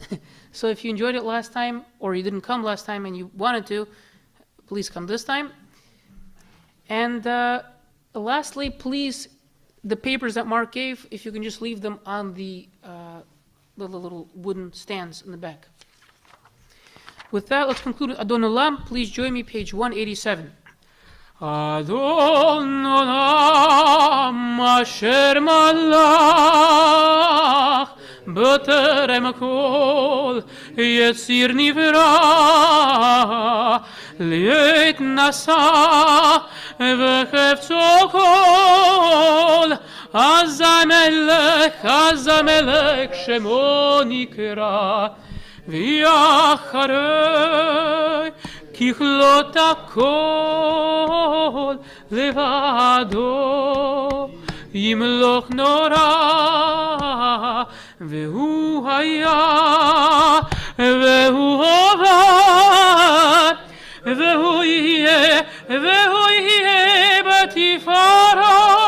S2: So if you enjoyed it last time, or you didn't come last time and you wanted to, please come this time. And lastly, please, the papers that Mark gave, if you can just leave them on the little wooden stands in the back. With that, let's conclude with Adon Olam. Please join me, page 187. Adon Olam asher malach בטרם כל יציר נברא להתנשא וחפצו כל אז המלך שמו נקרא ויחרי ככלות הכל לבדו ימלוך נורא והוא היה והוא עובד והוא יהיה בתפארת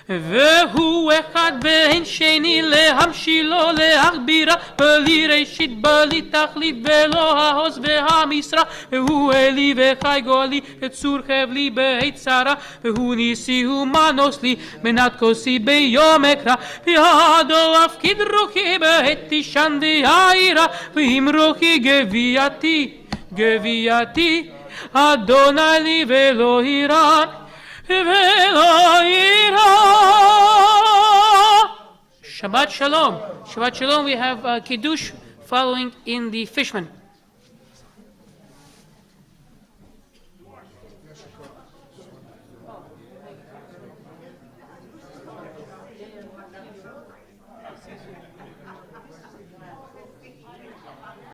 S2: והוא אחד בין שני להמשילו להגבירה בלי ראשית בלי תכלית ולא העוז והמשרה והוא אלי וחי גולי צור חבלי בעת צרה והוא ניסי ומנוס לי מנת כוסי ביום אקרא בידו הפקיד רוחי בעת תשען דהירה ואם רוחי גווייתי אדוני לי ולא יירא Shabbat Shalom. Shabbat Shalom. We have Kiddush following in the Fishman.